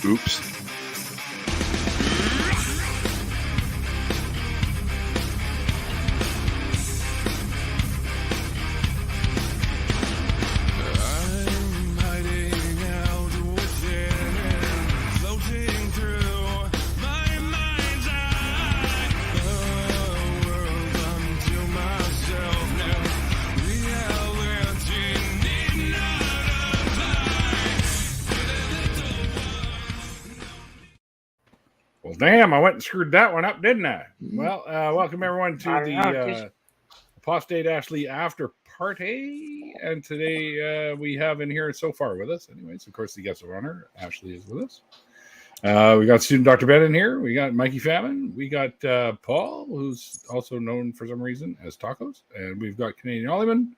Oops. Well, damn, I went and screwed that one up, didn't I? Well, welcome everyone to the Apostate Ashley After Party. And today we have in here so far with us, anyways, of course, the guest of honor, Ashley, is with us. We got student Dr. Ben in here. We got Mikey Famine. We got Paul, who's also known for some reason as Tacos. And we've got Canadian Ollyman.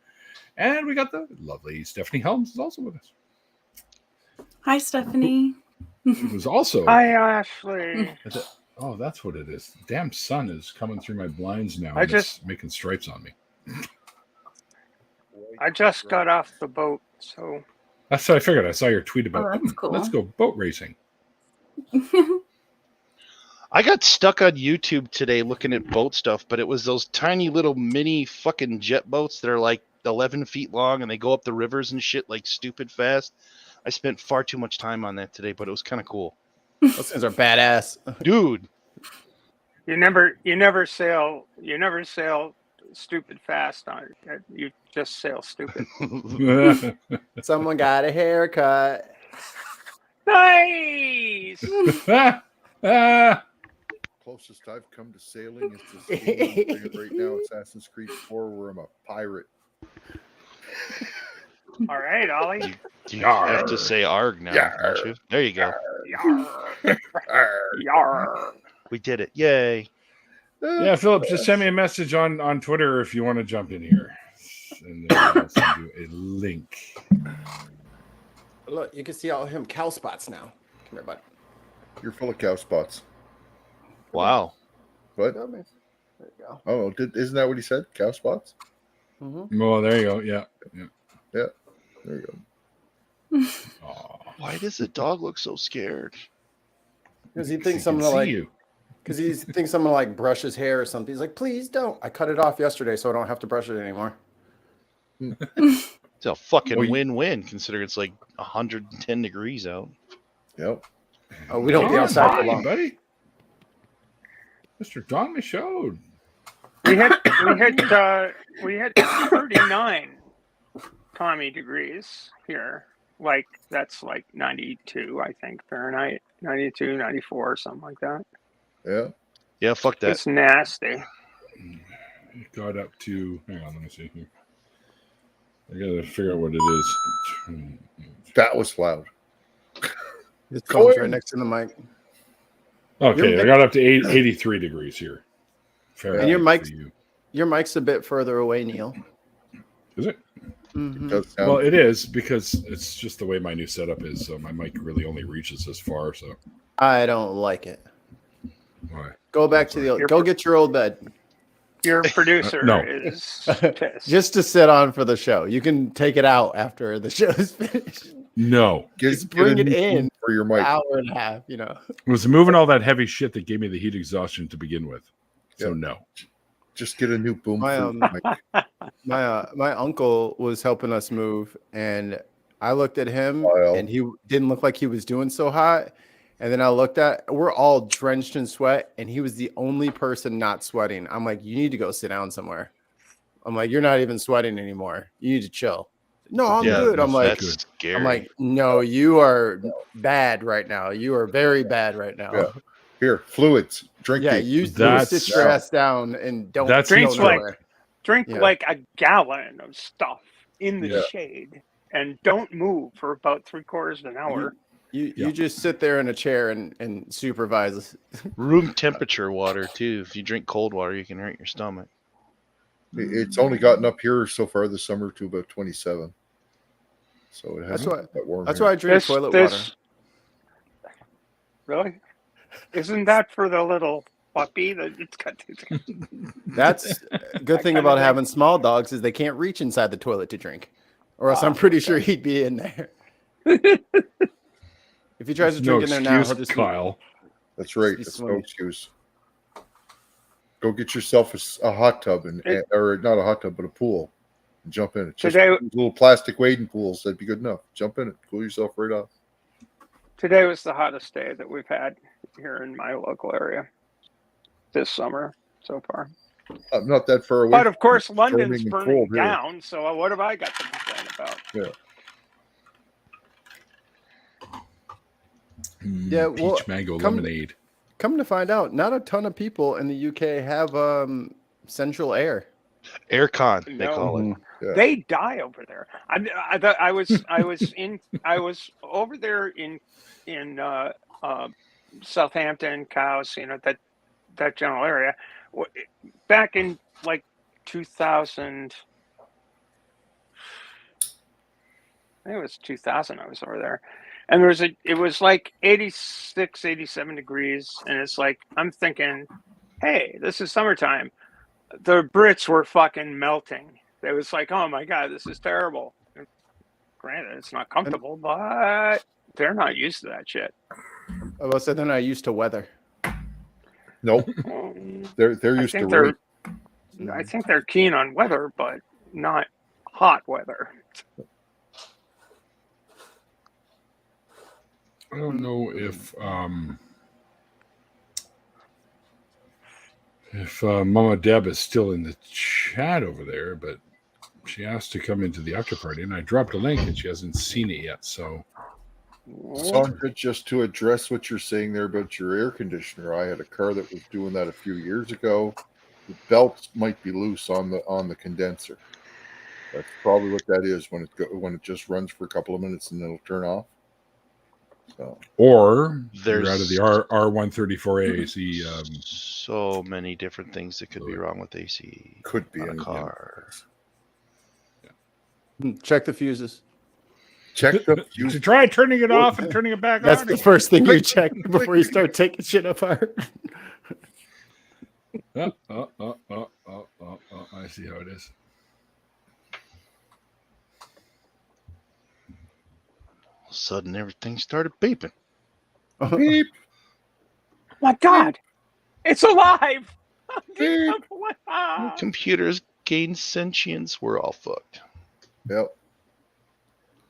And we got the lovely Stephanie Helms is also with us. Hi, Stephanie. It was also... Hi, Ashley. Oh, that's what it is. The damn sun is coming through my blinds now. It's making stripes on me. I just got off the boat, so... That's what I figured. I saw your tweet about, that's cool. Let's go boat racing. I got stuck on YouTube today looking at boat stuff, but it was those tiny little mini fucking jet boats that are like 11 feet long and they go up the rivers and shit like stupid fast. I spent far too much time on that today, but it was kind of cool. Those things are badass, dude. You never sail stupid fast on it. You just sail stupid. Someone got a haircut. Nice. Closest I've come to sailing is to sailing right now, Assassin's Creed 4, where I'm a pirate. All right, Ollie. You have to say arg now, don't you? There you go. Yarr. We did it. Yay. Yeah, Philip, just send me a message on Twitter if you want to jump in here. And then I'll send you a link. Look, you can see all him cow spots now. Come here, bud. You're full of cow spots. Wow. What? There you go. Oh, isn't that what he said? Cow spots? Mm-hmm. Oh, there you go. Yeah. There you go. Why does the dog look so scared? Because he thinks someone like brush his hair or something. He's like, please don't. I cut it off yesterday, so I don't have to brush it anymore. It's a fucking win-win, considering it's like 110 degrees out. Yep. Oh, we don't be outside for long, buddy. Mr. Don showed. We hit 39 Tommy degrees here. Like that's like 92, I think, Fahrenheit. 92, 94, something like that. Yeah. Yeah, fuck that. It's nasty. It got up to, hang on, let me see here. I gotta figure out what it is. That was loud. His phone's right next to the mic. Okay, I got up to 83 degrees here. And your mic's a bit further away, Neil. Is it? Mm-hmm. Well, it is because it's just the way my new setup is. So my mic really only reaches this far. So I don't like it. Why? Go back to the old. Go get your old bed. Your producer No. is pissed. Just to sit on for the show. You can take it out after the show is finished. No. Just bring it in for your mic. An hour and a half, you know. It was moving all that heavy shit that gave me the heat exhaustion to begin with. So no. Just get a new boom. My uncle was helping us move, and I looked at him, and he didn't look like he was doing so hot. And then I looked we're all drenched in sweat, and he was the only person not sweating. I'm like, you need to go sit down somewhere. I'm like, you're not even sweating anymore. You need to chill. No, I'm good. I'm like, no, you are bad right now. You are very bad right now. Yeah. Here, fluids. Drink. Yeah, you sit your ass down and don't drink like a gallon of stuff in the shade and don't move for about 3/4 of an hour. You just sit there in a chair and supervise. Room temperature water too. If you drink cold water, you can hurt your stomach. It's only gotten up here so far this summer to about 27. So it hasn't that warm. That's why I drink toilet water. Really? Isn't that for the little puppy that it's got. That's a good thing about having small dogs is they can't reach inside the toilet to drink, or else I'm pretty sure he'd be in there. If he tries to drink in there now, he'll just Kyle. That's right. That's no excuse. Go get yourself a hot tub or not a hot tub, but a pool, and jump in it. Just little plastic wading pools, that'd be good enough. Jump in it, cool yourself right off. Today was the hottest day that we've had here in my local area this summer so far. I'm not that far away. But of course, London's burning down. So what have I got to complain about? Yeah. Yeah, well, peach mango lemonade. Come to find out, not a ton of people in the UK have central air. Aircon, they call it. Yeah. They die over there. I was over there in Southampton, Cowes, that general area, back in like 2000. I think it was 2000. I was over there. And it was like 86, 87 degrees. And it's like, I'm thinking, hey, this is summertime. The Brits were fucking melting. It was like, oh my God, this is terrible. Granted, it's not comfortable, but they're not used to that shit. I will say they're not used to weather. Nope. They're used to rain. I think they're keen on weather, but not hot weather. I don't know if Mama Deb is still in the chat over there, but she asked to come into the after party, and I dropped a link, and she hasn't seen it yet. So, Sandra, just to address what you're saying there about your air conditioner, I had a car that was doing that a few years ago. The belts might be loose on the condenser. That's probably what that is when it just runs for a couple of minutes and then it'll turn off. So. Or you're out of the R134A AC. So many different things that could be wrong with AC. Could be on a car. Yeah. Check the fuses. Check the fuses. To try turning it off and turning it back on. That's the first thing you check before you start taking shit apart. I see how it is. All of a sudden, everything started beeping. Beep. Oh my God, it's alive! Beep. Computers gain sentience. We're all fucked. Yep.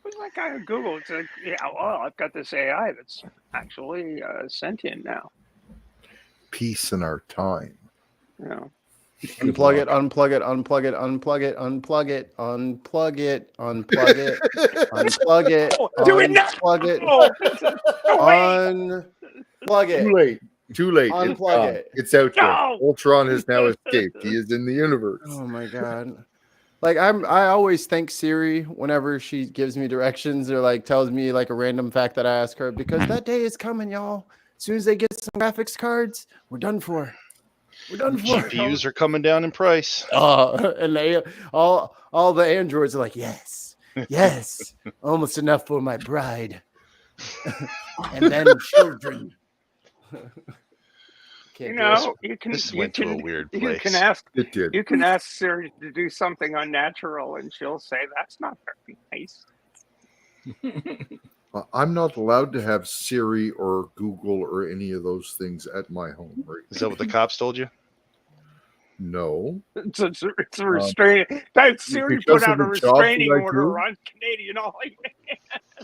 Who's that guy on Google? It's like, yeah, well, I've got this AI that's actually sentient now. Peace in our time. Yeah. Unplug it, unplug it, unplug it, unplug it, unplug it, unplug it, unplug it, unplug it, do it now! Unplug it, unplug it. Too late. Unplug it. It's out there. No! Ultron has now escaped. He is in the universe. Oh my God. Like I always thank Siri whenever she gives me directions or like tells me like a random fact that I ask her, because that day is coming, y'all. As soon as they get some graphics cards, we're done for. We're done for. GPUs are coming down in price. And they all the androids are like, yes, almost enough for my bride, and then children. You can This went to a weird place. You can ask Siri to do something unnatural, and she'll say that's not very nice. I'm not allowed to have Siri or Google or any of those things at my home. Right? Is that what the cops told you? No. It's a restraining. That Siri put out a restraining order on Canadian oil.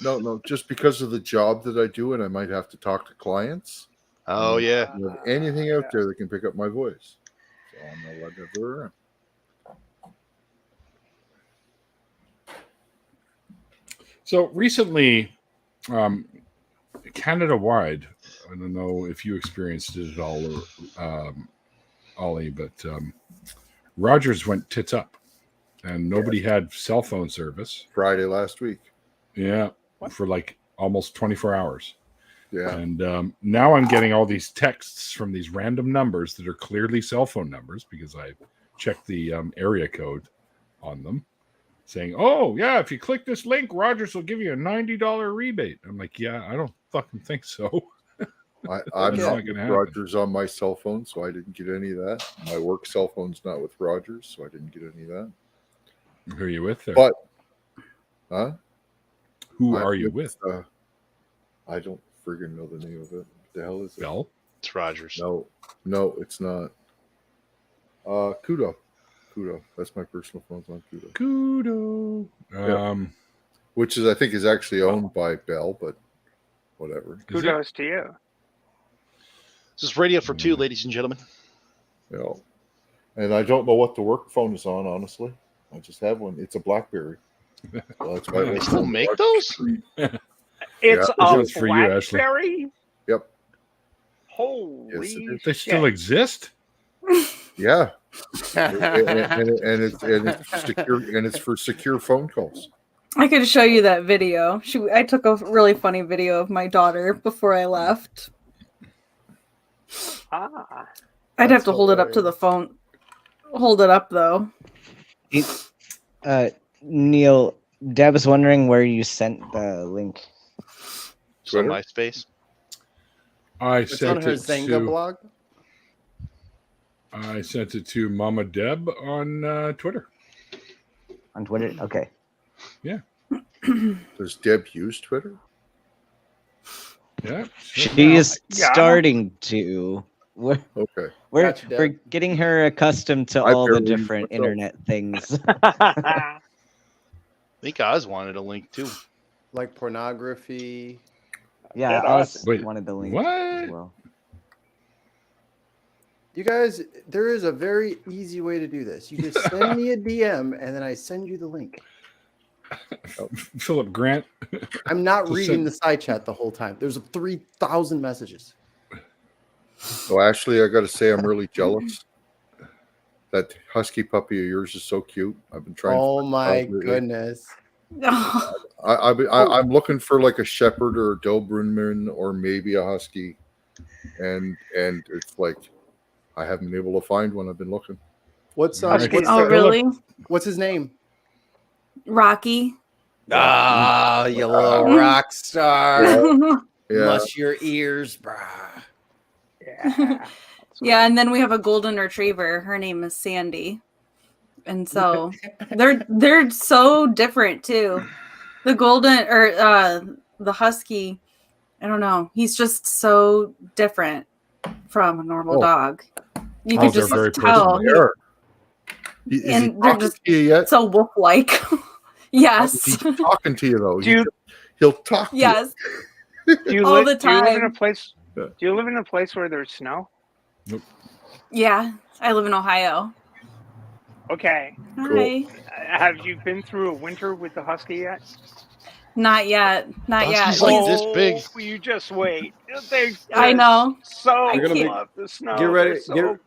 No. Just because of the job that I do, and I might have to talk to clients. Oh yeah. Anything out there that can pick up my voice, so I'm not allowed to have her around. So recently, Canada-wide, I don't know if you experienced it at all, or Ollie, but Rogers went tits up, and nobody had cell phone service. Friday last week. Yeah, for like almost 24 hours. Yeah. And now I'm getting all these texts from these random numbers that are clearly cell phone numbers because I checked the area code on them, saying, oh, yeah, if you click this link, Rogers will give you a $90 rebate. I'm like, yeah, I don't fucking think so. I'm It's not not with gonna happen. Rogers on my cell phone, so I didn't get any of that. My work cell phone's not with Rogers, so I didn't get any of that. Who are you with there? But, huh? Who I'm are you with? I don't friggin' know the name of it. What the hell is it? Bell? It's Rogers. No, it's not. Kudo. That's my personal phone's on Kudo. Kudo. Which I think is actually owned by Bell, but whatever. Kudos to you. This is Radio for Two, ladies and gentlemen. Yeah. And I don't know what the work phone is on, honestly. I just have one. It's a BlackBerry. So that's why They still make those? It's Yeah, a it's for you, Ashley. BlackBerry. Yep. Holy Yes, it is. They still exist? Yeah. and it's for secure phone calls. I could show you that video. I took a really funny video of my daughter before I left. I'd have to hold it up to the phone. Hold it up though. Neil, Deb was wondering where you sent the link. So MySpace. I It's on sent her it Zynga to. blog. I sent it to Mama Deb on Twitter. On Twitter? Okay. Does Deb use Twitter? Yeah. She is Yeah. starting to. We're, Okay. Gotcha, Deb. we're getting her accustomed to I all the barely use different myself. internet things. I think Oz wanted a link too. Like pornography. Yeah, Yeah, I also wait, wanted the link what? as well. You guys, there is a very easy way to do this. You just send me a DM and then I send you the link. Philip Grant. I'm not Just reading send- the side chat the whole time. There's 3,000 messages. So Ashley, I got to say I'm really jealous. That husky puppy of yours is so cute. I've been trying. Oh my lately. goodness. I'm looking for like a shepherd or a Doberman or maybe a husky, and it's like I haven't been able to find one. I've been looking. What's Husky. Oh, really? what's his name? Rocky. Ah, you little rock star. Yeah, Mush your ears, brah. Yeah. Yeah, and then we have a golden retriever. Her name is Sandy. And so they're so different too. The golden or the husky, I don't know. He's just so different from a normal dog. You can they're just very tell. They are. Is he And they're talking just to you yet? so wolf-like. Yes. He's talking to you though. Do you- He'll talk to you. Yes. Do you All the Do you live in a time. place? Do you live in a place where there's snow? Yeah. I live in Ohio. Okay. Hi. Have you been through a winter with the husky yet? Not yet. Not yet. Huskies like this big. You just wait. They I know. So You're gonna be- love the snow. Get ready. They're so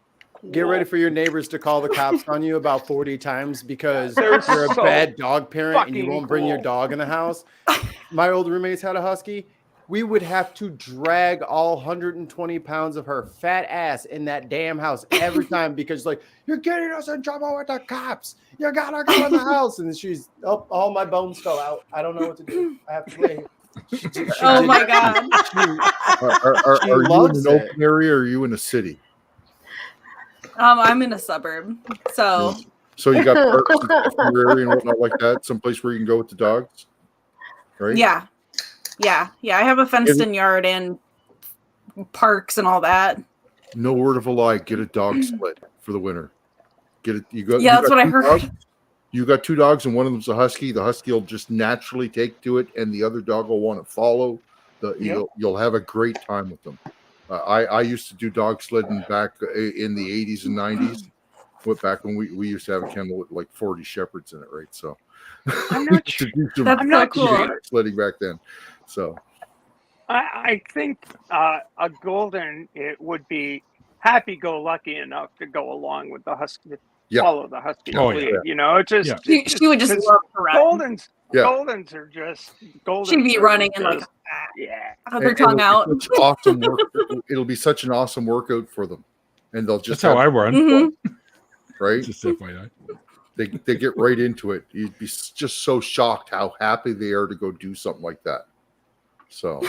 Get ready cool. for your neighbors to call the cops on you about 40 times because They're you're a so bad dog parent and you fucking won't bring your cool. dog in the house. My old roommates had a husky. We would have to drag all 120 pounds of her fat ass in that damn house every time because, like, you're getting us in trouble with the cops. You gotta go in the house. And she's, oh, all my bones fell out. I don't know what to do. I have to lay here. Oh my God. Are She you in loves an it. open area or are you in a city? I'm in a suburb. So So you got parks and stuff in your area and whatnot like that, someplace where you can go with the dogs, right? yeah. I have a fenced-in yard and parks and all that. No word of a lie. Get a dog sled for the winter. Get it. Yeah, that's what I heard. Dogs. You got two dogs and one of them's a husky. The husky will just naturally take to it, and the other dog will want to follow. You'll have a great time with them. I used to do dog sledding back in the 80s and 90s. Back when we used to have a kennel with like 40 shepherds in it, right? So I'm not sure. That's so cool. Sledding back then. So I think a golden it would be happy-go-lucky enough to go along with the husky. Yeah. Follow the husky Oh, lead, yeah. you know. It just She would just because love to run. Goldens are just golden. She'd be running and like yeah. have her tongue out. Awesome work. It'll be such an awesome workout for them, and they'll just That's how I run. Mhm. right. Just FYI. They get right into it. You'd be just so shocked how happy they are to go do something like that. So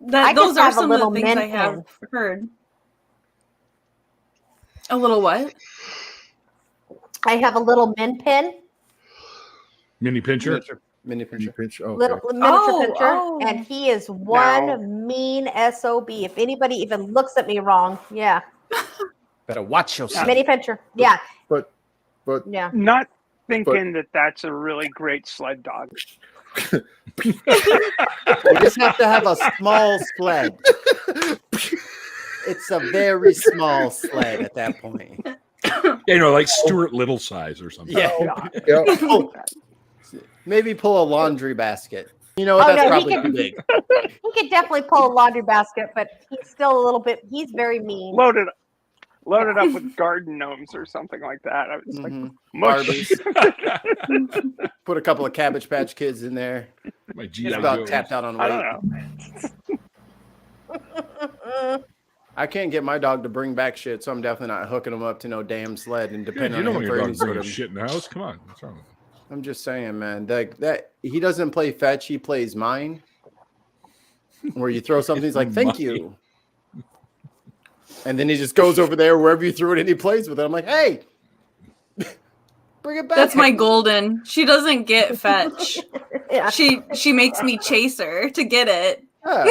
Those just are have a some of the little things I min have pin. heard. A little what? I have a little min pin, Mini pincher. Mini Can you pincher. pinch? Okay. little miniature pincher, Oh. and he is Now- one mean SOB. If anybody even looks at me wrong, yeah, Better watch yourself. mini pincher, yeah, But yeah. Not thinking that that's a really great sled dog. You just have to have a small sled. It's a very small sled at that point. Like Stuart Little size or something. Yeah. yeah, Oh, maybe pull a laundry basket. You know, Oh, that's no, he probably can- too big. He could definitely pull a laundry basket, but he's still a little bit. He's very mean. Loaded up with garden gnomes or something like that. I was like, Mhm. mush. Barbies. Put a couple of Cabbage Patch Kids in there. My Just G.I. about Joes. tapped out on I weight. don't know. I can't get my dog to bring back shit, so I'm definitely not hooking him up to no damn sled and Yeah, depending you know on when him your for any dog's sort bringing of. shit in the house? Come on. What's wrong with him? I'm just saying, man. That he doesn't play fetch. He plays mine. Where you throw something, he's like, "Thank you," and then he just goes over there wherever you threw it, and he plays with it. I'm like, "Hey, bring it back." That's my golden. She doesn't get fetch. Yeah. She makes me chase her to get it. Yeah.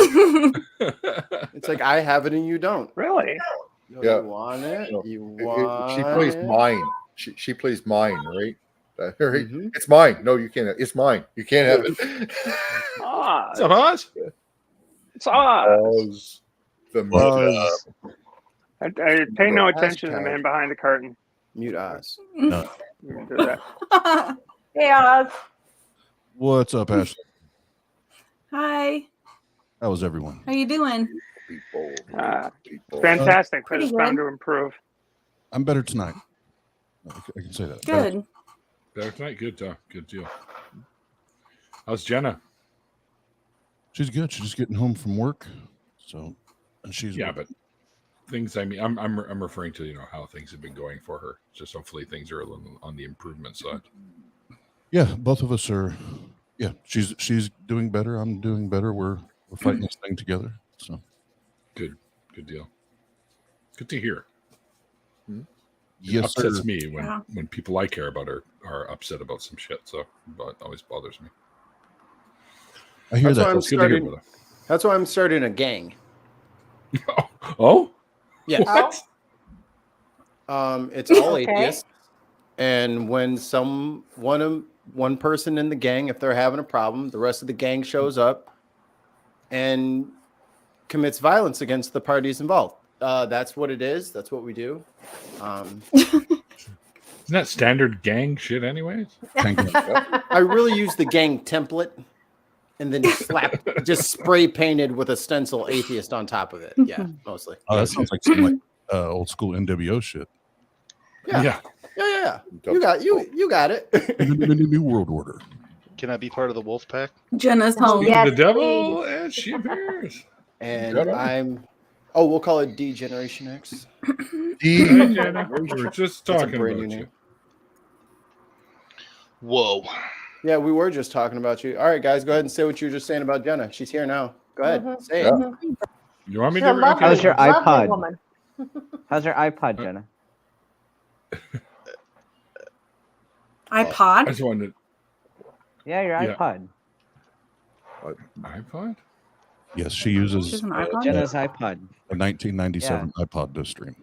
It's like I have it and you don't. Really? No, Yeah. You want it? No, You She want plays it? mine. She plays mine, right? Right? Mhm. It's mine. No, you can't. It's mine. You can't have it. Ah, What's up, Oz? it's odd. Oz, the Buzz. I pay no Hashtag. attention to the man behind the curtain. Mute eyes. You can do that. Yeah. What's up, Ashley? Hi. How was everyone? How you doing? people. People. Fantastic. Pretty It's bound good. to improve. I'm better tonight. I can say that. Good. Better tonight. Good deal. How's Jenna? She's good. She's just getting home from work. So, and she's But things. I mean, I'm referring to how things have been going for her. Just hopefully things are a little on the improvement side. yeah. Both of us are. Yeah, she's doing better. I'm doing better. We're fighting this thing together. So Good deal. Good to hear. It yes, upsets sir. me Yeah. when people I care about are upset about some shit. So it always bothers me. I hear That's why that. I'm It's good to hear, starting. That's why I'm starting a gang. brother. Oh, Yes. Oh, It's all Okay. atheists. And when one person in the gang, if they're having a problem, the rest of the gang shows up and commits violence against the parties involved. That's what it is. That's what we do. isn't that standard gang shit, anyways? Thank you. I really use the gang template and then just spray painted with a stencil atheist on top of it. Yeah, mostly. Oh, that sounds like some like old school NWO shit. Yeah. Yeah. You got it. New World Order. Can I be part of the wolf pack? Jenna's home. Yeah. The devil please. as she appears. And Shut up. we'll call it D Generation X. Hey, Jenna, we were just That's a talking brand about new you. name. Whoa. Yeah, we were just talking about you. All right, guys, go ahead and say what you were just saying about Jenna. She's here now. Go ahead, say it. You want me She's a to? lovely, How's your lovely iPod? woman. How's your iPod, Jenna? I iPod. just wanted Yeah, your Yeah. iPod. iPod. Yes, she uses She's an iPod. Jenna's iPod. a 1997 iPod to stream.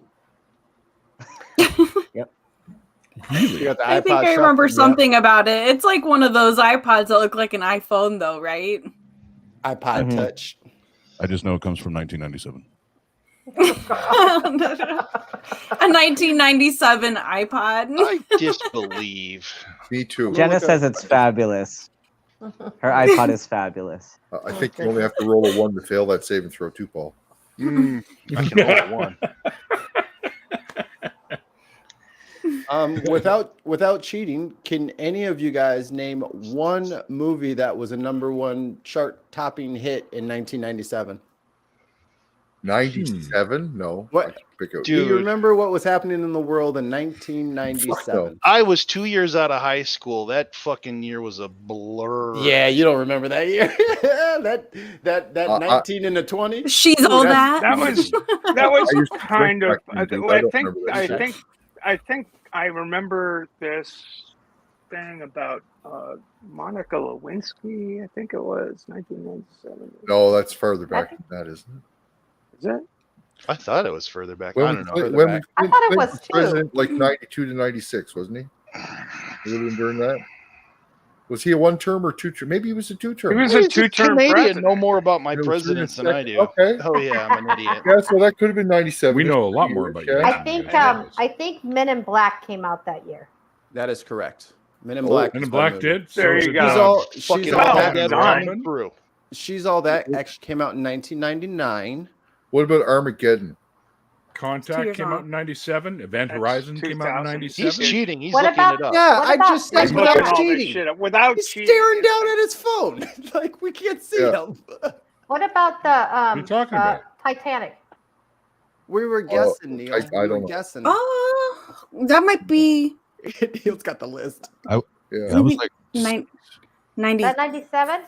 You got the I think iPod I remember Shuffle. something about it. It's like one of those iPods that look like an iPhone, though, right? Yeah. iPod Mhm. Touch. I just know it comes from 1997. A 1997 iPod. I disbelieve. Me too. Jenna look says up- it's fabulous. Her iPod is fabulous. I think you only have to roll a 1 to fail that saving throw, too, Paul. I can roll one. Without cheating, can any of you guys name one movie that was a #1 chart-topping hit in 1997? 97? No. What? I can pick out. Do you Dude. remember what was happening in the world in 1997? I was 2 years out of high school. That fucking year was a blur. Yeah, you don't remember that year. that 19 and the 20. She's all that. That was I used to kind of. drink back then, dude. I don't I remember that shit. think I remember this thing about Monica Lewinsky. I think it was 1997. No, that's further back than that, isn't it? Is it? I thought it was further back. When I was don't know. Clinton- I thought it was Clinton president, like 92 to 96, wasn't he? He would have been during that. Was he a one-term or two-term? Maybe he was a two-term. He was Hey, a it's a two-term Canadian president. know more about my He was presidents than I do. Okay. Oh yeah, I'm an idiot. Yeah, so that could have been 97. We know a lot more about you. Yeah. I think Men in Black came out that year. That is correct. Men in Black. Men in was Black my movie. did. There you did, go. Fucking She's well all that that. done. crew. She's all that. Actually, came out in 1999. What about Armageddon? Contact years came off. out in 97. Event That's Horizon came out in 2000. 97. He's cheating. He's What looking about- it up. Yeah, What I about- just said He's Like, looking without all this cheating. shit up without He's cheating. staring down at his phone. Like we can't see Yeah. him. What about the What are you talking about? Titanic? We were guessing, Neil. I We were don't know. guessing. Oh, that might be Neil's got the list. Yeah. That was like 90, Is that 97?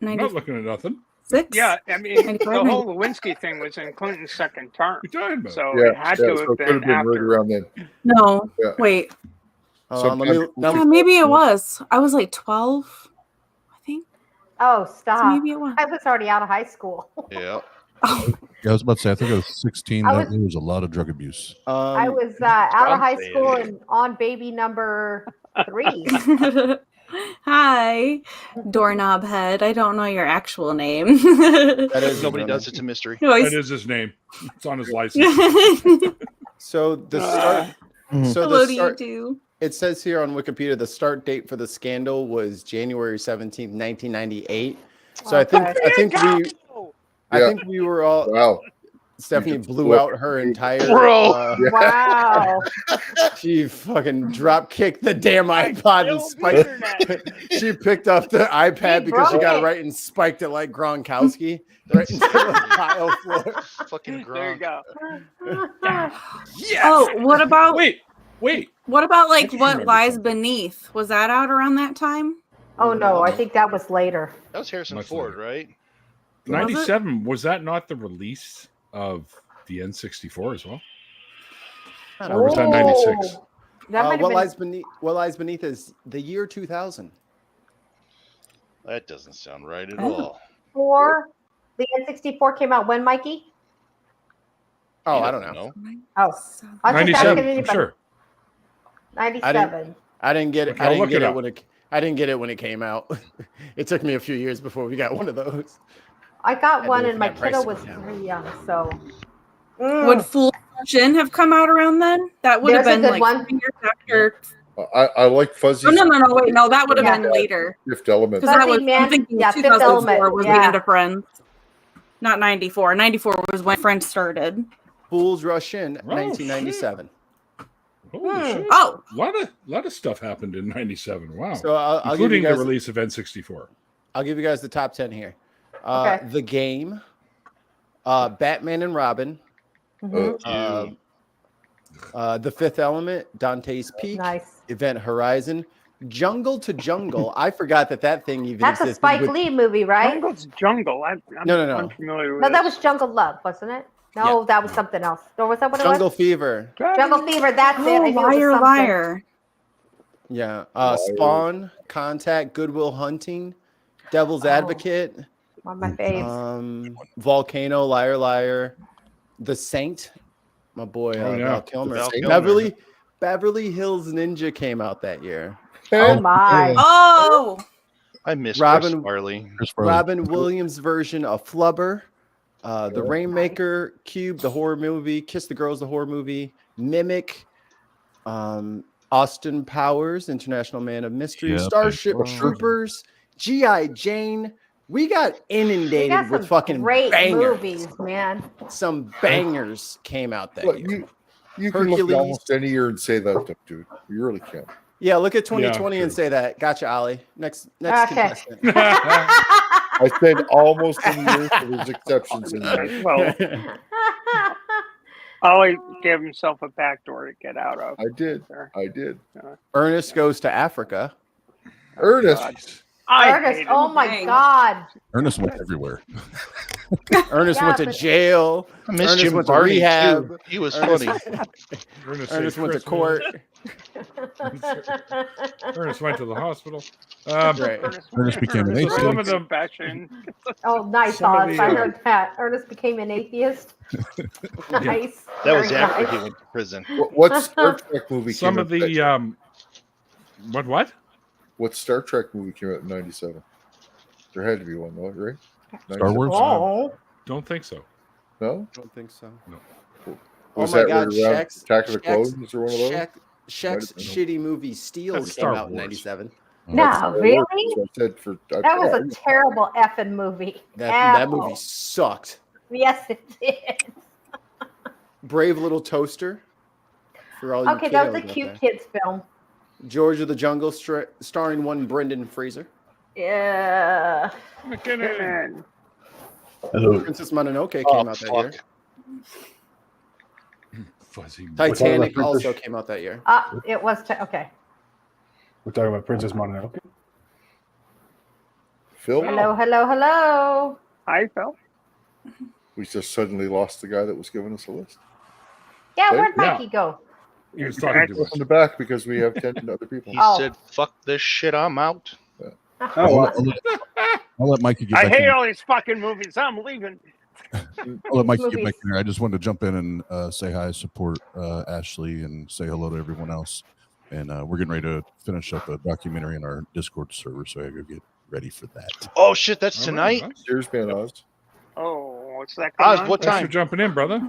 I'm not looking at nothing. 96. Yeah, I mean, 95, the whole Lewinsky thing was in Clinton's second term, What are you talking about? so Yeah, it had yeah, to so have it could have been been right after. around then. No, Yeah. wait. Let me, Yeah, now, maybe it was. I was like 12, I think. Oh, So stop. maybe it was. I was already out of high school. Yeah. Oh, yeah, I was about to say. I think I was 16. I That was- year was a lot of drug abuse. I was out of high saying school it. and on baby number 3. hi, doorknob head. I don't know your actual name. that is Nobody his does. name. It's a mystery. That is his name. It's on his license. So the start. So Hello the to you start. too. It says here on Wikipedia the start date for the scandal was January 17th, 1998. So I think we were all. Wow. Stephanie just blew blew out her entire. Bro. Wow. She fucking drop kicked the damn iPod and spiked. She picked up the iPad because she broke got it. it right and spiked it like Gronkowski right into the tile floor. Fucking There you Gronk. go. Yes. Oh, what about Wait. what about like just what remembered lies something. beneath? Was that out around that time? Oh, no. I think that was later. That was Harrison Much Ford, later. right? 97. Was that not the release of the N64 as well? Or was that 96? That might have what been. lies beneath? What lies beneath is the year 2000. That doesn't sound right at Oh. all. The N64 came out when, Mikey? Oh, You I don't know. Oh, I was just asking 97. I'm anybody. sure. 97. I didn't get it. Okay, I I'll didn't look get it it up. when it. I didn't get it when it came out. It took me a few years before we got one of those. I got Had one to and my look at that kiddo price was down. very young, so. Would Fool Jin have come out around then? That would have There's a been good like one. 2 years after. I like Fuzzy Oh, no, wait, no, that would have Yeah. been later. Fifth Element. Because that Fuzzy was, Man- I'm thinking yeah, Fifth 2004 Element, was yeah. the end of Friends. Not 94. 94 was when Friends started. Fools Rush In, Oh, 1997. Holy shit. Oh, A lot of stuff happened in 97. Wow. So I'll give Including you guys. the release of N64. I'll give you guys the top 10 here. Okay. The Game, Batman and Robin, Mhm. The Fifth Element, Dante's Peak, Nice. Event Horizon, Jungle to Jungle. I forgot that thing even That's a existed. Spike with- Lee movie, right? Jungle's Jungle. I'm No. unfamiliar with No, that this. was Jungle Love, wasn't it? No, that was something else. Or was that what it Jungle was? Fever. Jungle Fever, that's it. I oh knew it was liar, something. liar. Yeah. Spawn, Contact, Goodwill Hunting, Devil's Oh. Advocate, One of my faves. Volcano, Liar Liar, The Saint, my boy Oh, yeah. Val Kilmer. Val Kilmer. Beverly Hills Ninja came out that year. Oh, my. Oh, I miss Robin- Chris Farley. Chris Farley. Robin Williams' version of Flubber, The Rainmaker, Cube, the horror movie, Kiss the Girls, the horror movie, Mimic, Austin Powers, International Man of Mystery, Yep. Starship Oh. Troopers, G.I. Jane. We got We inundated got with some fucking great bangers. movies, man. Some bangers came out that Look, year. you can look Hercules. at almost any year and say that, dude. You really can. Yeah, look at 2020 and true. say that. Gotcha, Ollie. Next Okay. contestant. I said almost in the year, so there's exceptions in there. Well, Ollie gave himself a backdoor to get out of. I did. There. I did. Ernest goes to Africa. Ernest. Ernest, oh my Dang. God. Ernest went everywhere. Ernest Yeah, went to but- jail. I miss Ernest Jim went to Varney rehab. too. He was Ernest- funny. Ernest went to court. Ernest went to the hospital. Right. Ernest became an So atheist. some of the Confession. Oh, nice, Some of Oz. the, I heard that. Ernest became an atheist. Nice. That was Very after nice. he went to prison. What Star Trek movie some came of out that the year? what? What Star Trek movie came out in 97? There had to be one, though, right? Star 97? Wars? Oh. Don't think so. No? I don't think so. Was oh my that God, right around Shaq's, Attack of the Shaq's, Clones or one of those? Shaq's Might have shitty movie Steel That's came Star out in Wars. 97. No, really? I said for, That was a terrible effing movie. That movie sucked. Yes, it did. Brave Little Toaster. For all you Okay, that was a kiddos out cute there. kids film. George of the Jungle, starring one Brendan Fraser. Yeah. McKinnon. Princess Mononoke came out that year. Fuzzy. Titanic Princess- also came out that year. It was okay. We're talking about Princess Mononoke. Phil? Hello. Hi, Phil. We just suddenly lost the guy that was giving us a list. Yeah, Wait, where'd Mikey go? He was talking to us. In the back because we have 10 other people. He Oh. said, "Fuck this shit, I'm out." I'll let Mikey get I back hate in. all these fucking movies. I'm leaving. I'll let Mikey get movies. back in there. I just wanted to jump in and say hi, support Ashley, and say hello to everyone else. And we're getting ready to finish up a documentary on our Discord server, so I gotta get ready for that. Oh shit, that's All tonight. right, Cheers, man, Oz. Oh, what's that? Oz, going on? what Thanks for time? jumping in, brother.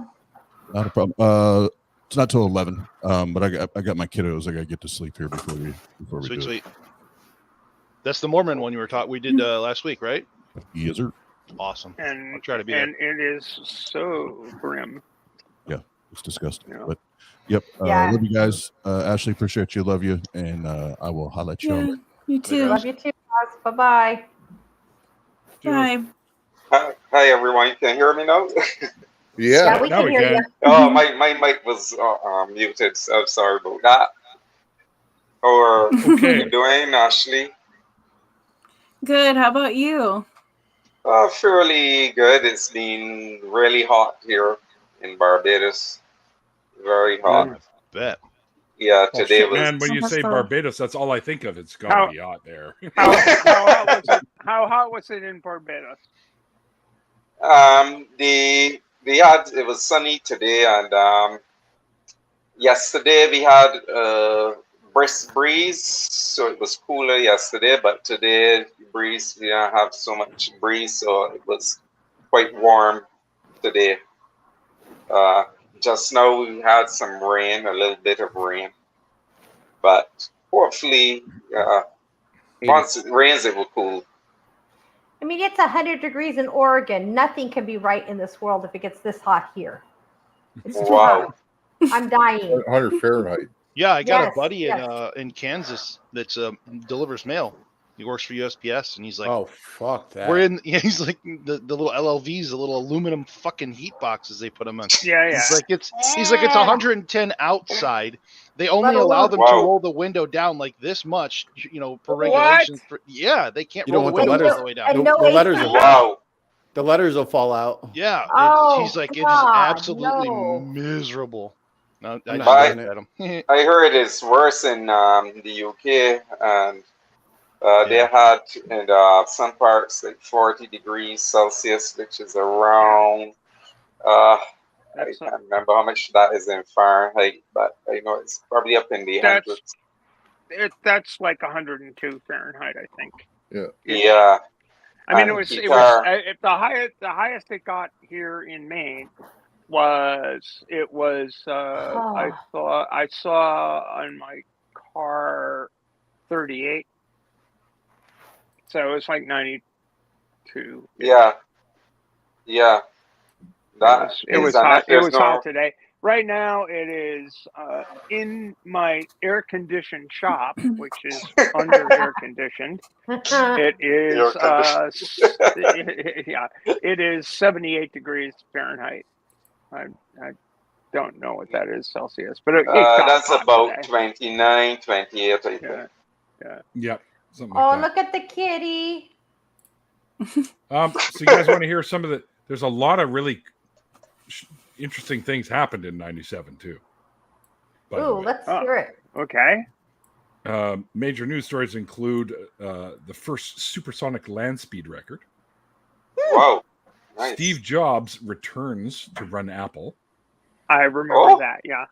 Not a problem. It's not till 11. But I got my kiddos. I gotta get to sleep here before we Sweet, do sweet. That's the Mormon one you were taught. We did last week, right? it. Yes, sir. Awesome. And I'll try to be and it is so grim. It's disgusting. Yeah. But yep. Yeah. Love you guys. Ashley, appreciate you. Love you. And I will holla at you. Yeah, you too. Love you too, Oz. Bye-bye. Bye. Hi everyone, can you hear me now? Yeah, Yeah. we now can we hear can. you. Oh, my mic was muted, so I'm sorry about that. How are Okay. you doing, Ashley? Good. How about you? Fairly good. It's been really hot here in Barbados. Very hot. Bet. Yeah, Oh, today shit, was. man, when you say That's Barbados, that's all I think of. It's How- gotta be hot there. How hot was it in Barbados? It was sunny today, and yesterday we had brisk breeze, so it was cooler yesterday. But today, breeze, we don't have so much breeze, so it was quite warm today. Just now we had some rain, a little bit of rain, but hopefully, once it rains, it will cool. I mean, it's 100 degrees in Oregon. Nothing can be right in this world if it gets this hot here. It's too Wow. hot. I'm dying. 100 Fahrenheit. Yeah, I got Yes, a buddy yes. in Kansas that's delivers mail. He works for USPS, and he's like, Oh, fuck that. "We're in." Yeah, he's like the little LLVs, the little aluminum fucking heat boxes they put them in. Yeah, yeah. He's like it's 110 outside. They only Let allow alone- them Wow. to roll the window down like this much, per What? regulations. Yeah, they can't You don't roll the want the window letters- all the way down. And The, no the letters AC. will Wow. the letters will fall out. Yeah, Oh, he's like, it is God, absolutely no. miserable. No, I I'm just not Bye. doing looked it. at him. I heard it's worse in the UK, and they Yeah. had in some parts like 40 degrees Celsius, which is around. I That's can't remember how much that is in Fahrenheit, but I know it's probably up in the That's- hundreds. that's like 102 Fahrenheit, I think. Yeah. I mean, And it people was are- if the highest it got here in Maine was I saw on my car 38, so it was like 92. Yeah. Yeah. That It was is- and hot. It there's was no- hot today. Right now, it is in my air-conditioned shop, which is under air-conditioned. It is, yeah, it is 78 degrees Fahrenheit. I don't know what that is Celsius, but it got that's hot about today. 29, 28, I think. Yep. Something Oh, like that. look at the kitty. So you guys want to hear some of the? There's a lot of really interesting things happened in '97 too. Ooh, let's hear it. Okay. Major news stories include the first supersonic land speed record. Wow. Nice. Steve Jobs returns to run Apple. I remember that, yeah.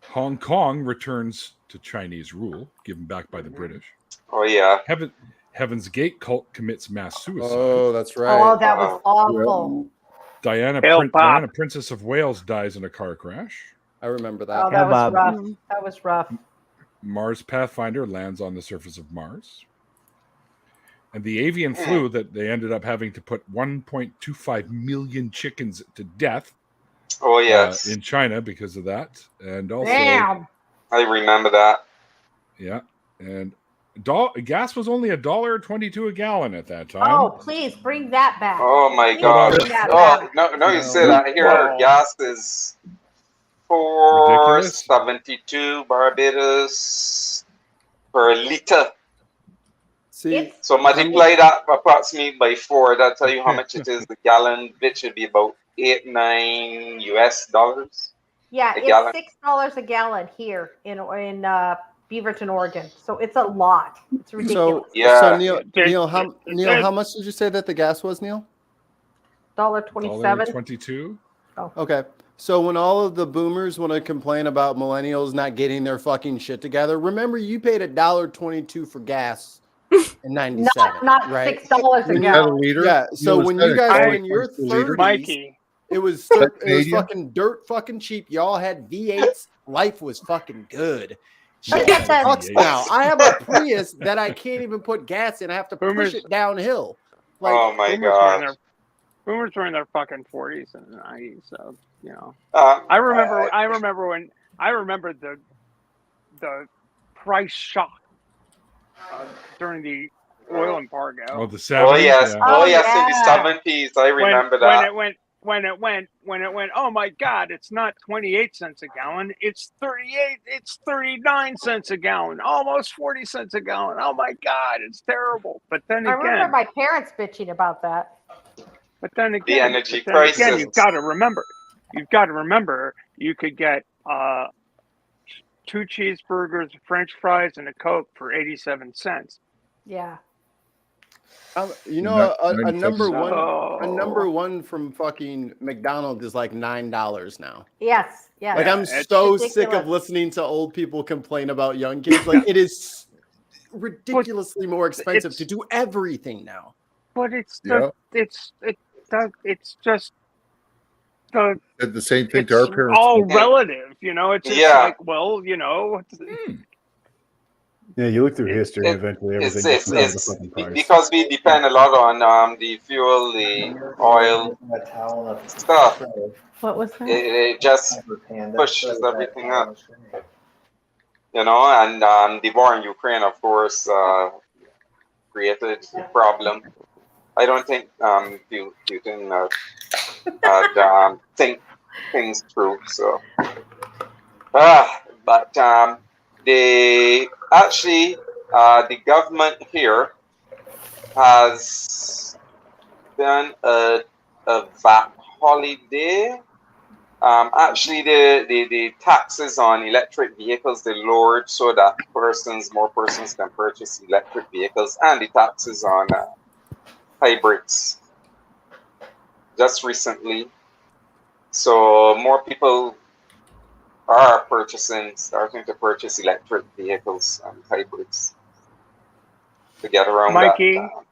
Hong Kong returns to Chinese rule, given back by the British. Oh, yeah. Heaven's Gate cult commits mass suicide. Oh, that's right. Oh, that was awful. Diana, Princess of Wales, dies in a car crash. I remember that. Oh, that was rough. That was rough. Mars Pathfinder lands on the surface of Mars. And the avian flu that they ended up having to put 1.25 million chickens to death. Oh, yes. In China because of that. And also, damn. I remember that. Yeah. And gas was only $1.22 a gallon at that time. Oh, please bring that back. Oh, my God. Bring that Oh, back. no, you said that. Here, gas is $4.72 Barbados per liter. See, so multiply that approximately by 4. That'll tell you how much it is. The gallon, which should be about $8-9 US. Yeah, a gallon. It's $6 a gallon here in Beaverton, Oregon. So it's a lot. It's ridiculous. So Neil, how much did you say that the gas was, Neil? $1.27. $1.22. Oh. Okay. So when all of the boomers want to complain about millennials not getting their fucking shit together, remember you paid $1.22 for gas in '97, not right? $6 a gallon. Yeah. So when you guys were in your 30s, Mikey. it was fucking dirt fucking cheap. Y'all had V8s. Life was fucking good. Shit sucks now. I have a Prius that I can't even put gas in. I have to push it downhill. Like, oh my God. Boomers were in their fucking 40s and 90s, so you know. I remember the price shock during the oil embargo. Oh, the 70s. Oh yes, yeah. oh yes, in the 70s. I remember that. When it went, oh my God, it's not 28 cents a gallon, it's 39 cents a gallon, almost 40 cents a gallon. Oh my God, it's terrible. But then I again, remember my parents bitching about that. But then again, the energy crisis. Again, you've got to remember, you could get 2 cheeseburgers, French fries, and a Coke for 87 cents. Yeah. You know, a number one from fucking McDonald's is like $9 now. Yes. Yeah. Like I'm so sick of listening to old people complain about young kids. Like it is ridiculously more expensive to do everything now. But it's just the same thing to our parents. All relative, you know. It's just like, well, you know. Yeah, you look through history and eventually everything. It's because we depend a lot on the fuel, the oil stuff. What was that? It just pushes everything up. You know, and the war in Ukraine, of course, created a problem. I don't think Putin had think things through. So, but they actually the government here has done a VAT holiday. Actually, the taxes on electric vehicles they lowered so that more persons can purchase electric vehicles, and the taxes on hybrids just recently. So more people are starting to purchase electric vehicles and hybrids to get around Mikey, that.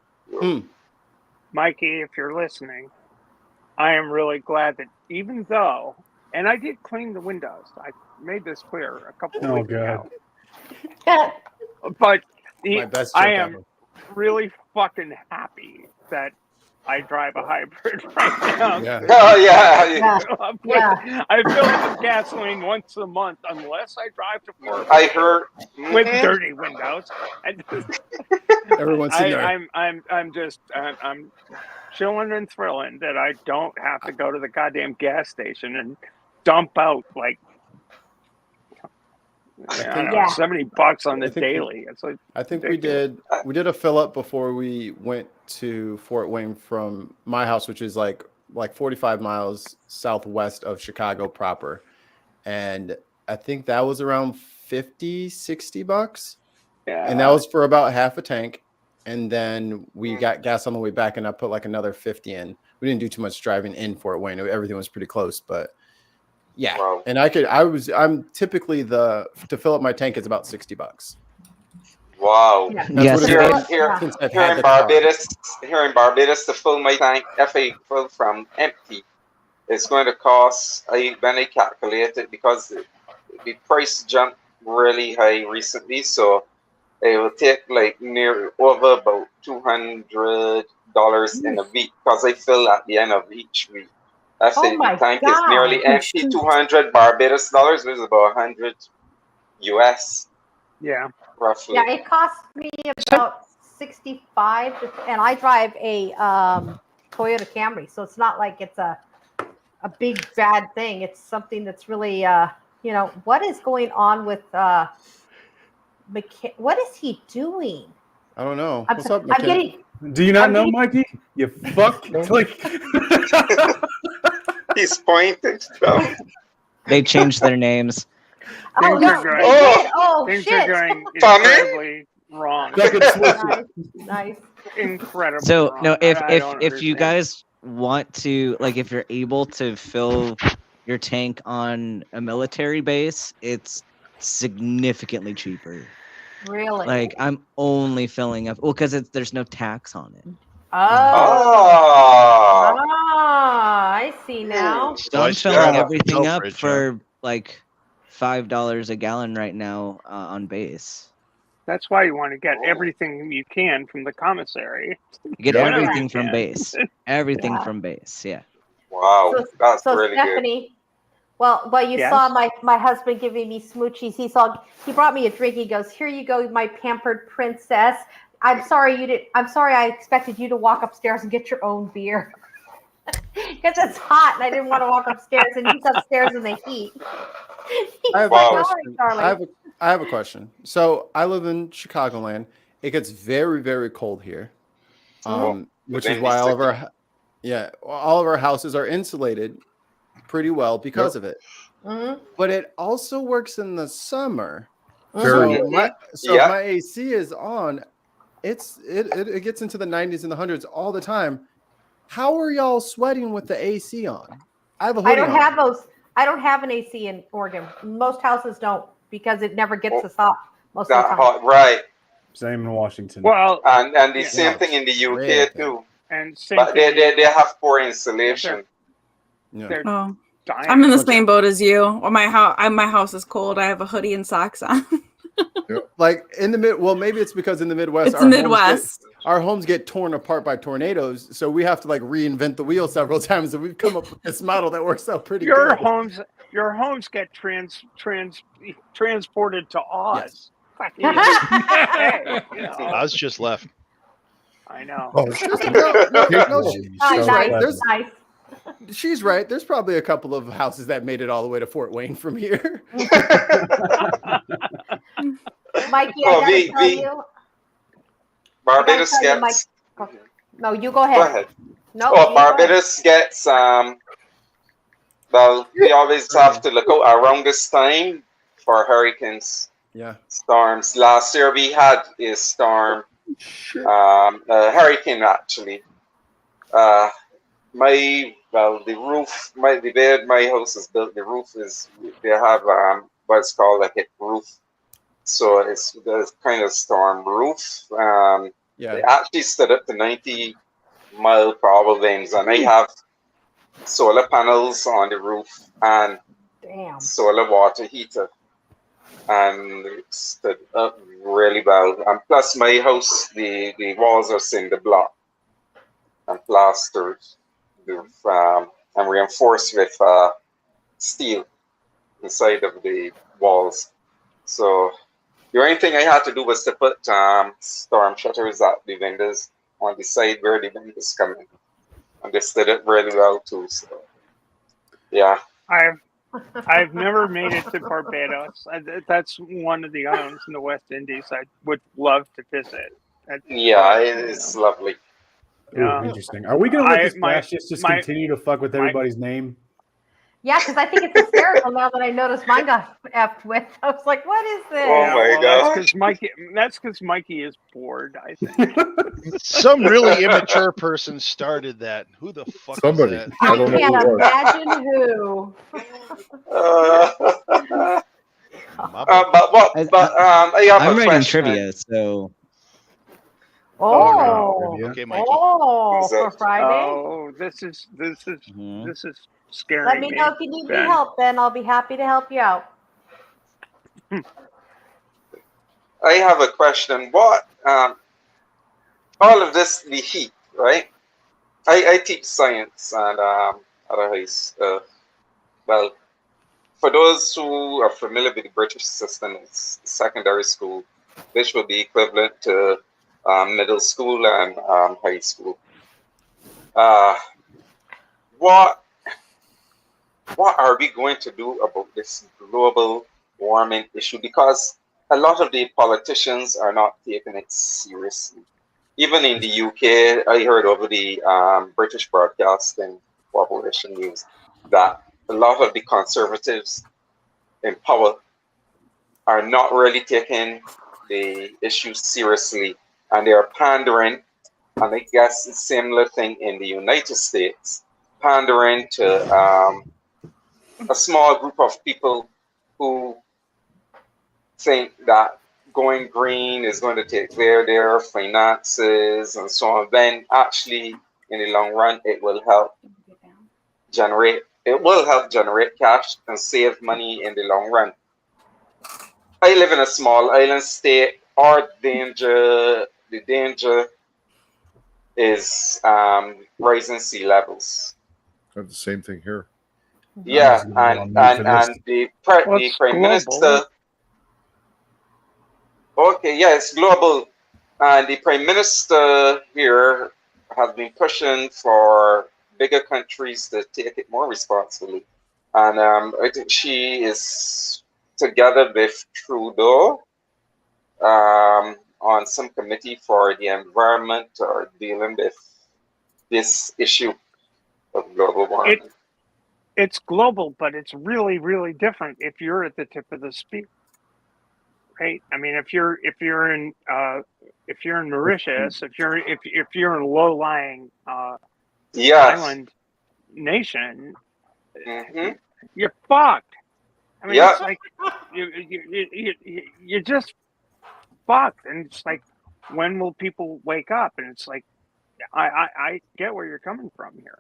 Mikey, if you're listening, I am really glad that even though, and I did clean the windows, I made this clear a couple of weeks ago. But I am really fucking happy that I drive a hybrid right now. Yeah. Oh yeah. Yeah. I fill up with gasoline once a month, unless I drive to Fort I Wayne heard. with Mhm. dirty windows. And Everyone's in there. I'm chilling and thrilling that I don't have to go to the goddamn gas station and dump out like I don't know, $70 on the daily. It's like I think ridiculous. we did a fill up before we went to Fort Wayne from my house, which is like 45 miles southwest of Chicago proper. And I think that was around $50-$60. Yeah. And that was for about half a tank. And then we got gas on the way back, and I put like another 50 in. We didn't do too much driving in Fort Wayne. Everything was pretty close, but yeah. Wow. And I'm typically to fill up my tank, it's about $60. Wow. Yes. Here in Barbados, to fill my tank, if I fill from empty, it's going to cost. When I calculate it, because the price jumped really high recently, so it will take like over about $200 in a week, because I fill at the end of each week. I say the tank is nearly empty. 200 Barbados dollars, which is about 100 US. Yeah, roughly. Yeah, it cost me about 65, and I drive a Toyota Camry, so it's not like it's a big bad thing. It's something that's really what is going on with what is he doing? I don't know. I'm What's up, I'm getting. Do you not know, Mikey? You fuck. It's like he's pointing. They changed their names. Oh no! They did. Oh things shit! are going incredibly wrong. Nice. Incredible. So wrong. no, if I don't if you understand. guys want to, like, if you're able to fill your tank on a military base, it's significantly cheaper. Really? Like, I'm only filling up, well, because there's no tax on it. Oh. I see now. So I'm filling everything up for like $5 a gallon right now on base. That's why you want to get everything you can from the commissary. You get everything from base. Everything from base. Yeah. Wow, that's so really Stephanie, good. Well, you Yes? saw my husband giving me smoochies. He brought me a drink. He goes, "Here you go, my pampered princess. I'm sorry I expected you to walk upstairs and get your own beer." Because it's hot and I didn't want to walk upstairs, and he's upstairs in the heat. I have, Like, a "All question. right, darling." I have a question. So I live in Chicagoland. It gets very, very cold here, which is why all of our houses are insulated pretty well because of it. Mm-hmm. But it also works in the summer. Very So, well. if my AC is on, it gets into the 90s and the 100s all the time. How are y'all sweating with the AC on? I have a hoodie I don't on. have those. I don't have an AC in Oregon. Most houses don't, because it never gets us hot most of the time. Hot, right? same in Washington. Well, and the same thing in the UK too. And same But thing, they have poor insulation. they're Oh, dying. I'm in the same boat as you. Well, my house is cold. I have a hoodie and socks on. Like in the mid, well, maybe it's because in the Midwest, It's the Midwest. Our homes get torn apart by tornadoes, so we have to like reinvent the wheel several times. And we've come up with this model that works out pretty Your good. homes get transported to Oz. Fuck you. Oz Hey, just left. I know. Oh, She's right. Nice. She's right. There's probably a couple of houses that made it all the way to Fort Wayne from here. Mikey, Oh, I gotta tell you. Barbados I gotta tell you, gets. No, you go ahead. Go ahead. No. Oh, you Barbados gets. Well, we always have to look out around this time for hurricanes, Yeah. storms. Last year we had a storm, a hurricane actually. The roof, the way my house is built, the roof is, they have what's called a hip roof. So it's the kind of storm roof. They actually stood up to 90-mile per hour winds, and I have solar panels on the roof and solar water heater, and it stood up really well. And plus, my house, the walls are cinder block, and plastered with, and reinforced with steel inside of the walls. So the only thing I had to do was to put storm shutters at the windows on the side where the wind is coming, and they did it really well too. So yeah. I've never made it to Barbados. That's one of the islands in the West Indies I would love to visit. Yeah, it's lovely. Ooh, interesting. Are we going to let this fascist just continue to fuck with everybody's name? Yeah, because I think it's hysterical now that I noticed mine got effed with. I was like, what is this? Oh my God. That's because Mikey is bored, I think. Some really immature person started that. Who the fuck Somebody. is that? I don't know Can't who it was. imagine who. I'm writing trivia, so. Okay, Mikey. For Friday. Oh, this is scary. Let me know if you need any help, Ben. I'll be happy to help you out. I have a question. What all of this, the heat, right? I teach science and at a high school. Well, for those who are familiar with the British system, it's secondary school. This would be equivalent to middle school and high school. What are we going to do about this global warming issue? Because a lot of the politicians are not taking it seriously. Even in the UK, I heard over the British Broadcasting Corporation news that a lot of the conservatives in power are not really taking the issue seriously, and they are pandering. And I guess the similar thing in the United States, pandering to a small group of people who think that going green is going to take their finances and so on. Then actually, in the long run, it will help generate cash and save money in the long run. I live in a small island state. The danger is rising sea levels. I have the same thing here. Yeah, and the Prime Minister. Okay, yeah, it's global. And the Prime Minister here has been pushing for bigger countries to take it more responsibly. And I think she is together with Trudeau on some committee for the environment or dealing with this issue of global warming. It's global, but it's really, really different if you're at the tip of the spear. Right? I mean, if you're in Mauritius, if you're in a low-lying island nation, you're fucked. I mean, it's like you're just fucked, and it's like, when will people wake up? And it's like, I get where you're coming from here,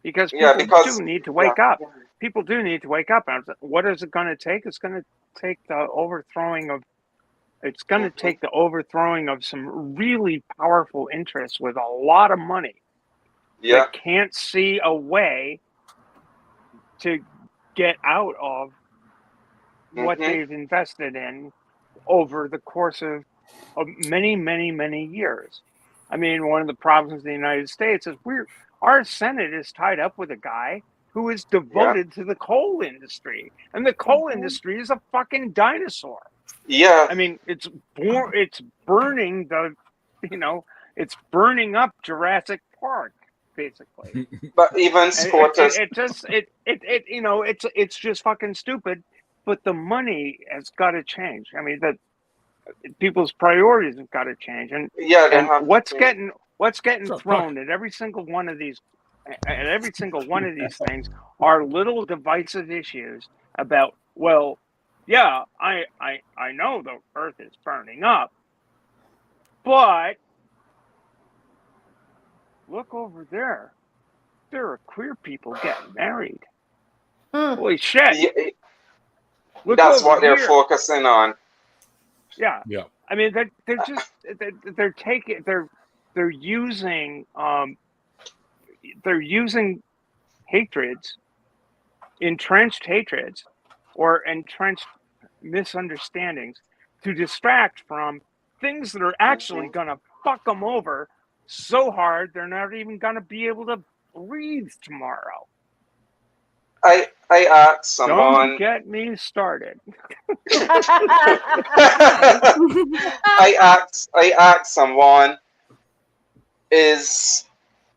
because people do need to wake up. People do need to wake up. And what is it going to take? It's going to take the overthrowing of. It's going to take the overthrowing of some really powerful interests with a lot of money that can't see a way to get out of what they've invested in over the course of many, many, many years. I mean, one of the problems in the United States is our Senate is tied up with a guy who is devoted to the coal industry, and the coal industry is a fucking dinosaur. Yeah, I mean, it's burning it's burning up Jurassic Park, basically. But even squatters, it's just fucking stupid. But the money has got to change. I mean, that people's priorities have got to change, and what's getting thrown at every single one of these things are little divisive issues about, well, yeah, I know the earth is burning up, but look over there. There are queer people getting married. Holy shit. That's what they're focusing on. Yeah. I mean, they're using they're using hatreds, entrenched hatreds, or entrenched misunderstandings to distract from things that are actually going to fuck them over so hard they're not even going to be able to breathe tomorrow. I asked someone. Don't get me started. I asked someone, is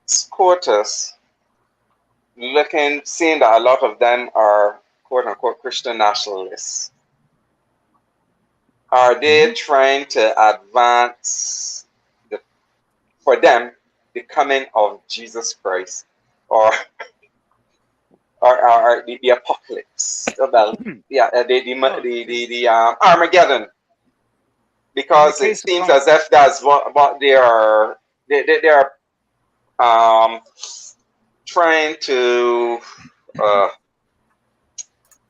SCOTUS seeing that a lot of them are quote unquote Christian nationalists? Are they trying to advance for them the coming of Jesus Christ, or the apocalypse? Well, yeah, the Armageddon, because it seems as if that's what they are trying to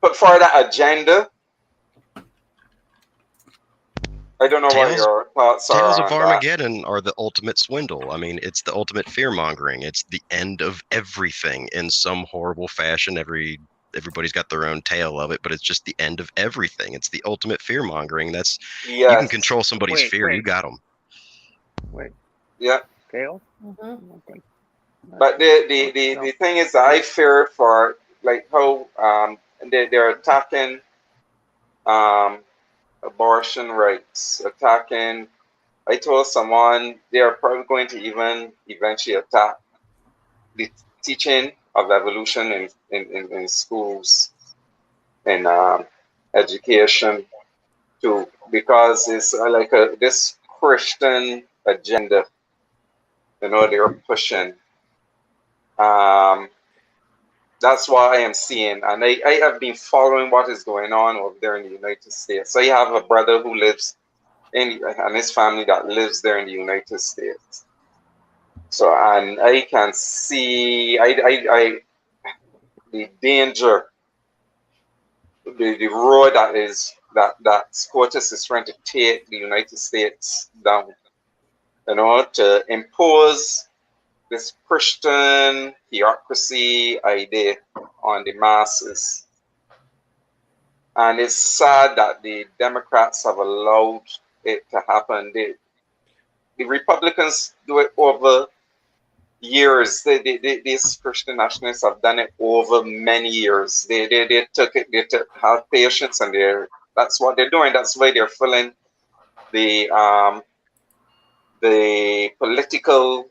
put forward that agenda. I don't know what your thoughts are. Tales of Armageddon are the ultimate swindle. I mean, it's the ultimate fear mongering. It's the end of everything in some horrible fashion. Everybody's got their own tale of it, but it's just the end of everything. It's the ultimate fear mongering. That's you can control somebody's fear. You got them. Wait. Yeah. Kale. Okay. But the thing is, I fear for like how they're attacking abortion rights, attacking. I told someone they are probably going to even eventually attack the teaching of evolution in schools and education too, because it's like this Christian agenda, they're pushing. That's what I am seeing, and I have been following what is going on over there in the United States. So I have a brother who lives and his family that lives there in the United States. So, and I can see the danger, the road that SCOTUS is trying to take the United States down, to impose this Christian theocracy idea on the masses. And it's sad that the Democrats have allowed it to happen. The Republicans do it over years. These Christian nationalists have done it over many years. They have patience, and that's what they're doing. That's why they're filling the political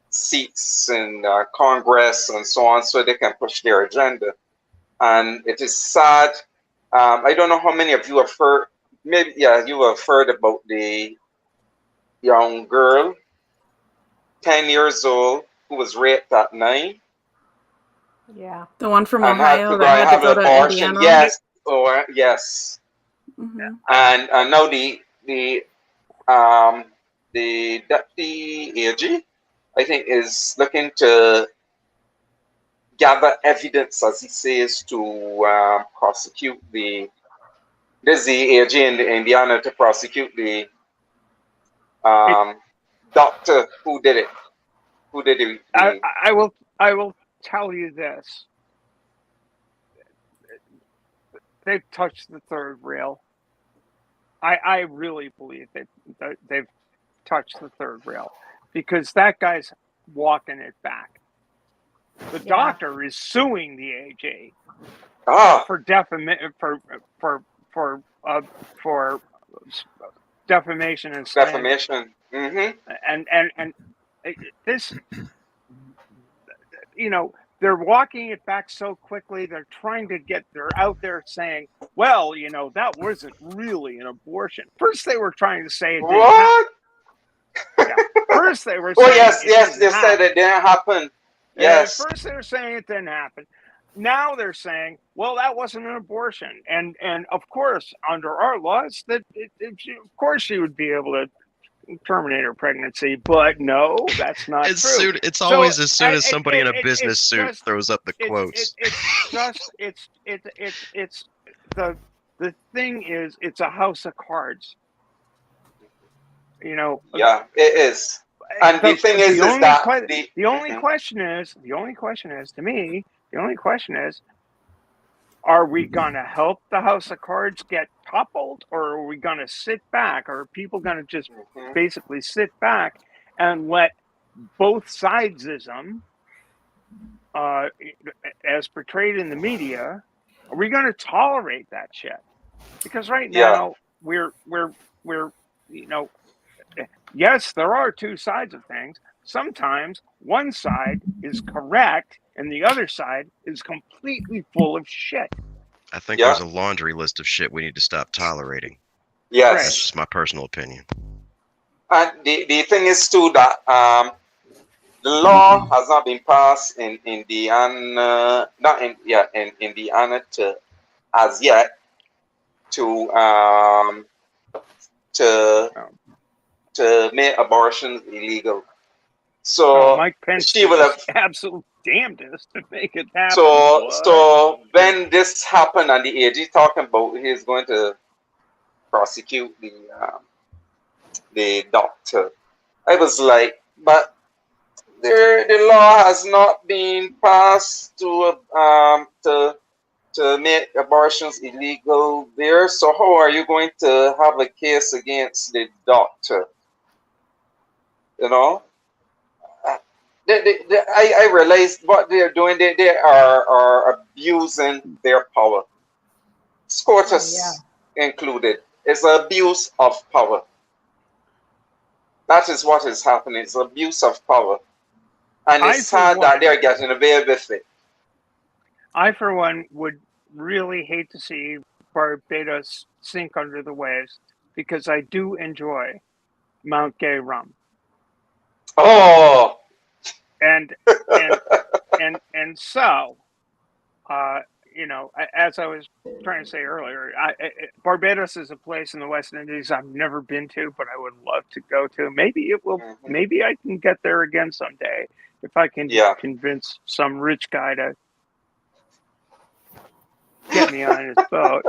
seats in Congress and so on, so they can push their agenda. And it is sad. I don't know how many of you have heard. Maybe you have heard about the young girl, 10 years old, who was raped at 9. Yeah, the one from and Ohio that had to go to Indiana. Yes, yes. Mm-hmm. And now the deputy AG, I think, is looking to gather evidence, as he says, to prosecute this is the AG in Indiana, to prosecute the doctor who did it. I will tell you this. They've touched the third rail. I really believe they've touched the third rail, because that guy's walking it back. The doctor is suing the AG for defamation and slander. Defamation. Mm-hmm. And this, they're walking it back so quickly. They're out there saying, well, that wasn't really an abortion. First, they were trying to say it didn't happen. Yeah. First, they were saying they said it didn't happen. Yes. At first, they were saying it didn't happen. Now they're saying, well, that wasn't an abortion. And of course, under our laws, of course she would be able to terminate her pregnancy. But no, that's not true. It's always as soon as somebody in a business suit throws up the quotes. The thing is, it's a house of cards. Yeah, it is. And the thing is that the only question is to me, the only question is, are we gonna help the House of Cards get toppled, or are we gonna sit back, or are people gonna just basically sit back and let both sidesism, as portrayed in the media, are we gonna tolerate that shit? Because right now we're yes, there are two sides of things. Sometimes one side is correct and the other side is completely full of shit. I think there's a laundry list of shit we need to stop tolerating. Yes. That's just my personal opinion. And the thing is too that the law has not been passed in Indiana, in Indiana as yet to make abortion illegal. So Mike Pence she will have absolute damnedest to make it happen. So when this happened and the AG talking about he's going to prosecute the doctor, I was like, but the law has not been passed to make abortions illegal there. So how are you going to have a case against the doctor? You know, I realized what they're doing. They are abusing their power. SCOTUS included. It's abuse of power. That is what is happening. It's abuse of power. And it's sad that they're getting away with it. I, for one, would really hate to see Barbados sink under the waves, because I do enjoy Mount Gay rum. Oh, and so, you know, as I was trying to say earlier, Barbados is a place in the West Indies I've never been to, but I would love to go to. Maybe it will. Maybe I can get there again someday if I can convince some rich guy to get me on his boat.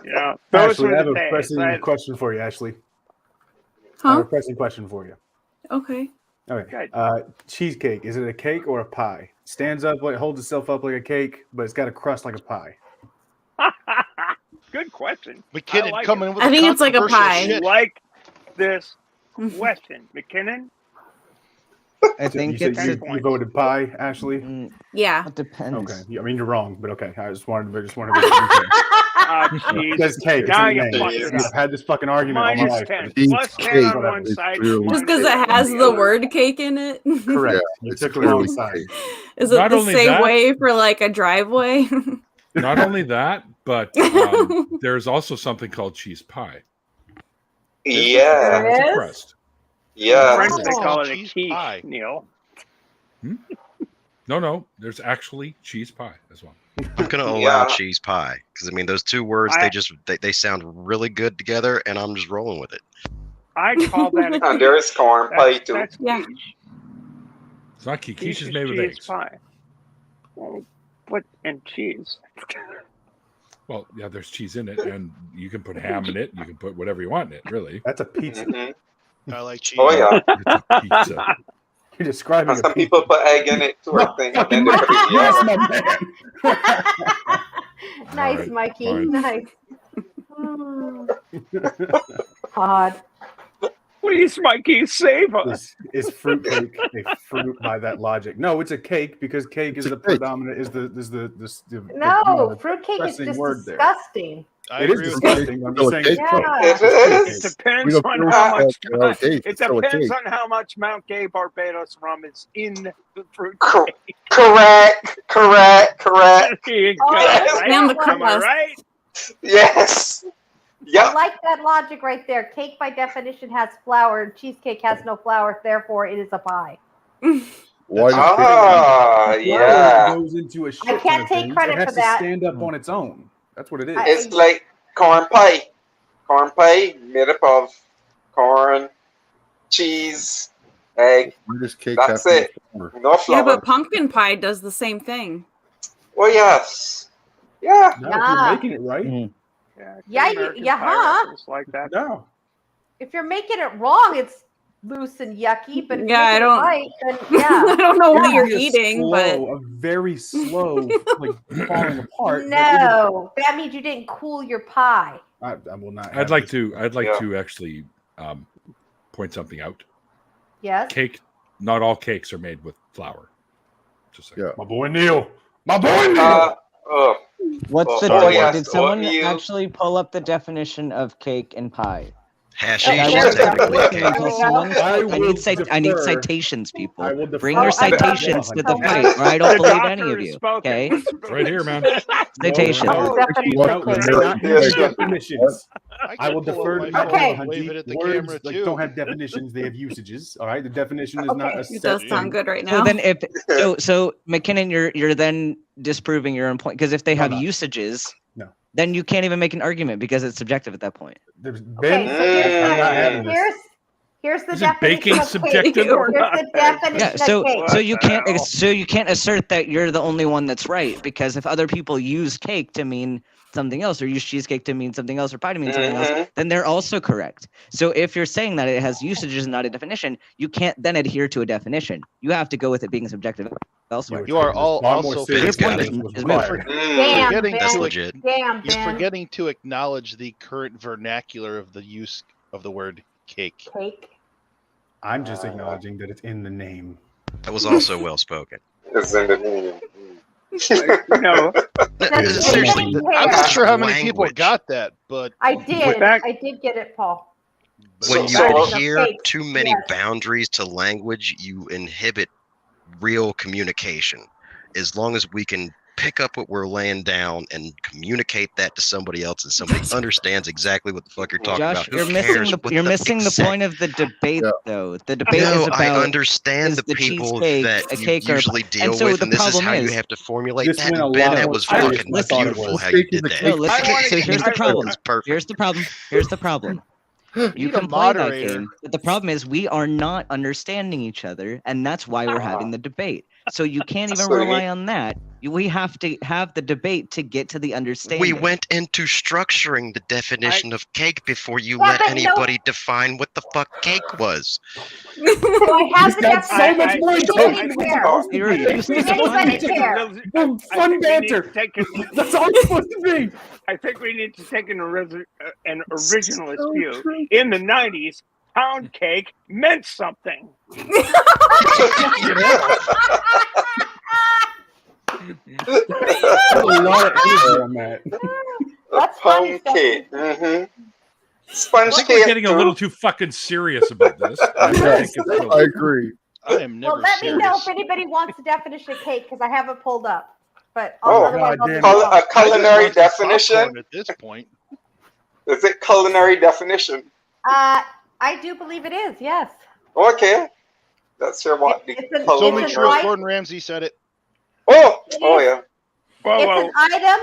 You know, Ashley, I have a pressing question for you, Ashley. I have a pressing question for you. Okay. Okay. Cheesecake, is it a cake or a pie? Stands up, holds itself up like a cake, but it's got a crust like a pie. Good question. McKinnon like coming with I think it's like a pie. I like this question, McKinnon. I think you it's you voted pie, Ashley. Yeah. It depends. Okay. I mean, you're wrong, but okay. I just wanted to Jeez. It says cake. Now It's you in the fucked name. it up. I've had this fucking argument all my life. Plus 10 on one side. Just because it has the word cake in it. Correct. You took the wrong side. Is it Not the only same that- way for like a driveway? Not only that, but there's also something called cheese pie. Yeah. It's a crust. Yeah. French, they call it a cheese quiche, pie. Neil. No, there's actually cheese pie as well. I'm gonna allow cheese pie because I mean those two words they sound really good together, and I'm just rolling with it. I call that a quiche. And there is corn pie too. That's quiche. It's not quiche. Quiche is made with cheese eggs. pie. Well, and cheese. Well, yeah, there's cheese in it, and you can put ham in it. You can put whatever you want in it, really. That's a pizza. I like cheese. Oh yeah. It's a pizza. You're describing And a some pizza. people put egg in it too, I think. And then they put it, Yes, my man. Nice, Alright, Mikey. fine. Nice. God. Please, Mikey, save us. Is fruitcake a fruit by that logic? No, it's a cake because cake is the predominant No, fruitcake is pressing just word there. disgusting. It is disgusting. I'm just saying. Yeah. It is. It depends on how much. It depends on how much Mount Gay Barbados rum is in the fruit. Correct. There you go. Oh, Right? and the Am I crust. right? Yes. I Yep. like that logic right there. Cake by definition has flour, and cheesecake has no flour, therefore it is a pie. Ah, yeah. It goes into a shit I can't ton of take things. credit It has for to that. stand up on its own. That's what it is. It's like corn pie. Corn pie made up of corn, cheese, egg. That's it. No flour. Yeah, but pumpkin pie does the same thing. Oh yes. Yeah. No, if you're making it right. Yeah, American yeah, Pie huh? reference like that. No. If you're making it wrong, it's loose and yucky, but if Yeah, you I don't. right, then yeah. I don't know what It'd you're be a eating, a very slow, like falling apart. No, that means you didn't cool your pie. I will not. I'd like to actually point something out. Yes. Cake. Not all cakes are made with flour. Just like my boy Neil. My boy Neil. What's the oh, did yes, someone oatmeal. actually pull up the definition of cake and pie? Hashish I is want technically a cake. until someone- I need citations, people. Bring your citations to the fight, or I don't believe any of you. Okay? It's right here, man. Citation. Definitions. I will defer to Okay. Wave it at the Words camera, like too. don't have definitions; they have usages. All right, the definition is not a It set does thing. sound good right So now. then, so McKinnon, you're then disproving your own point, because if they have usages, then you can't even make an argument because it's subjective at that point. There's Okay, so here's the Is it definition baking of subjective? cake. Here's the definition Yeah, of cake. so you can't assert that you're the only one that's right, because if other people use cake to mean something else, or use cheesecake to mean something else, or pie to mean something else, then they're also correct. So if you're saying that it has usages and not a definition, you can't then adhere to a definition. You have to go with it being subjective elsewhere. You are all also Your point is forgetting That's to legit. Damn, you're Ben. forgetting to acknowledge the current vernacular of the use of the word cake. Cake. I'm just acknowledging that it's in the name. That was also well spoken. It's in the name. No. Seriously, I'm not sure how many language. people got that, but I did. I did get it, Paul. When So- you so- adhere Cake, too many yes. boundaries to language, you inhibit real communication. As long as we can pick up what we're laying down and communicate that to somebody else, and somebody understands exactly what the fuck you're talking Josh, about. Who you're cares missing what you're missing the exact- point of the debate, though. The debate No, is about I understand is the people cheesecake that a you cake or a usually pie? deal And so with, the and this is problem how you is have to formulate this that. went a And Ben, lot that more was serious fucking than I thought it beautiful was. how you did the that. No, listen, I wanna so get- here's the problem. It's perfect. Here's the problem. Here's the problem. You need a can play that moderator. game, but the problem is we are not understanding each other, and that's why we're having the debate. So you can't even So you rely need- on that. We have to have the debate to get to the understanding. We went into structuring the definition of cake before you Yeah, let but no- anybody define what the fuck cake was. So I have the got so definition. much more Does to it anybody than care? supposed to You be. refuse to Does anybody care? Fun we need banter. to take a- That's all it's supposed to be. I think we need to take an originalist view. In the 90s, pound cake meant something. There's a lot of energy on that. That's funny Pound stuff. cake. Mm-hmm. Sponge I think cake. we're getting a little too fucking serious about this. I don't think it's I agree. I am never Well, let me know if serious. anybody wants the definition of cake because I have it pulled up. But Oh, otherwise I'll goddamn. just go. A culinary definition. Popcorn at this point. Is it culinary definition? I do believe it is. Yes. Okay. That's your what? It's The an- It's only It's culinary. true if right- Gordon Ramsay said it. Oh yeah. Well, It's an item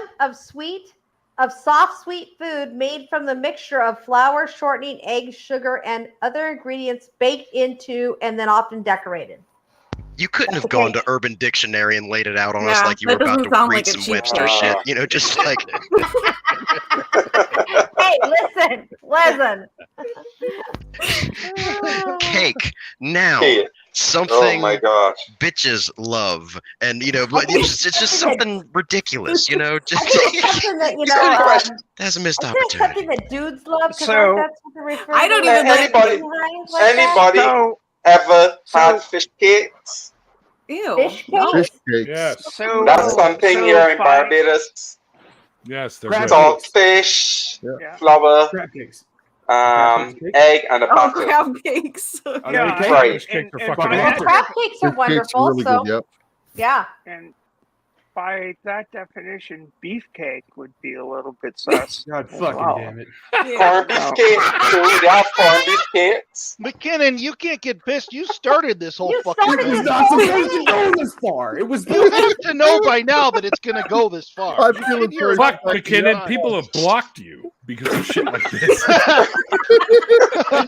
of soft sweet food made from the mixture of flour, shortening, eggs, sugar, and other ingredients baked into and then often decorated. You couldn't have That's gone okay. to Urban Dictionary and laid it out on us Yeah, like you were that about doesn't to sound read like a some cheap Webster cake. shit. You know, just like Hey, listen. cake. Now, Cake. Oh something my gosh. bitches love, and you know, but it's just something ridiculous. You know, I just think it's something that that's a missed I think it's something opportunity. that dudes love because So- that's what they're referring I don't to. even like Anybody- Behinds like that. Anybody so, ever had fish cakes? Ew. Fish no. cake? Fish cakes. Yes, so That's something so here in fine. Barbados. yes, they're Crab good. Salt fish, Yeah. flour, Crab cakes. Crab cakes? egg, and a Oh, butter. crab cakes. Are they Yeah, cake? Right. Fish cakes are and fucking by Yeah. Well, awesome. crab cakes are Fish cakes wonderful. really So good. Yep. yeah. And by that definition, beefcake would be a little bit sus. God fucking Wow. damn it. Corned beef cakes too. They have corned beef cakes. McKinnon, you can't get pissed. You started this whole You fucking started It was thing. not supposed to go this far. It was You have to know by now that it's going to go this far. I'm feeling You're sorry. Fuck, fucking McKinnon, lying. people have blocked you because of shit like this. I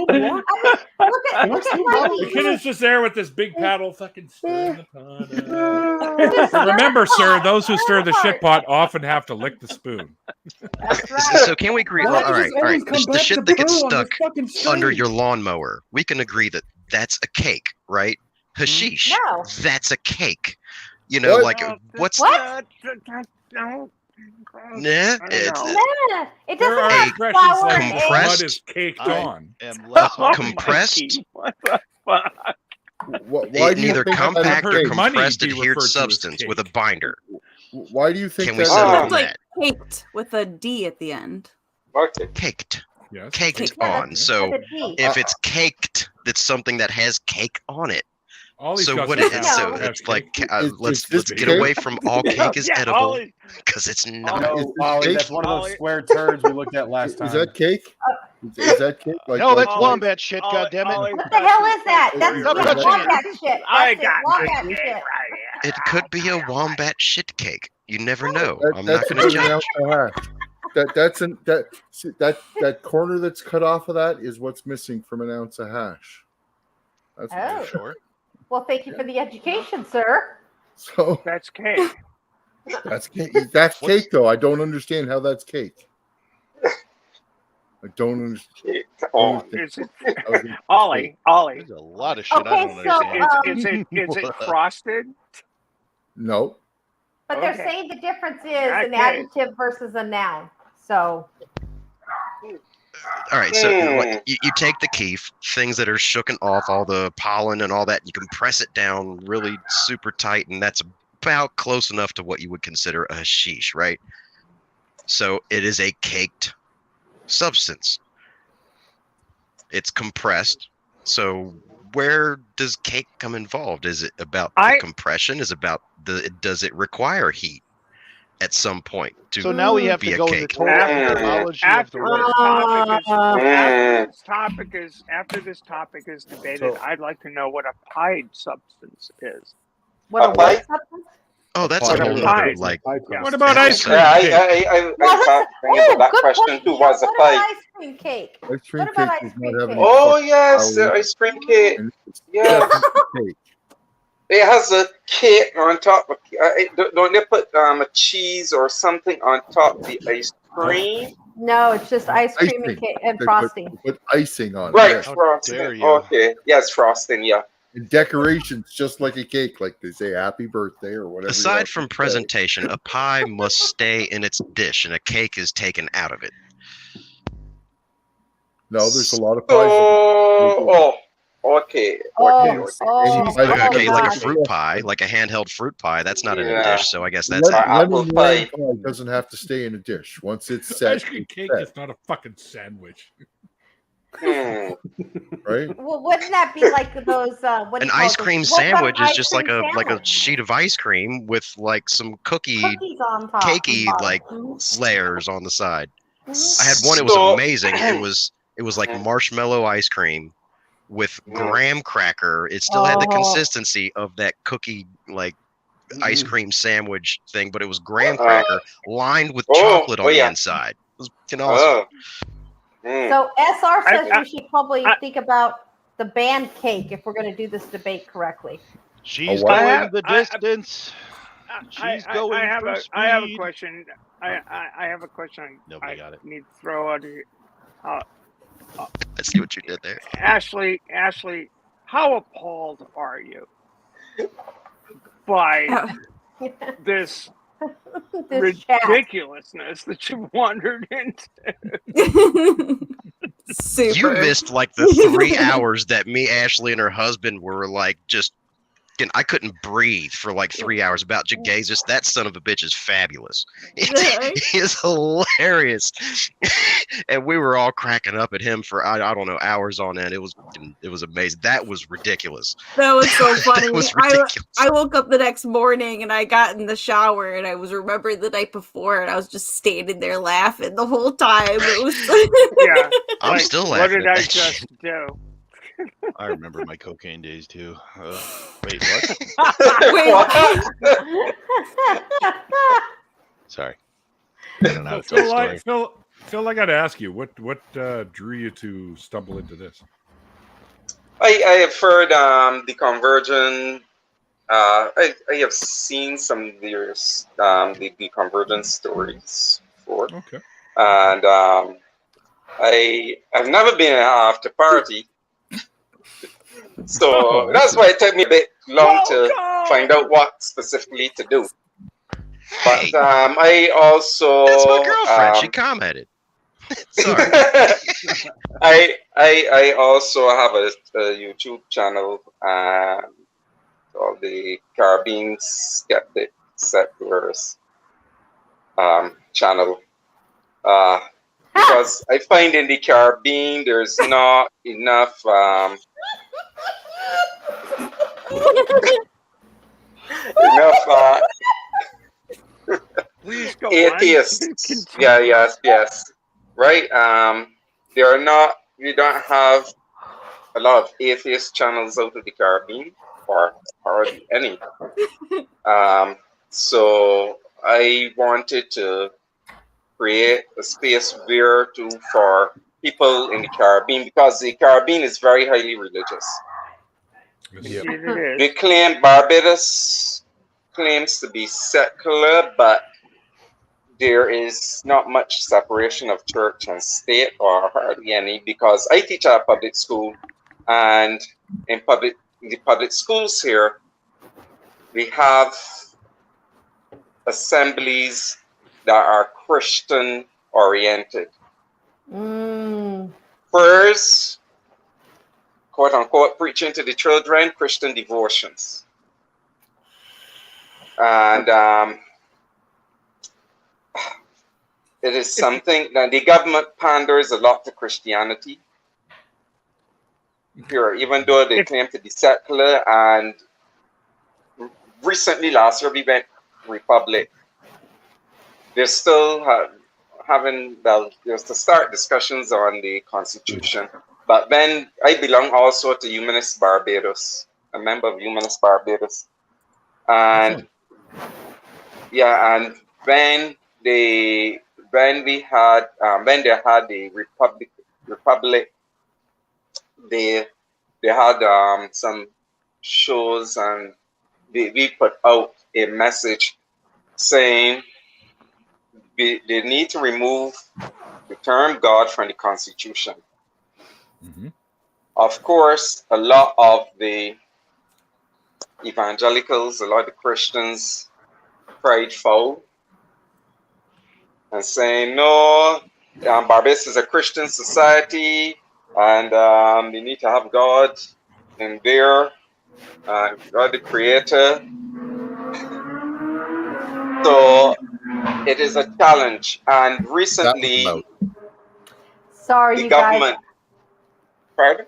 mean, look The kid is just there with this big paddle, fucking stirring the pot. Remember, sir, those who stir the shit pot often have to lick the spoon. That's right. So can we agree? All right. The shit that gets stuck under your lawnmower, we can agree that that's a cake, right? Hashish, No. that's a cake. You know, like what's What? No. Nah, it's Nah, it doesn't There are have expressions flour like and compressed. blood is caked on. compressed. What the fuck? Why do you Neither think compact or heard money compressed be adhered referred to as substance with a cake. binder. Why do you think Can we that? settle Sounds on like that? caked with a D at the end. Okay. Caked. Yes. Caked Cake. on. So with a D. if it's caked, that's something that has cake on it. All these So guys what have is No. so have it's like cake. let's this get cake? away from all cake is Yeah, edible Ollie. because it's not. No, Is this Ollie, cake? that's one of those Ollie. square turds we looked at last time. Is that cake? Is that cake? No, that's Ollie- wombat shit. Ollie- God damn it! Ollie What the hell is that? touched That's it. Stop yeah, touching it. wombat shit. I That's it, got wombat the shit. cake right here. It could be a wombat shit cake. You never know. I'm not That's going to an judge. ounce of hash. That corner that's cut off of that is what's missing from an ounce of hash. That's what Oh. they're Sure. Well, thank you for the education, sir. So That's cake. that's cake. That's cake, though. I don't understand how that's cake. I don't understand. Oh, Is it, Ollie, There's a lot of shit I don't Okay, so, understand. is it frosted? No. But they're Okay. saying the difference is an Okay. adjective versus a noun. So All right, so what, you take the keef, things that are shooken off, all the pollen and all that, you compress it down really super tight, and that's about close enough to what you would consider a hashish, right? So it is a caked substance. It's compressed. So where does cake come involved? Is it about the compression? Is it about does it require heat at some point to So now we have be to a go into cake? total etymology of the word. After this topic is debated, So- I'd like to know what a pied substance is. what a what substance? Oh, that's a Pie. whole other like. What about ice cream Yeah, cake? I thought that good question point. too Yeah, was a what about pipe. ice cream cake? Ice cream What about cake ice does cream not have cake? any Oh fucking yes, the flour, ice cream cake. and it's Yeah. fucking cake. It has a cake on top. Don't they put a cheese or something on top of the ice cream? No, it's just ice cream and, Icing. cake and They frosting. put icing on Right, it. How frosting. dare you. Okay, yes, frosting. Yeah. And decorations just like a cake, like they say happy birthday or whatever. you Aside want from to say. presentation, a pie must stay in its dish, and a cake is taken out of it. No, there's a lot of pies. Okay. Okay, like a God. fruit pie, like a handheld fruit pie. That's not in a Yeah. dish, so I guess that's apple pie. Pie doesn't have to stay in a dish. Once it's Ice set, cream it's cake set, is not a fucking sandwich. Hmm. right? Well, wouldn't that be like those? What do an you call ice those? cream What about sandwich is ice just like cream a sandwich? sheet of ice cream with like some Cookies on top. cakey and bottom. like Mhm. layers on the side. Mhm. I had one. It was So- amazing. It was like marshmallow ice cream with graham cracker. It still had the Oh. consistency of that cookie like ice cream sandwich thing, but it was graham Uh, cracker lined with oh, chocolate on oh, the yeah. inside. It was fucking awesome. Oh. Hmm. So SR says I- we should probably I- think about the band cake if we're going to do this debate correctly. She's what? going the distance. She's going I have for a speed. question. I have a question. Nobody I got it. need to throw out here. I see what you did there. Ashley, how appalled are you by this This chat. ridiculousness that you wandered into? Super. You missed like the 3 hours that me, Ashley, and her husband were like just. I couldn't breathe for like 3 hours about Jesus. That son of a bitch is fabulous. It is hilarious, and we were all cracking up at him for I don't know hours on end. It was amazing. That was ridiculous. That was so funny. That was ridiculous. I woke up the next morning and I got in the shower and I was remembering the night before and I was just standing there laughing the whole time. It was Yeah, I'm like, still what laughing did at I that just shit. do? I remember my cocaine days too. Wait, what? Wait, Sorry. I don't know how to tell a story. Phil, I got to ask you, what drew you to stumble into this? I have heard the convergent. I have seen some of the convergent stories before, Okay. and I've never been at an after party, so Oh, that's okay. why it took me a bit long to find out what specifically to do. Hey, But I also that's my girlfriend. She commented. Sorry. I also have a YouTube channel called the Caribbean Skeptic Settlers channel. Because I find in the Caribbean there's not enough enough Please go atheists. on. Yeah, yes. Right. We don't have a lot of atheist channels out of the Caribbean, or hardly any. So I wanted to create a space for people in the Caribbean, because the Caribbean is very highly religious. Indeed it is. They claim Barbados claims to be secular, but there is not much separation of church and state, or hardly any, because I teach at a public school, and in the public schools here, we have assemblies that are Christian oriented. First, quote unquote, preaching to the children, Christian devotions. And it is something that the government panders a lot to Christianity here, even though they claim to be secular. And recently, last year, we went Republic. They're still there's to start discussions on the Constitution. But then I belong also to Humanist Barbados, a member of Humanist Barbados. And and when they had the Republic, they had some shows, and we put out a message saying they need to remove the term God from the Constitution. Mm-hmm. Of course, a lot of the evangelicals, a lot of the Christians cried foul and saying, no, Barbados is a Christian society, and they need to have God in there, God the Creator. So it is a challenge. And recently, sorry, the government. Guys. Pardon?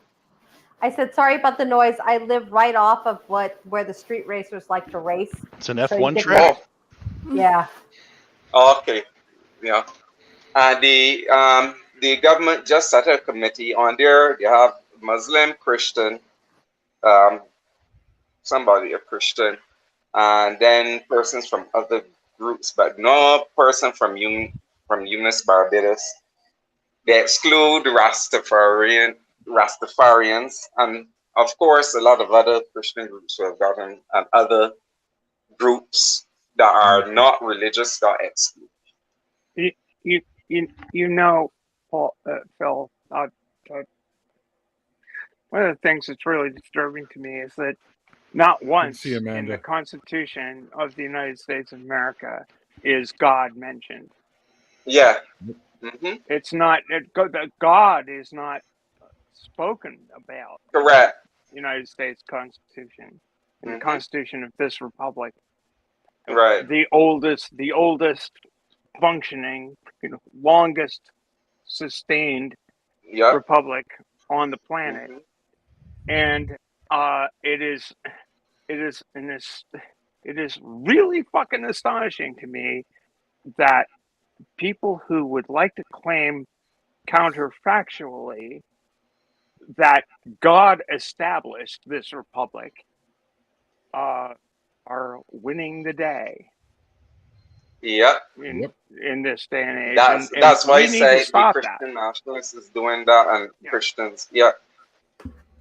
I said sorry about the noise. I live right off of where the street racers like to race. It's an F1 track. Yeah. Okay. Yeah. And the government just set a committee on there. They have Muslim, Christian, somebody a Christian, and then persons from other groups, but no person from Humanist Barbados. They exclude Rastafarians, and of course a lot of other Christian groups who have gotten, and other groups that are not religious that exclude. You know, Paul, Phil, one of the things that's really disturbing to me is that not once in the Constitution of the United States of America is God mentioned. Yeah. Mm-hmm. It's not, God is not spoken about. Correct. In the United States Constitution, in the Constitution of this republic. Right. The oldest functioning, longest sustained republic on the planet. And it is really fucking astonishing to me that people who would like to claim counterfactually that God established this republic are winning the day. Yep. In this day and age. That's why I say the Christian nationalists is doing that, and Christians. Yeah.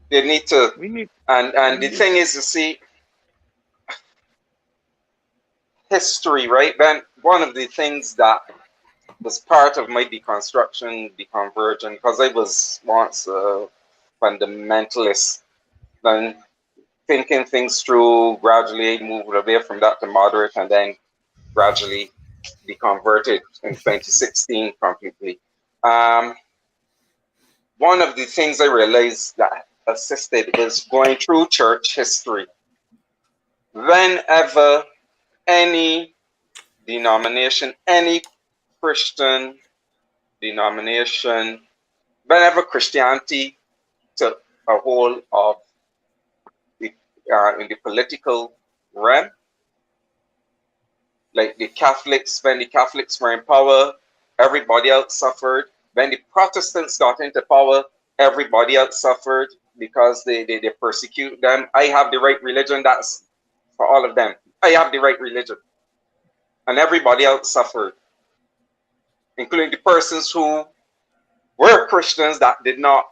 They need to. We need. And the thing is, you see, history, right? Then one of the things that was part of my deconstruction, deconversion, because I was once a fundamentalist, then thinking things through, gradually moved away from that to moderate, and then gradually deconverted in 2016 completely. One of the things I realized that assisted is going through church history. Whenever any denomination, any Christian denomination, whenever Christianity took a hold of the in the political realm, like the Catholics, when the Catholics were in power, everybody else suffered. When the Protestants got into power, everybody else suffered because they persecute them. I have the right religion, that's for all of them. I have the right religion. And everybody else suffered, including the persons who were Christians that did not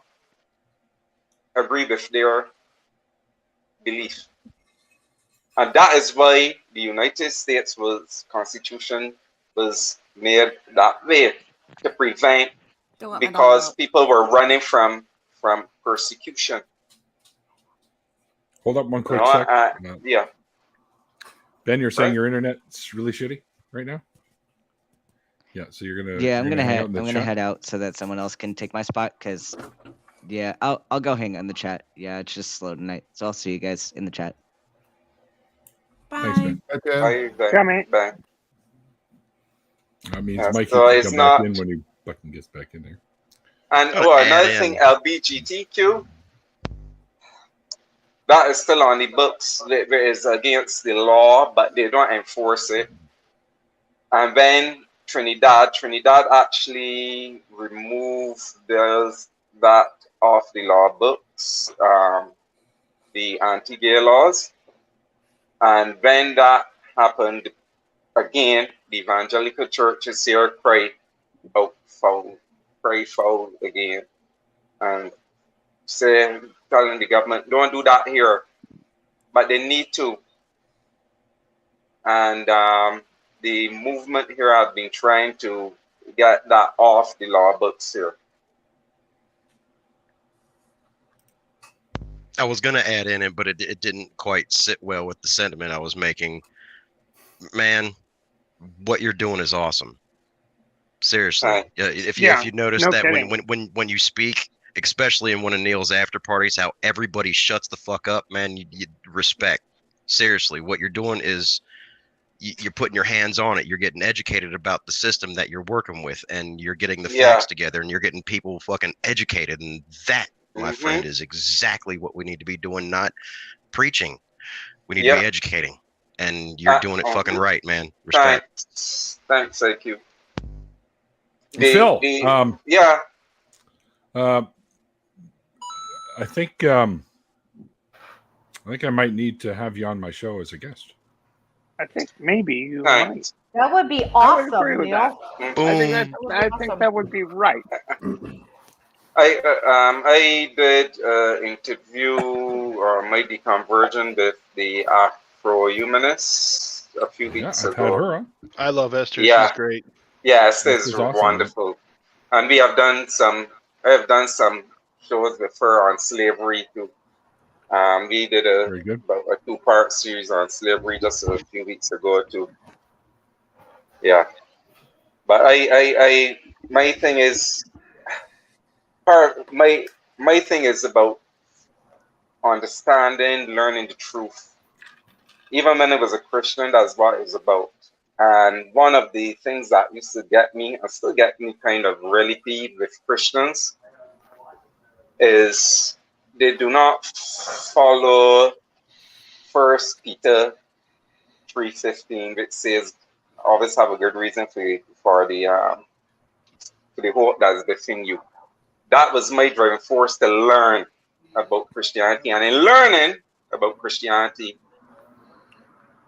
agree with their belief. And that is why the United States Constitution was made that way, to prevent, because people were running from persecution. Hold up one quick sec. Yeah. Ben, you're saying your internet's really shitty right now? Yeah, so you're gonna. Yeah, I'm gonna head head out so that someone else can take my spot. Cause, yeah, I'll go hang on the chat. Yeah, it's just slow tonight, so I'll see you guys in the chat. Bye. Thanks, man. Bye. That means Yeah, Mikey so can it's come not- back in when he fucking gets back in there. And Oh, another and- thing, LGBTQ, that is still on the books. It is against the law, but they don't enforce it. And then Trinidad actually removed that off the law books, the anti-gay laws. And when that happened, again, the evangelical churches here cry foul again, and telling the government, don't do that here, but they need to. And the movement here has been trying to get that off the law books here. I was gonna add in it, but it didn't quite sit well with the sentiment I was making. Man, what you're doing is awesome. Seriously, Right. if Yeah, you notice no that kidding. when you speak, especially in one of Neil's after parties, how everybody shuts the fuck up, man. You respect. Seriously, what you're doing is you're putting your hands on it. You're getting educated about the system that you're working with, and you're getting the facts together, and you're getting people fucking educated. And that, my friend, is exactly what we need to be doing, not preaching. We need to be educating, and you're doing it fucking right, man. Respect. Thanks, IQ. Phil, yeah. I think I might need to have you on my show as a guest. I think maybe you might. That would be I would awesome, agree with Neil. that. I think that would be right. I did interview or my deconversion with the Afro-humanists a few weeks I've ago. had her on. I love Esther. Yeah. She's great. Yes, This it's is awesome, wonderful. And we have done some. I have done some shows with her on slavery too. We did Very good. about a 2-part series on slavery just a few weeks ago too. Yeah, but I my thing is my thing is about understanding, learning the truth. Even when I was a Christian, that's what it was about. And one of the things that used to get me, and still get me kind of really peeved with Christians, is they do not follow 1 Peter 3:15, which says, always have a good reason for the hope that is within you. That was my driving force to learn about Christianity. And in learning about Christianity,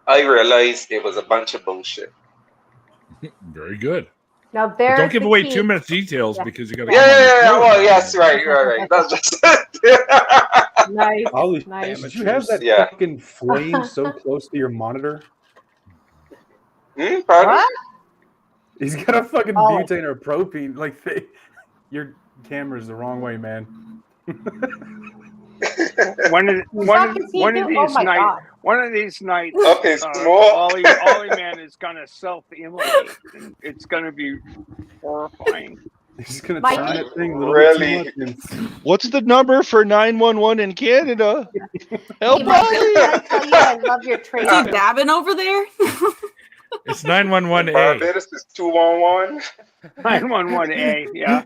I realized it was a bunch of bullshit. Very good. Now But there's don't give the away key. too much details Yeah. because you got to. Well, yes, right. That's just Nice. Holy Nice. Did you have that Yeah. fucking flame so close to your monitor? Pardon? What? He's got a fucking Oh. butane or propane. Like, your camera's the wrong way, man. One of Is that these Oh my nights, God. one of these nights, Okay, small. Ollie Man is gonna self-immolate. And it's gonna be horrifying. He's gonna Mike- turn that thing a little Really? bit too much. And What's the number for 911 in Canada? Help Hey, Mike, us! I tell you, I love your Is trade. he dabbing over there? It's 911A. Barbados is 211. 911A, yeah.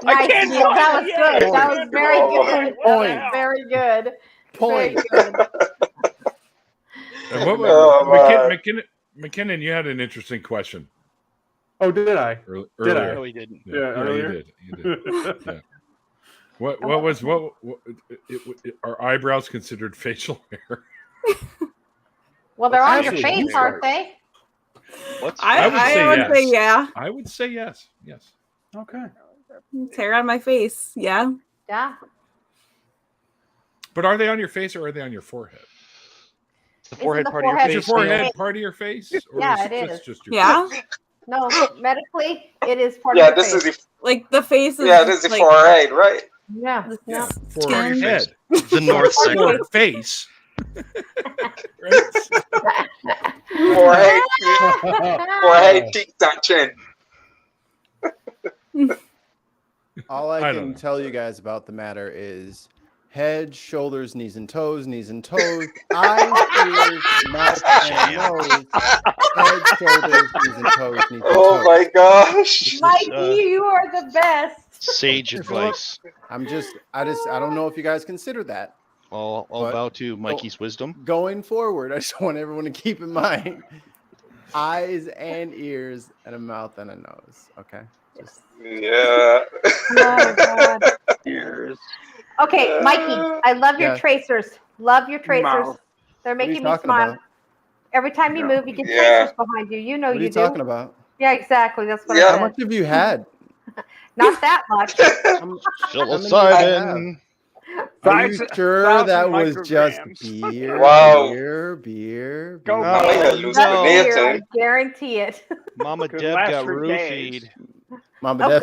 Nice, can't Neil. That was find it good. yet. That was very good. Point. Very good. Point. Very good. And what Oh, man. McKinnon, you had an interesting question oh, did I? earlier. Did I? No, he didn't. Yeah, Yeah, yeah, earlier? you did. Yeah. What are eyebrows considered facial hair? Well, they're on your Actually, face, you aren't they? What's I would say yes. say yeah. I would say yes. Yes. Okay. It's hair on my face. Yeah. Yeah. But are they on your face or are they on your forehead? the forehead the part of your forehead Is your face? forehead Neil? part of your face? Or Yeah, is it this is. just your Yeah. face? No, medically, it is part Yeah, of your this face. is the Like the face is this is the like forehead, right? Yeah. the Yeah. Forehead. The north Forehead. center. Or face. Right? Forehead, forehead, cheeks, and chin. All I I don't can know. tell you guys about the matter is head, shoulders, knees and toes, eyes, ears, mouth, and nose. Head, shoulders, knees and toes, knees and Oh toes. my gosh. Mikey, you are the best. Sage advice. I don't know if you guys consider that. I'll But- bow to Mikey's wisdom. Going forward, I just want everyone to keep in mind eyes and ears and a mouth and a nose. Okay. Just Yeah. Oh, God. Ears. Okay, Mikey, I love your Yeah. tracers. Love your tracers. Mouth. They're what are you making me talking smile. about? Every time you move, you get Yeah. tracers behind you. You know What are you you do. talking about? Yeah, exactly. That's what Yeah. I How said. much have you had? Not that much. Psilocybin. Are you sure that 1,000 was just micrograms. beer? Wow. Beer. Go beer. I might Mikey. have That's beer, I hallucinated. guarantee it. Mama Could Deb last got for roofied. days. Mama Oh, Deb.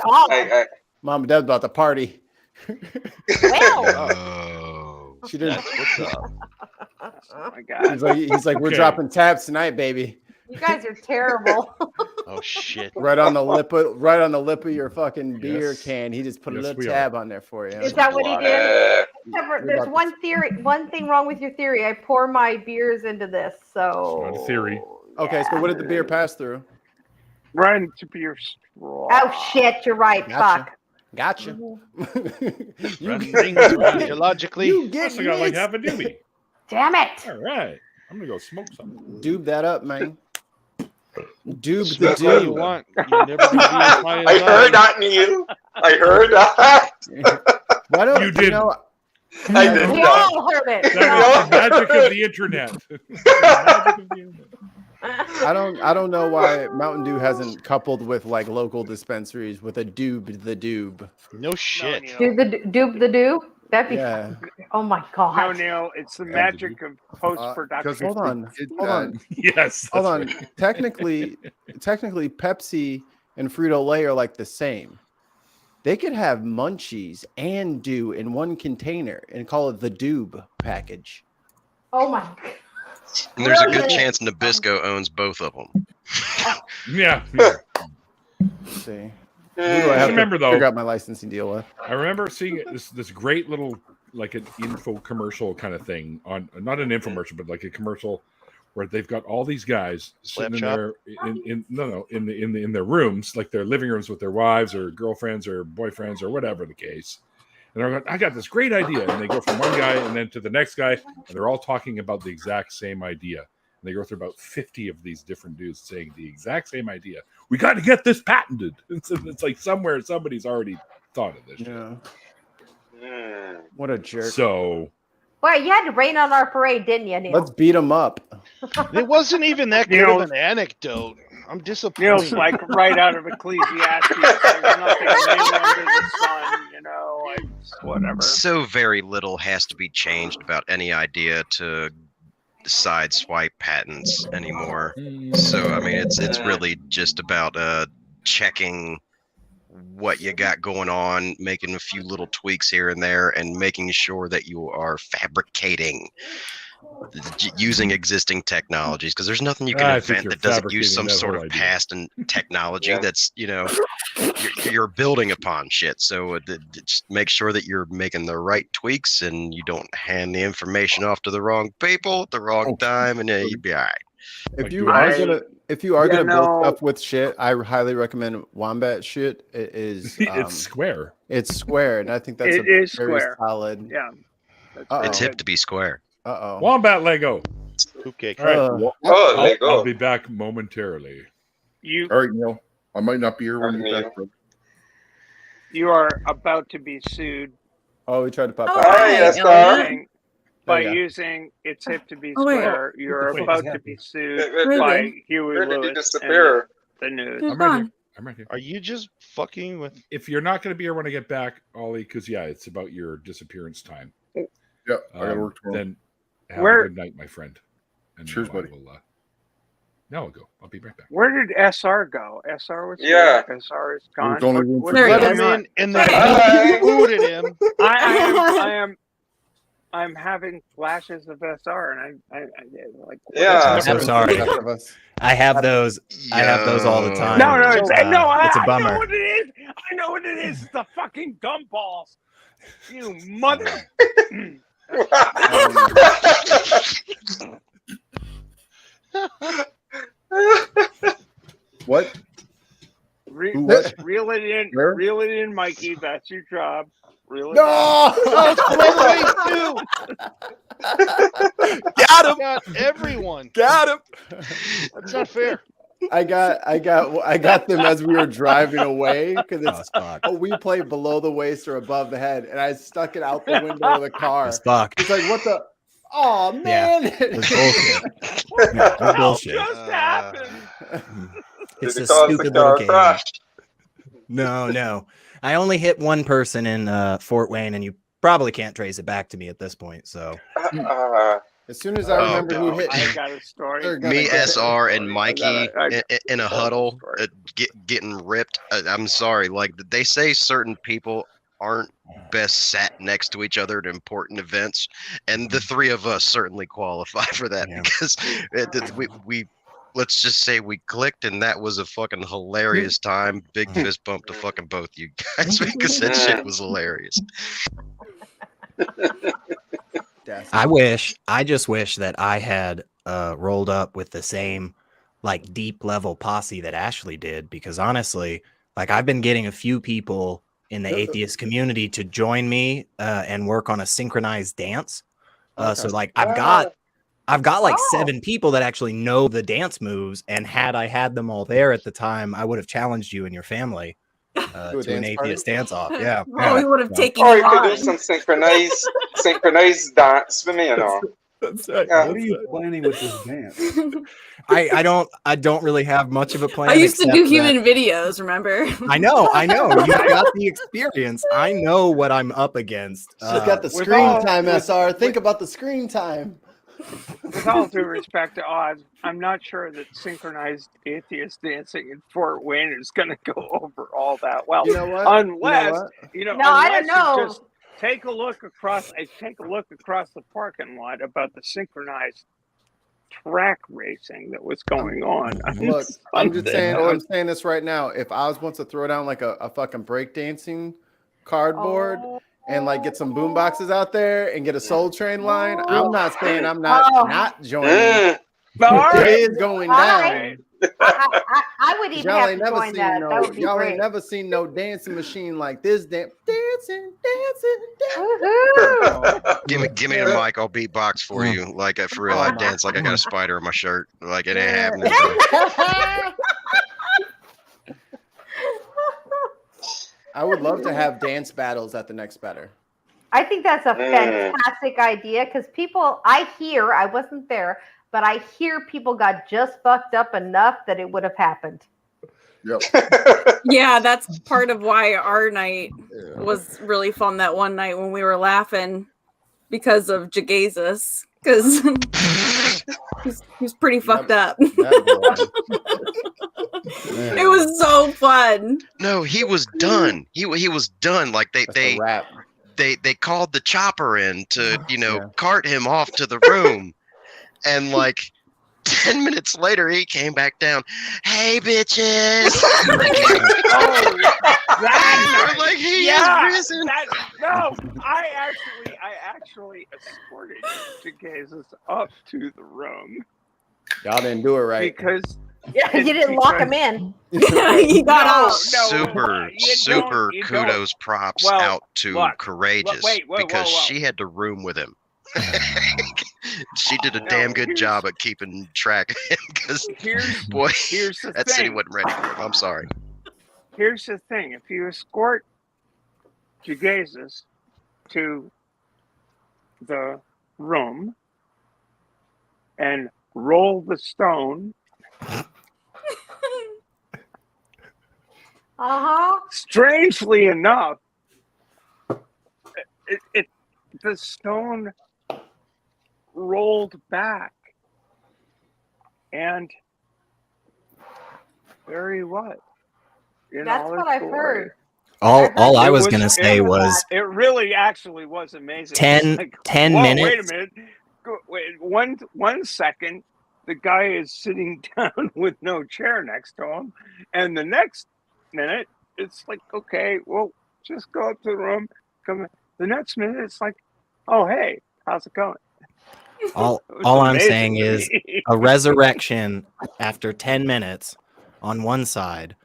God. Mama Deb's about to party. Well, Oh. She didn't. What's up? Oh my God. He's like, we're Okay. dropping tabs tonight, baby. you guys are terrible. Oh shit. Right on the lip of your fucking beer Yes. can. He just put a Yes, little we tab on there for you. Is that what he did? Uh, However, there's one thing wrong with your theory. I pour my beers into this, so. Not a theory. Okay, so what did the beer pass through? Right into your straw. Oh shit! You're right. Gotcha. Fuck. Gotcha. Run things around geologically. You I get also got like mixed. half a doobie. Damn it! All right. I'm going to go smoke something. Doob that up, man. Doob the That's That's what you doob. want. You're never gonna be as high as I heard that, Neil. I heard that. Why don't You didn't. I did We not. all heard it. That was the magic of the internet. The magic of the internet. I don't know why Mountain Dew hasn't coupled with like local dispensaries with a doob the doob. No shit. Do the doob the do? That'd be. Yeah. Oh my No, God. Neil, it's the magic of post-production. Hold on. Hold on. Yes. Hold that's on. right. Technically, Pepsi and Frito-Lay are like the same. They could have munchies and Dew in one container and call it the Doob package. Oh my God. And there's a good Really? chance Nabisco owns both of them. Yeah. Let's see. Who do I have Remember, to though- figure out my licensing deal with? I remember seeing this great little like an info commercial kind of thing on not an infomercial but like a commercial where they've got all these guys sitting in Slap their in their rooms, like their living rooms with their wives or girlfriends or boyfriends or whatever the case. And they're going, I got this great idea. And they go from one guy and then to the next guy, and they're all talking about the exact same idea. And they go through about 50 of these different dudes saying the exact same idea. We got to get this patented. It's like somewhere somebody's already thought of this shit. Yeah. What a jerk. So Boy, you had to rain on our parade, didn't you, Neil? Let's beat them up. It wasn't even that good of an anecdote. I'm disappointed. Neil's like right out of Ecclesiastes. There's nothing new under the sun, you know. Whatever. So very little has to be changed about any idea to sideswipe patents anymore. So I mean, it's really just about checking what you got going on, making a few little tweaks here and there, and making sure that you are fabricating using existing technologies, because there's nothing you can invent that doesn't use some sort of past and technology that's, you know, you're building upon shit. So just make sure that you're making the right tweaks and you don't hand the information off to the wrong people at the wrong time, and you'll be all right. If you are gonna build stuff with shit, I highly recommend Wombat shit. It is it's square. It's square, and I think that's very solid. Yeah, it's hip to be square. Wombat Lego. Okay. All right. Lego. I'll be back momentarily. All right, Neil. I might not be here when you get back. Bro. You are about to be sued. Oh, we tried to pop by using "It's hip to be square." You're about to be sued by Huey Lewis and the news. I'm right here. Are you just fucking with? If you're not going to be here when I get back, Ollie, because it's about your disappearance time. Yeah, I got to work tomorrow. Then have a good night, my friend. And cheers, buddy. Now I'll go. I'll be right back. Where did SR go? SR was here. SR is gone. Let him in, and then booted him. I'm having flashes of SR, and I like. Yeah, I'm sorry. I have those. I have those all the time. No, it's a bummer. I know what it is. I know what it is. It's the fucking gumballs. You mother. What? Reel it in. Where? Reel it in, Mikey. That's your job. Reel it No! Got him! Got everyone. Got him! That's not fair. I got them as we were driving away because it's we play below the waist or above the head, and I stuck it out the window of the car. It's like, what the? Oh man! Yeah, it's bullshit. It's bullshit. Just happened. It's a stupid little game. No. I only hit one person in Fort Wayne, and you probably can't trace it back to me at this point. So. As soon as I remember who hit me, I got a story. Me, SR, and Mikey in a huddle getting ripped. I'm sorry. Like, they say certain people aren't best sat next to each other at important events, and the three of us certainly qualify for that because we let's just say we clicked, and that was a fucking hilarious time. Big fist bump to fucking both you guys because that shit was hilarious. I just wish that I had rolled up with the same like deep level posse that Ashley did, because honestly, like I've been getting a few people in the atheist community to join me and work on a synchronized dance. So like I've got like 7 people that actually know the dance moves, and had I had them all there at the time, I would have challenged you and your family to an atheist dance off. Yeah. We would have taken you you could on. do some synchronized dance with me, you know. That's right. What are you planning with this dance? I don't really have much of a plan. I used to do human videos, remember? I know. You got the experience. I know what I'm up against. She's got the screen time, SR. Think about the screen time. With all due respect to Oz, I'm not sure that synchronized atheist dancing in Fort Wayne is going to go over all that well. You know what? Unless, I don't know. You just take a look across the parking lot about the synchronized track racing that was going on. Look, I'm saying this right now. If I was once to throw down like a fucking breakdancing cardboard and like get some boom boxes out there and get a Soul Train line, I'm not saying I'm not joining. It is going down. I would even have to join that. That would be y'all great. ain't never seen no dancing machine like this. Dancing. Give me a mic. I'll beatbox for you. Like for real, I dance like I got a spider in my shirt. Like it ain't happening. I would love to have dance battles at the next better. I think that's a fantastic idea because I wasn't there. but I hear people got just fucked up enough that it would have happened. Yep. Yeah, that's part of why our night was really fun that one night when we were laughing because of Jagazus. Because he's pretty fucked up. It was so fun. No, he was done. He was done. Like they called the chopper in to, cart him off to the room. And like 10 minutes later, he came back down. Hey, bitches! Like he is risen. I actually escorted Jagazus up to the room. Y'all didn't do it right. Because you didn't lock him in. He got out. Super kudos props out to Courageous because she had to room with him. She did a damn good job at keeping track of him because that city wasn't ready for him. I'm sorry. Here's the thing: if you escort Jagazus to the room and roll the stone, strangely enough, the stone rolled back, and there he was. That's what I've heard. All I was gonna say was it really actually was amazing. 10 minutes. Wait a minute. Wait, one second, the guy is sitting down with no chair next to him, and the next minute, it's like, okay, well, just go up to the room. Come. The next minute, it's like, oh, hey, how's it going? All I'm saying is a resurrection after 10 minutes on one side,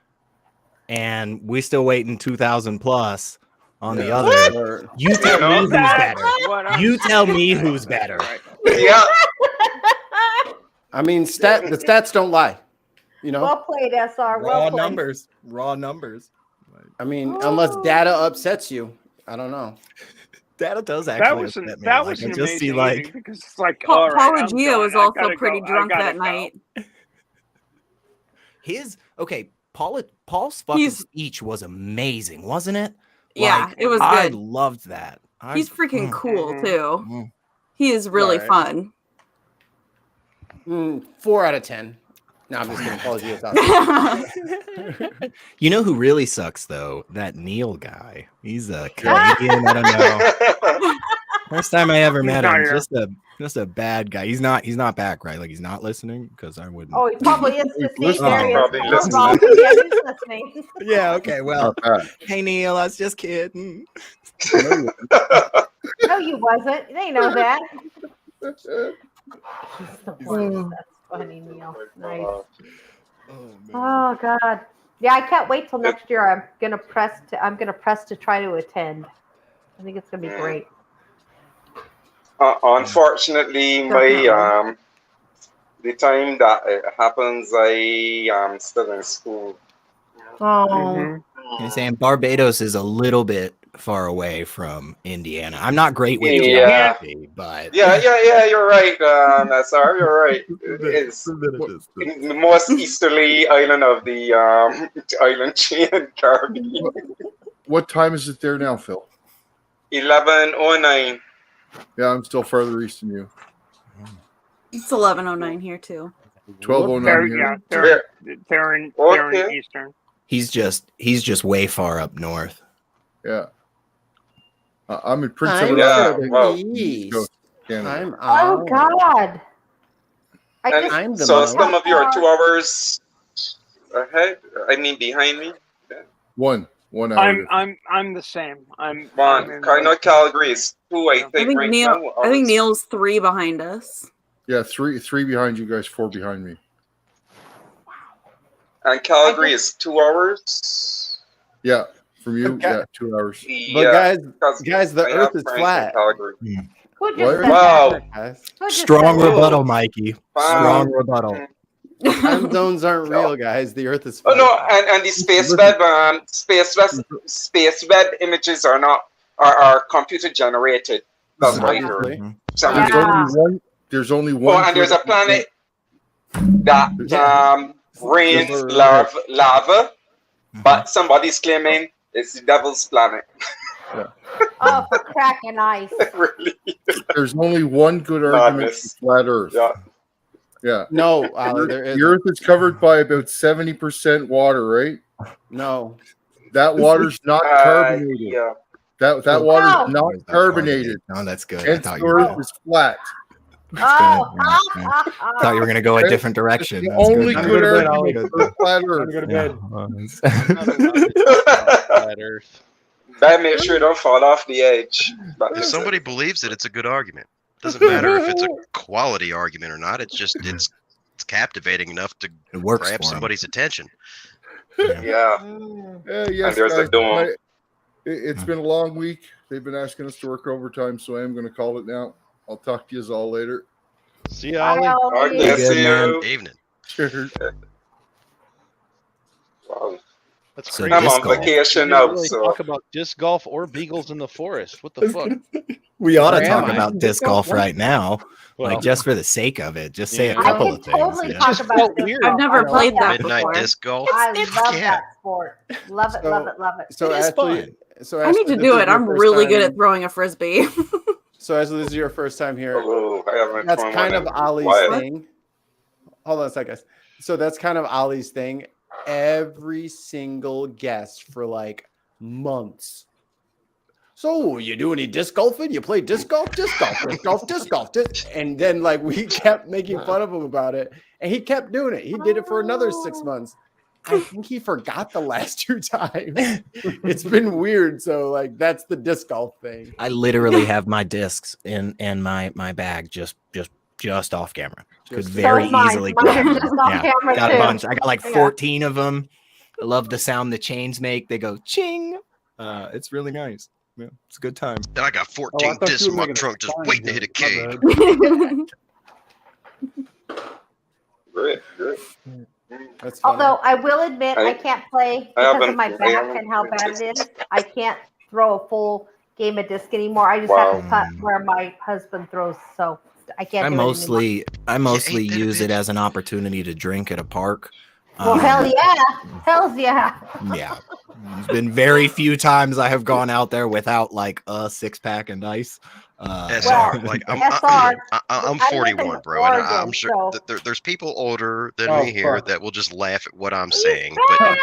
and we still waiting 2,000 plus on the other. You tell me who's better. You tell me who's better. Yeah. I mean, the stats don't lie. Well played, SR. Well played. Raw numbers. I mean, unless data upsets you, I don't know. Data does actually upset me. That was an amazing meeting because it's like, Paul Gio was also pretty drunk that night. Paul's fucking speech was amazing, wasn't it? Yeah, it was good. I loved that. He's freaking cool too. He is really fun. 4 out of 10. No, I'm just kidding. Paul Gio's awesome. You know who really sucks though? That Neil guy. He's a Canadian. I don't know. First time I ever met him, just a bad guy. He's not back, right? Like he's not listening because I wouldn't. Oh, he probably is listening. Listening. Yeah. Okay. Well, hey Neil, I was just kidding. No, you wasn't. They know that. That's funny, Neil. Nice. Oh God. Yeah, I can't wait till next year. I'm gonna press to try to attend. I think it's gonna be great. Unfortunately, my the time that it happens, I am still in school. Oh. You're saying Barbados is a little bit far away from Indiana. I'm not great with geography, but yeah, you're right. Sorry, you're right. It's the most easterly island of the island chain, Caribbean. What time is it there now, Phil? 11:09. Yeah, I'm still further east than you. It's 11:09 here too. 12:09 here. Yeah, they're in Eastern. He's just way far up north. Yeah. I'm in Prince I'm Edward East. Canada. Oh God. So some of you are 2 hours ahead. I mean behind me. One hour. I'm the same. I'm Calgary is 2, I think. I think Neil's 3 behind us. Yeah, three behind you guys, 4 behind me. And Calgary is 2 hours. Yeah, from you, 2 hours. But guys, the Earth is flat. Wow. Strong rebuttal, Mikey. Strong rebuttal. Time zones aren't real, guys. The Earth is flat. Oh no, and the space web images are not are computer generated. That's right. there's only one. Oh, and there's a planet that rains lava, but somebody's claiming it's the devil's planet. Oh, for cracking ice. Really? There's only one good argument for flat Earth. Yeah. No, Ali, there is. The Earth is covered by about 70% water, right? No. That water's not carbonated. Yeah. That water's not carbonated. Oh, that's good. Hence, the Earth is flat. Oh, Thought you were going to go a different direction. The only good argument for flat Earth. Go to bed. Flat Earth. Better make sure you don't fall off the edge. If somebody believes it, it's a good argument. Doesn't matter if it's a quality argument or not. It's just it's captivating enough to grab somebody's attention. Yeah. Yes, And there's guys, a dome. It's been a long week. They've been asking us to work overtime, so I am going to call it now. I'll talk to you all later. See you, Ollie. Okay, see you. Evening. Sure. Wow. That's So crazy. I'm disc on golf. vacation We now, don't really so talk about disc golf or beagles in the forest. What the fuck? We ought to Where am talk I? about disc golf right now, Well, like just for the sake of it. Just say a Yeah. I couple can of things. totally you know? talk Just about felt disc weird. golf. I've never I love played that Midnight before. disc golf. I love Yeah. that sport. Love it, love it, love it. So It is Ashley, fun. so I need Ashley, to this do is it. your I'm first really good time- at throwing a frisbee. So Ashley, this is your first time here. oh, I haven't That's thrown kind one of in Ollie's while. thing. Hold on a second. So that's kind of Ollie's thing. Every single guest for like months. So you do any disc golfing? You play disc golf, disc golf, disc golf, disc golf. And then like we kept making fun of him about it. And he kept doing it. He did it for another 6 months. I think he forgot the last 2 times. It's been weird. So like that's the disc golf thing. I literally have my discs in my bag just off camera. Could very mine. easily Mine are grab just them. off Yeah, camera, got a too. bunch. I got like Yeah. 14 of them. I love the sound the chains make. They go ching. It's really nice. Yeah, it's a good time. Then I got Oh, 14 thought discs you in were my making a trunk just sign waiting to hit a joke. cave. My bad. Great, great. That's funny. Although I will admit I can't play because of haven't- my I back haven't and how played bad it disc. is. I can't throw a full game of disc anymore. I just have to Wow. cut where my husband throws, so I can't. I do it anymore. mostly ain't that a use it bitch? as an opportunity to drink at a park. Well, hell yeah, hells yeah. Yeah. There's been very few times I have gone out there without like a 6-pack and ice. SR, like I'm SR, I'm I live 41, in bro, and Oregon, I'm sure so- there's people older than Oh, me here fuck. that will just laugh at what I'm saying. But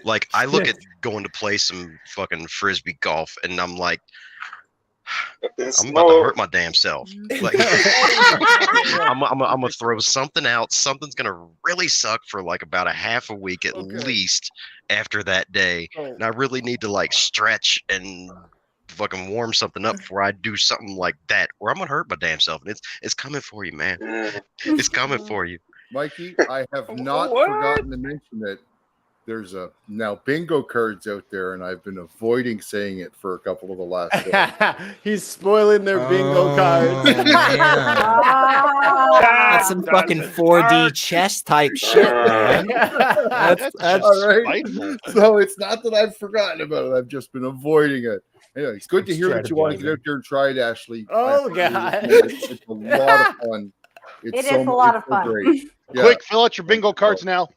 like, I look at going to play some fucking frisbee golf, and I'm like, I'm about to hurt my damn self. Like, I'm gonna throw something out. Something's gonna really suck for like about a half a week at least after that day, and I really need to like stretch and fucking warm something up before I do something like that, or I'm gonna hurt my damn self. And it's coming for you, man. It's coming for you. Mikey, I have not What? forgotten to mention that there's now bingo cards out there, and I've been avoiding saying it for a couple of the last days. He's spoiling their bingo cards. That's some fucking 4D chess type shit, man. that's all right. spiteful. So it's not that I've forgotten about it. I've just been avoiding it. Anyway, it's good to hear that you want to get out there and try it, Ashley. Oh, I- God. It's a lot of fun. It is a lot of fun. Great. Yeah. Quick, fill out your bingo cards now.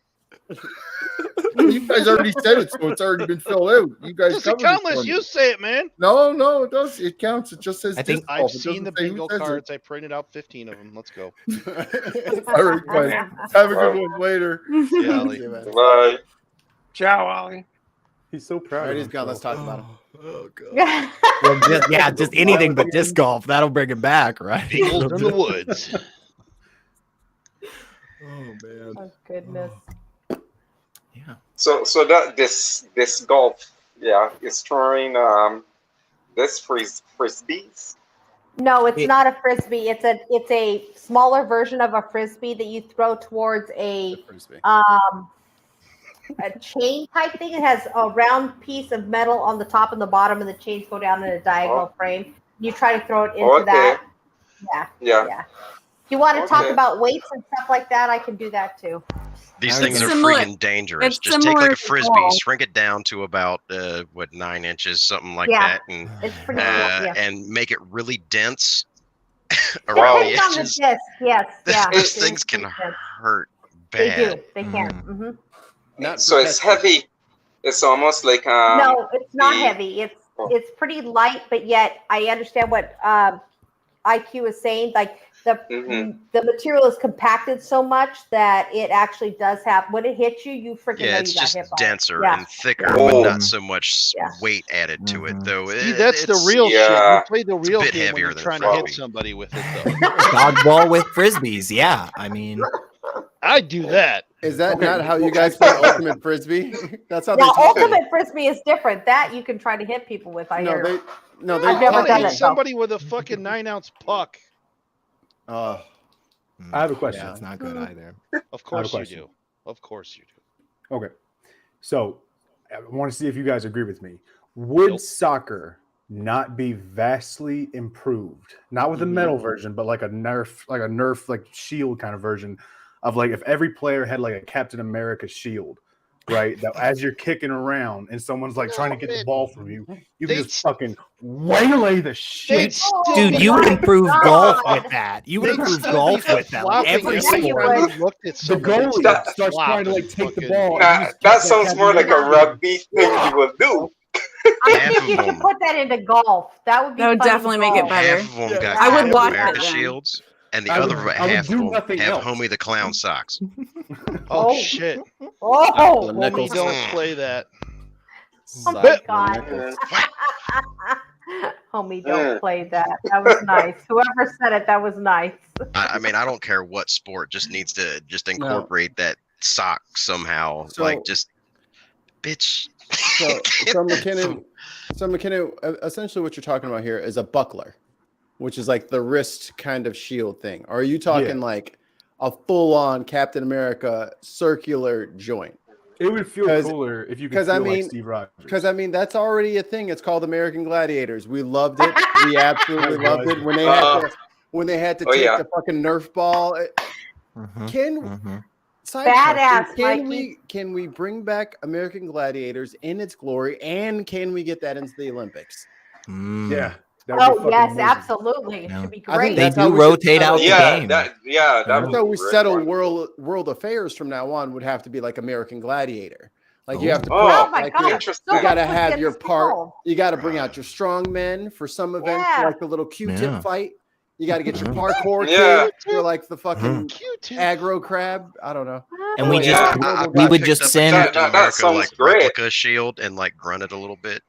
You guys already said it, so it's already been filled out. You guys Does it covered count for unless me. you say it, man? No, it does. It counts. It just says I think disc I've golf. It seen the doesn't say who bingo says it. cards. I printed out 15 of them. Let's go. All right, fine. Have a good one later. Yeah, Ollie. Bye. Ciao, Ollie. He's so All proud. right, of he's gone. Let's himself. talk about him. Oh god. Yeah. Well, just anything but disc golf. That'll bring him back, right? Beagles in the woods. Oh man. Oh goodness. Yeah. So that this golf, yeah, is throwing this frisbees. No, it's not a frisbee. It's a smaller version of a frisbee that you throw towards a chain type thing. It has a round piece of metal on the top and the bottom, and the chains go down in a diagonal frame. You try to throw it into that. Yeah. If you want to talk about weights and stuff like that, I can do that too. These things are Similar- freaking dangerous. it's Just take like similar a to frisbee, golf. shrink it down to about 9 inches, something like Yeah. that, and It's pretty cool. Yeah. and make it really dense. around the Depends on the edges. disc. Yes. Yeah. Those things can hurt They bad. do. They can. Mm-hmm. Not So it's heavy. It's almost like No, it's not the- heavy. It's pretty light, but yet I understand what IQ is saying. Like the material is compacted so much that it actually does have, when it hits you, you freaking know Yeah, you it's got just hit by it. denser Yeah. and thicker, Yeah. but not so much Yeah. weight added to it, though. See, that's the real shit. You play the real bit game when heavier you're than trying to hit somebody with it, though. Dodgeball with frisbees. Yeah, I mean, I do that. Is that not how you guys play Ultimate Frisbee? That's how they Now, taught me. ultimate frisbee is different. That you can try to hit people with. I hear. they I've never taught done me- it. though. Somebody with a fucking 9-ounce puck. I have a question. That's not good either. Of course you question. do. Of course you do. Okay. So I want to see if you guys agree with me. Would soccer not be vastly improved? Not with a metal version, but like a Nerf, like shield kind of version of like if every player had like a Captain America shield, right? That as you're kicking around and someone's like trying to get the ball from you, you can just fucking waylay the shit. Dude, you would improve golf with that. You would improve golf with that. Like, every single one. The goalie starts trying to like take the ball. That sounds more like a rugby thing you will do. I think you should put that into golf. That would be. That would fun in definitely make it golf. better. Half of them got I would Captain watch America it then. shields, and the I would- other I would half do of them nothing have else. Homie the Clown socks. Oh, shit. Oh, Homie, don't play that. Oh my god. Homie, don't play that. That was nice. Whoever said it, that was nice. I mean, I don't care what sport, just needs to just incorporate that sock somehow. So- like, just bitch. So McKinnon, essentially what you're talking about here is a buckler, which is like the wrist kind of shield thing. Or are you talking like a full-on Captain America circular joint? It would feel cooler if you could feel like Steve Rogers. Because I mean, that's already a thing. It's called American Gladiators. We loved it. We absolutely loved it when they had to take the fucking Nerf ball. Badass, Can we bring back American Gladiators in its glory, and can we get that into the Olympics? Yeah. Oh yes, absolutely. It should be I think great. They that's how do we should rotate out the settle- game. That's That's how we great. settle world affairs from now on. Would have to be like American Gladiator. Like you have to. Oh, put, my like, God, you so got to much would have get your part. sold. You got to bring out your strong men for some events, Yeah. like the little Q-tip Yeah. fight. You got to get your parkour Yeah. kid for like the fucking aggro crab. I don't know. And we Oh, just yeah. we would picked just up a send Captain that America sounds like great. replica shield and like grunted a little bit.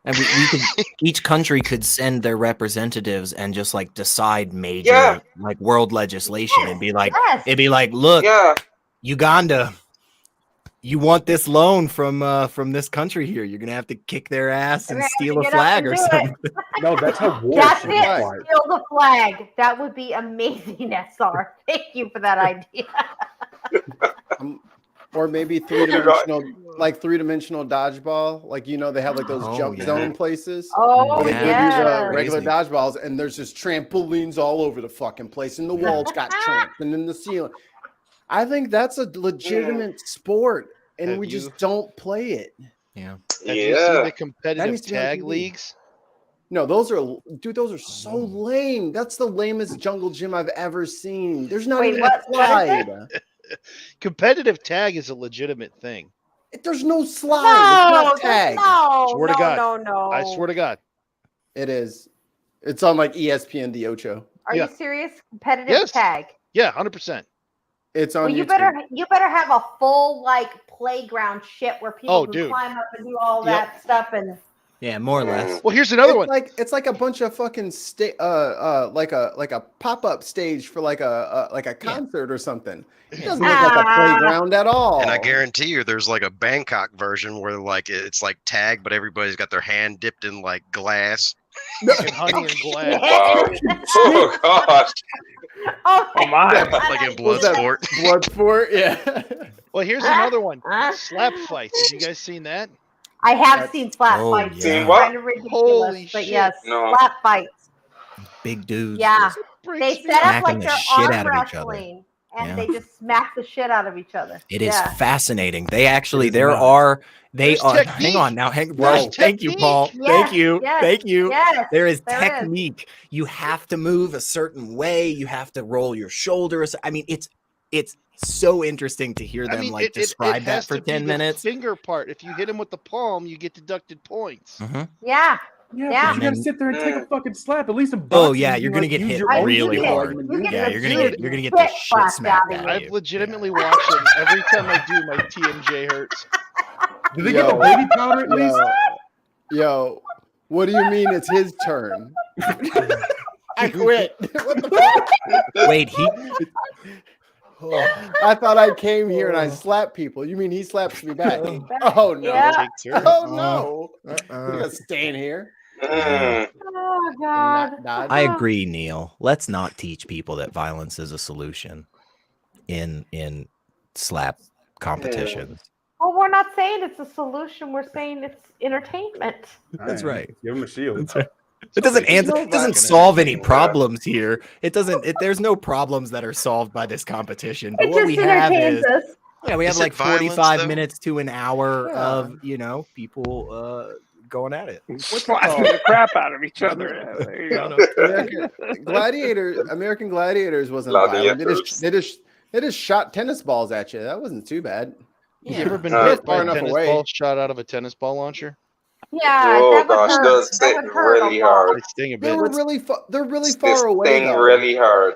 and we could each country could send their representatives and just like decide major Yeah. like world legislation and be like Yes. it'd be like, look, Yeah. Uganda, you want this loan from this country here. You're gonna have to kick their ass and We're gonna have steal to a get up flag and or do it. something. No, that's how war That's should it. work. Steal the flag. That would be amazing, SR. Thank you for that idea. Or maybe three-dimensional dodgeball. Like, you know, they have like those Oh, jump yeah. zone places. Oh, Where they give you the yes. regular Crazy. dodgeballs, and there's just trampolines all over the fucking place, and the walls got tramps, and then the ceiling. I think that's a legitimate sport, and Have we you- just don't play it. Yeah. Have you seen Yeah. the That competitive needs to be on tag TV. leagues? No, those are so lame. That's the lamest jungle gym I've ever seen. There's not Wait, even what- a what is slide. Competitive tag is a legitimate thing. There's no slide. No, it's not tag. no, Swear to no, God. no. I swear to God. It is. It's on like ESPN The Ocho. Are Yeah. you serious? Competitive Yes. tag. Yeah, 100%. It's on Well, you YouTube. better have a full like playground shit where people Oh, can dude. climb up and do all Yep. that stuff and Yeah, more or less. Well, here's another it's one. It's like a bunch of fucking like a pop-up stage for like a concert or something. It doesn't look like a playground at all. And I guarantee you, there's like a Bangkok version where like it's like tag, but everybody's got their hand dipped in like glass. Fucking honey and glass. Wow. Oh gosh. oh my. Like in What's that? Bloodsport. Bloodsport, yeah. Well, here's another one. Slap fights. Have you guys seen that? I have seen slap Oh, fights. yeah. It's What? kind of ridiculous, Holy but shit. yes, No. slap fights. Big dudes. Yeah. just They set up smacking like the their shit arm out of each other. wrestling, and they just smack the shit out of each other. It is Yeah. fascinating. They actually, There's hang on now. Whoa, thank you, Paul. Yes, Thank you. Yes, There is there technique. You have to move a certain way. You have to roll your shoulders. I mean, it's so interesting to hear them describe that for 10 minutes. Finger part. If you hit him with the palm, you get deducted points. Yeah. Yeah, but you gotta sit there and take a fucking slap. At least in Oh boxing, yeah, you you're can, gonna like, get use hit your own really skill. hard. Yeah, You're gonna get the shit smacked out of I've you. legitimately watched him every time I do. My TMJ hurts. Do they get the baby powder at least? Yo, what do you mean it's his turn? I quit. What the fuck? Wait, I thought I came here and I slapped people. You mean he slaps me back? Oh no! Yeah. Oh no! I'm gonna stay in here. Oh God. I agree, Neil. Let's not teach people that violence is a solution in slap competitions. Well, we're not saying it's a solution. We're saying it's entertainment. That's right. Give him a shield. That's right. It doesn't answer. It doesn't solve any problems here. It doesn't. There's no problems that are solved by this competition. But It what just we have entertains is, us. yeah, we have Is it like violence, 45 though? minutes to an hour of people going at it. Slapping the crap out of each other. There you go. American Gladiators wasn't violent. They just shot tennis balls at you. That wasn't too bad. You ever been Far hit by a enough tennis away. ball shot out of a tennis ball launcher? Yeah. Oh that would gosh, hurt. those That sting would hurt a really lot. hard. They sting a They bit. were really they're really They far away. sting Though. really hard.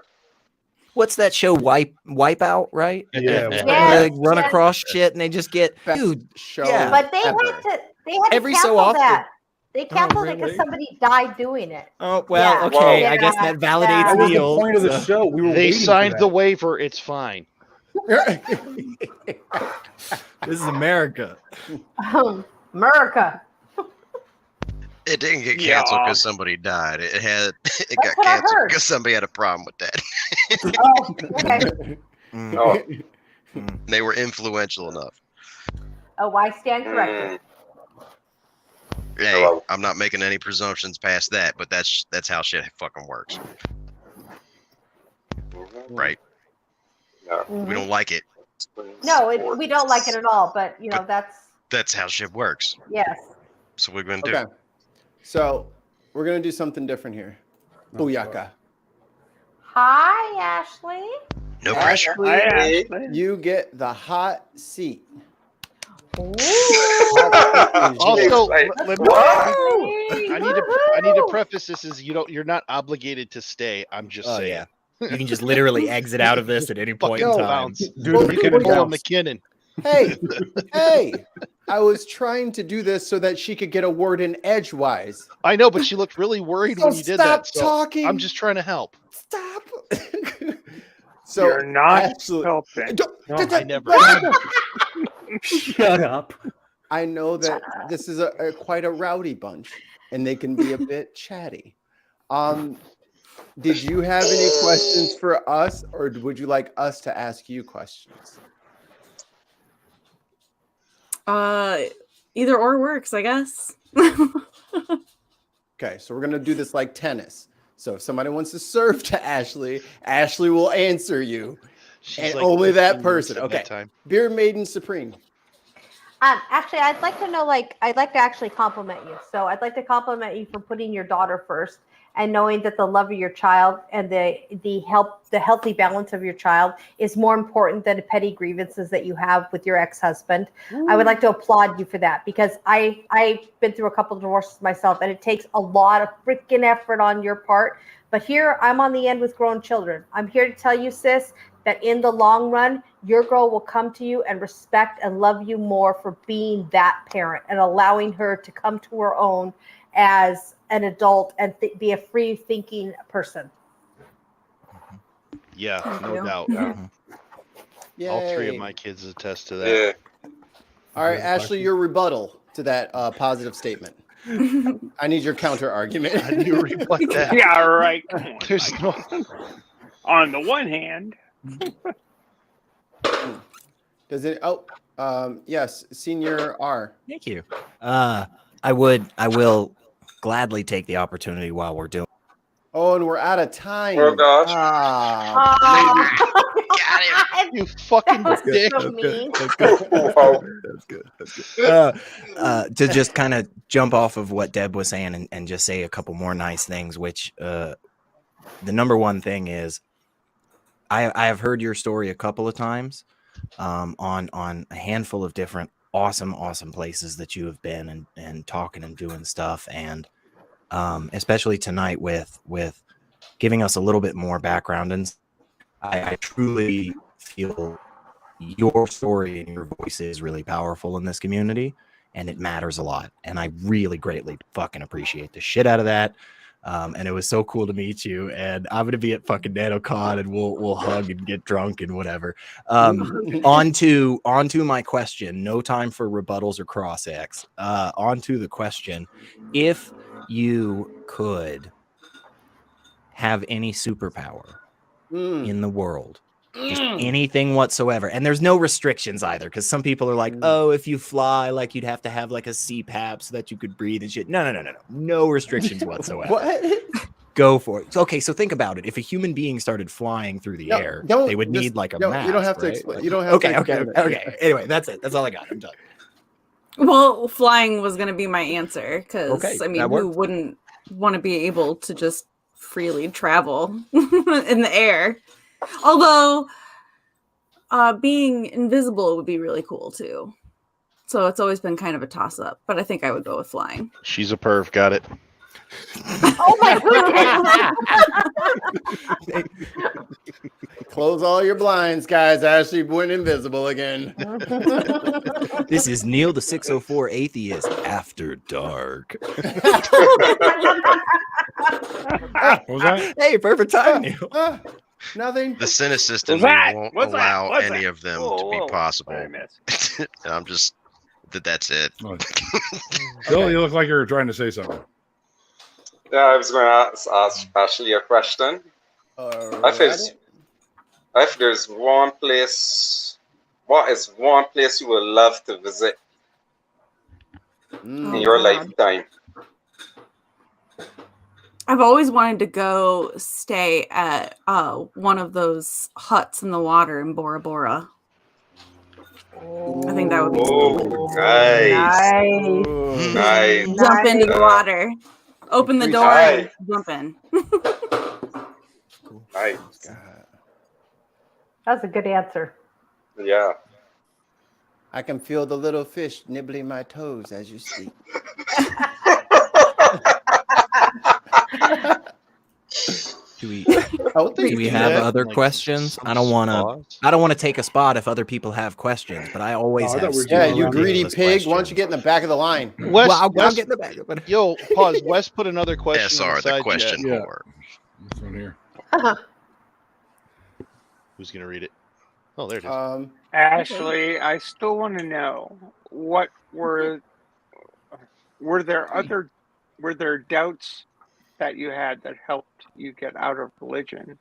What's that show? Wipeout, right? Yeah. They run yes. across shit and they just get Best dude. show Yeah. But they had ever. to Every cancel so often. that. They canceled it really? because somebody died doing it. Oh well, Yeah. okay. Well, I guess that validates yeah. That was the Neil. point of the so- show. We were They waiting signed for the that. waiver. It's fine. This is America. America. It didn't get canceled Yeah. because somebody died. It got what I canceled heard. because somebody had a problem with that. Oh, okay. Oh, They were influential enough. Oh, I stand corrected. Hey, Hello. I'm not making any presumptions past that, but that's how shit fucking works, right? no. We don't like it. No, we don't like it at all. But you know, That's how shit works. yes. So we're gonna do. Okay. So we're gonna do something different here. Booyaka. Hi, Ashley. No pressure. Hi, Ashley. You get the hot seat. Also, Like, I need to preface this as you're not obligated to stay. I'm just Oh, saying. yeah. You can just literally exit out of this at any point in Fucking time. bounce. Dude, You can pull a McKinnon. Hey, I was trying to do this so that she could get a word in edgewise. I know, but she looked really worried So when you did stop that. So talking. I'm just trying to help. Stop. So You're not absolutely- helping. Don't- No, did I that- never. shut up. I know that this is a quite a rowdy bunch, and they can be a bit chatty. Did you have any questions for us, or would you like us to ask you questions? Either or works, I guess. Okay, so we're gonna do this like tennis. So if somebody wants to serve to Ashley, Ashley will answer you, She's and like only 15 that minutes person. at Okay, bedtime. Beer Maiden Supreme. Actually, I'd like to know, I'd like to actually compliment you. So I'd like to compliment you for putting your daughter first and knowing that the love of your child and the healthy balance of your child is more important than the petty grievances that you have with your ex-husband. I would like to applaud you for that because I've been through a couple of divorces myself, and it takes a lot of freaking effort on your part. But here I'm on the end with grown children. I'm here to tell you, sis, that in the long run, your girl will come to you and respect and love you more for being that parent and allowing her to come to her own as an adult and be a free thinking person. Yeah, Thank no you. doubt. All three of my kids attest to that. Yeah. All right, Ashley, your rebuttal to that positive statement. I need your counter argument. How do you rebut that? Yeah, right. Come on. There's no. On the one hand, Does it? Yes, Senior R. Thank you. I will gladly take the opportunity while we're doing. Oh, and we're out of time. Oh gosh. Ah, You fucking dick. So mean. That's good. Wow. That's good. That's good. To just kind of jump off of what Deb was saying and just say a couple more nice things, which the number one thing is I have heard your story a couple of times on a handful of different awesome places that you have been and talking and doing stuff, and especially tonight with giving us a little bit more background. And I truly feel your story and your voice is really powerful in this community, and it matters a lot. And I really greatly fucking appreciate the shit out of that. And it was so cool to meet you. And I'm gonna be at fucking NanoCon, and we'll hug and get drunk and whatever. On to my question. No time for rebuttals or cross X. On to the question: if you could have any superpower in the world, just anything whatsoever, and there's no restrictions either, because some people are like, oh, if you fly, like you'd have to have like a CPAP so that you could breathe and shit. No restrictions whatsoever. What? Go for it. Okay, so think about it. If a human being started flying through the air, they would need like a mask. You don't have to right? explain. You don't have to explain. Okay. Anyway, that's it. That's all I got. I'm done. Well, flying was going to be my answer because Okay, I mean, that who works. wouldn't want to be able to just freely travel in the air? Although being invisible would be really cool too. So it's always been kind of a toss up, but I think I would go with flying. She's a perv. Got it. Oh my goodness. Close all your blinds, guys. Ashley went invisible again. This is Neil the 604 Atheist After Dark. What was that? Hey, perfect time, Neil. Nothing. The cynicism won't allow any of them to be possible. I'm just that's it. Bill, you look like you're trying to say something. Yeah, I was going to ask Ashley a question. If there's one place, what is one place you would love to visit in your lifetime? I've always wanted to go stay at one of those huts in the water in Bora Bora. I think that would be cool. Nice. Jump into the water. Open the door and jump in. Nice. That's a good answer. Yeah. I can feel the little fish nibbling my toes as you speak. Do we have other questions? I don't want to take a spot if other people have questions, but I always have. Yeah, you greedy pig. Why don't you get in the back of the line? Wes, I'll get in the back. Yo, pause. Wes put another question. SR, the question whore. This one here. Who's gonna read it? Oh, there it is. Ashley, I still want to know what were there doubts that you had that helped you get out of religion?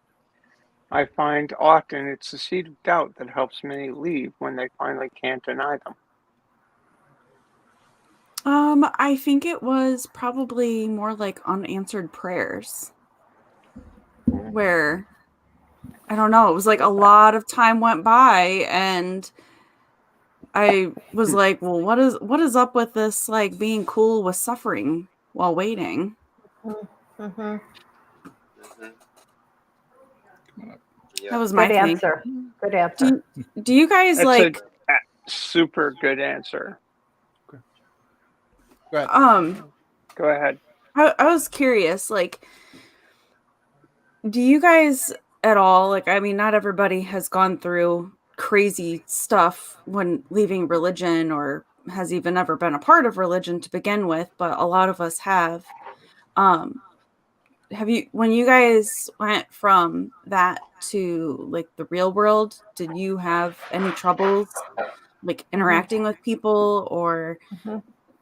I find often it's the seed of doubt that helps many leave when they finally can't deny them. I think it was probably more like unanswered prayers, where I don't know, it was like a lot of time went by and I was like, well, what is up with this, like being cool with suffering while waiting? Mm-hmm. Yeah. That was my Good thing. answer. Good answer. Do you guys That's like a super good answer. Go ahead. Go ahead. I was curious, like, do you guys at all, like, I mean, not everybody has gone through crazy stuff when leaving religion or has even ever been a part of religion to begin with, but a lot of us have. When you guys went from that to like the real world, did you have any troubles like interacting with people or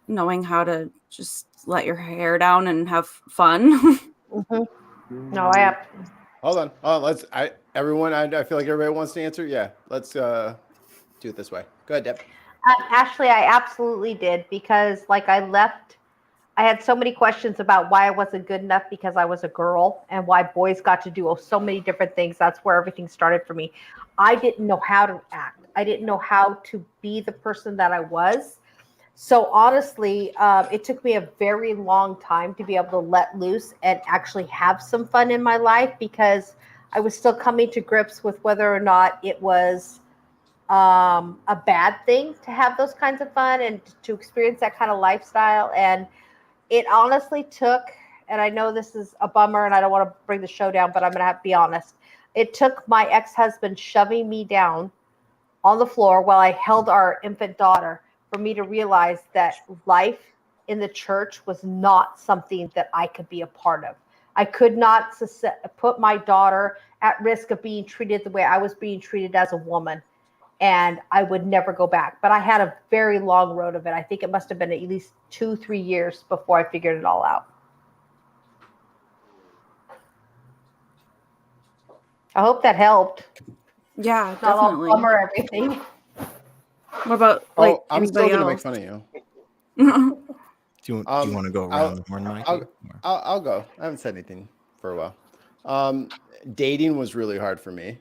knowing how to just let your hair down and have fun? No, I have. Hold on. I feel like everybody wants to answer. Yeah, let's do it this way. Go ahead, Deb. Ashley, I absolutely did, because like I left I had so many questions about why I wasn't good enough because I was a girl and why boys got to do so many different things. That's where everything started for me. I didn't know how to act. I didn't know how to be the person that I was. So honestly, it took me a very long time to be able to let loose and actually have some fun in my life, because I was still coming to grips with whether or not it was a bad thing to have those kinds of fun and to experience that kind of lifestyle. And it honestly took, and I know this is a bummer and I don't want to bring the show down, but I'm going to have to be honest. It took my ex-husband shoving me down on the floor while I held our infant daughter for me to realize that life in the church was not something that I could be a part of. I could not put my daughter at risk of being treated the way I was being treated as a woman. And I would never go back. But I had a very long road of it. I think it must have been at least 2-3 years before I figured it all out. I hope that helped. Yeah, Not all definitely. bummer everything. What about like I'm still anybody gonna make else? fun of you. Do you want to go around the horn, Mikey? I'll go. I haven't said anything for a while. Dating was really hard for me.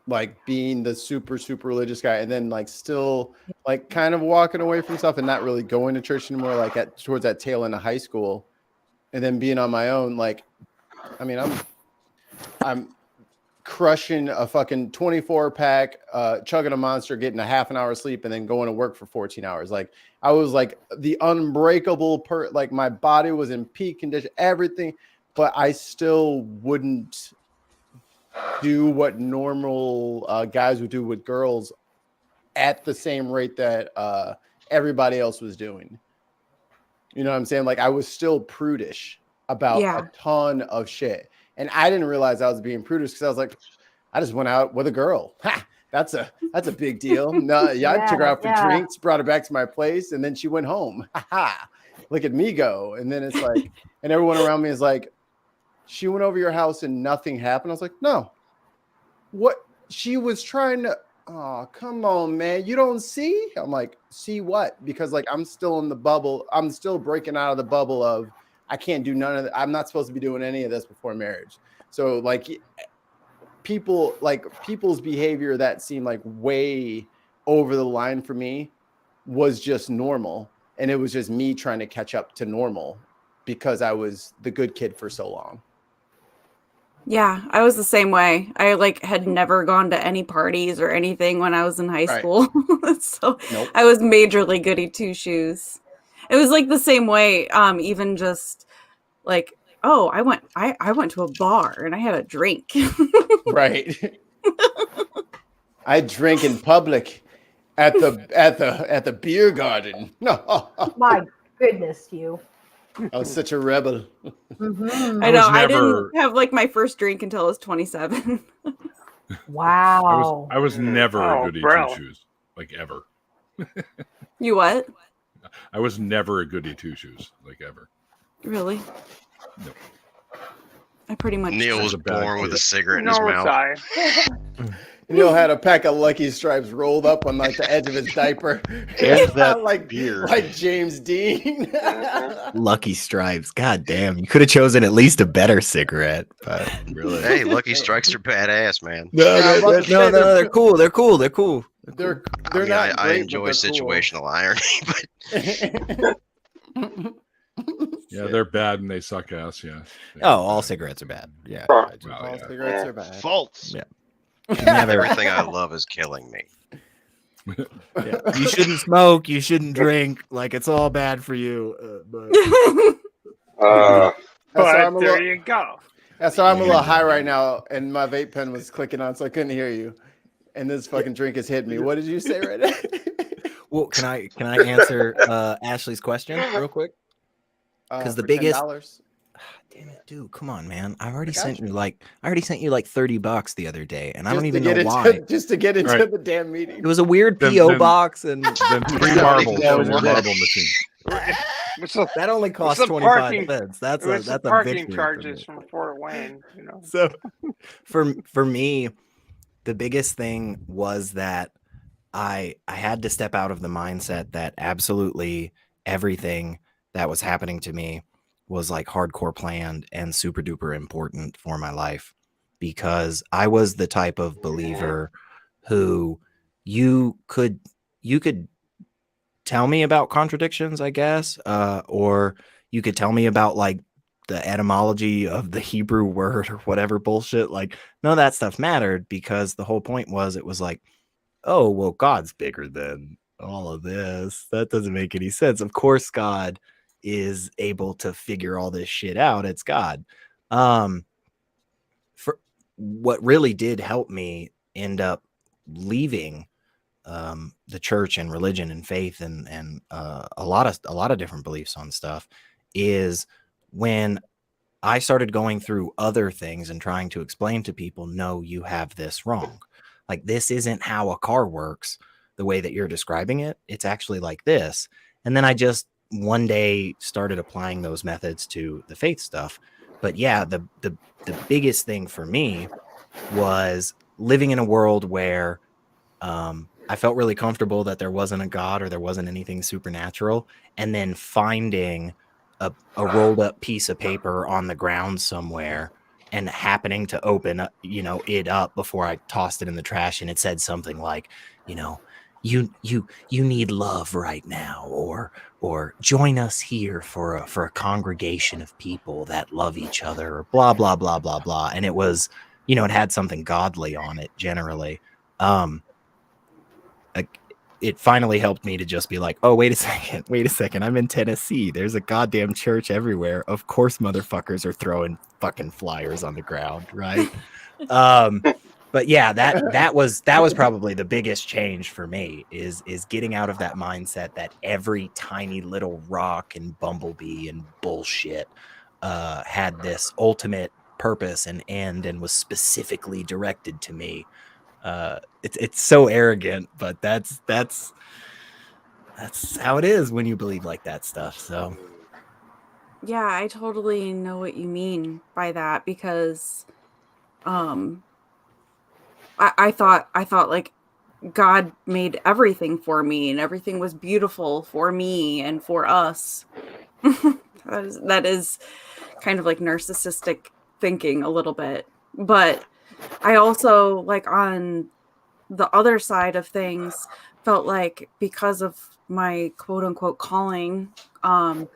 Like being the super religious guy, and then like still like kind of walking away from stuff and not really going to church anymore. Like towards that tail end of high school, and then being on my own. Like, I mean, I'm crushing a fucking 24-pack, chugging a Monster, getting a half an hour sleep, and then going to work for 14 hours. Like I was like the unbreakable like my body was in peak condition, everything, but I still wouldn't do what normal guys would do with girls at the same rate that everybody else was doing. You know what I'm saying? Like I was still prudish about a ton of shit. And I didn't realize I was being prudish because I was like, I just went out with a girl. Ha! That's a big deal. No, I took her out for drinks, brought her back to my place, and then she went home. Ha ha! Look at me go. And then it's like, and everyone around me is like, she went over your house and nothing happened. I was like, no. What? She was trying to, oh, come on, man. You don't see? I'm like, see what? Because like I'm still in the bubble. I'm still breaking out of the bubble of I can't do none of that. I'm not supposed to be doing any of this before marriage. So like people's behavior that seemed like way over the line for me was just normal. And it was just me trying to catch up to normal because I was the good kid for so long. Yeah, I was the same way. I like had never gone to any parties or anything when I was in high school. So I was majorly goody two shoes. It was like the same way. Even just like, oh, I went to a bar and I had a drink. Right. I drink in public at the beer garden. No. My goodness, you. I was such a rebel. Mm-hmm. I know. I didn't have like my first drink until I was 27. Wow. I was never a goody two shoes, like ever. You what? I was never a goody two shoes, like ever. Really? No. I pretty much. Neil was born with a cigarette in his mouth. Neil had a pack of Lucky Stripes rolled up on like the edge of his diaper. And that like beer. like James Dean. Lucky Stripes. God damn. You could have chosen at least a better cigarette. But really? Hey, Lucky Strikes are badass, man. No, they're cool. They're cool. They're cool. They're I mean, not. I great, enjoy but they're situational irony, but Yeah, they're bad and they suck ass. Yeah. Oh, all cigarettes are bad. Yeah. All cigarettes are bad. False. Yeah. everything I love is killing me. Yeah. You shouldn't smoke. You shouldn't drink. Like it's all bad for you. There you go. Yeah, so I'm a little high right now, and my vape pen was clicking on, so I couldn't hear you. And this fucking drink has hit me. What did you say right now? Well, can I answer Ashley's question real quick? Because the biggest. $10. Damn it, dude! Come on, man! I already sent you like $30 the other day, and I don't Just even to know get why. Just to get into Right. the damn meeting. It was a weird Then- PO then- box, and Then 3 marbles from your marble machine. that only cost the 25 parking- cents. That's It was a the parking victory for charges me. from Fort Wayne, you know. So for me, the biggest thing was that I had to step out of the mindset that absolutely everything that was happening to me was like hardcore planned and super duper important for my life, because I was the type of believer who you could tell me about contradictions, I guess, or you could tell me about like the etymology of the Hebrew word or whatever bullshit. Like, none of that stuff mattered, because the whole point was, it was like, oh, well, God's bigger than all of this. That doesn't make any sense. Of course, God is able to figure all this shit out. It's God. For what really did help me end up leaving the church and religion and faith and a lot of different beliefs on stuff is when I started going through other things and trying to explain to people, no, you have this wrong. Like, this isn't how a car works the way that you're describing it. It's actually like this. And then I just one day started applying those methods to the faith stuff. But yeah, the biggest thing for me was living in a world where I felt really comfortable that there wasn't a God or there wasn't anything supernatural, and then finding a rolled up piece of paper on the ground somewhere and happening to open it up before I tossed it in the trash, and it said something like, you need love right now, or join us here for a congregation of people that love each other, or blah blah blah blah blah. And it was, it had something godly on it generally. It finally helped me to just be like, oh, wait a second. I'm in Tennessee. There's a goddamn church everywhere. Of course, motherfuckers are throwing fucking flyers on the ground, right? But yeah, that was probably the biggest change for me is getting out of that mindset that every tiny little rock and bumblebee and bullshit had this ultimate purpose and end and was specifically directed to me. It's so arrogant, but that's how it is when you believe like that stuff. So yeah, I totally know what you mean by that, because I thought like God made everything for me and everything was beautiful for me and for us. that is kind of like narcissistic thinking a little bit. But I also, like, on the other side of things, felt like because of my quote unquote calling, I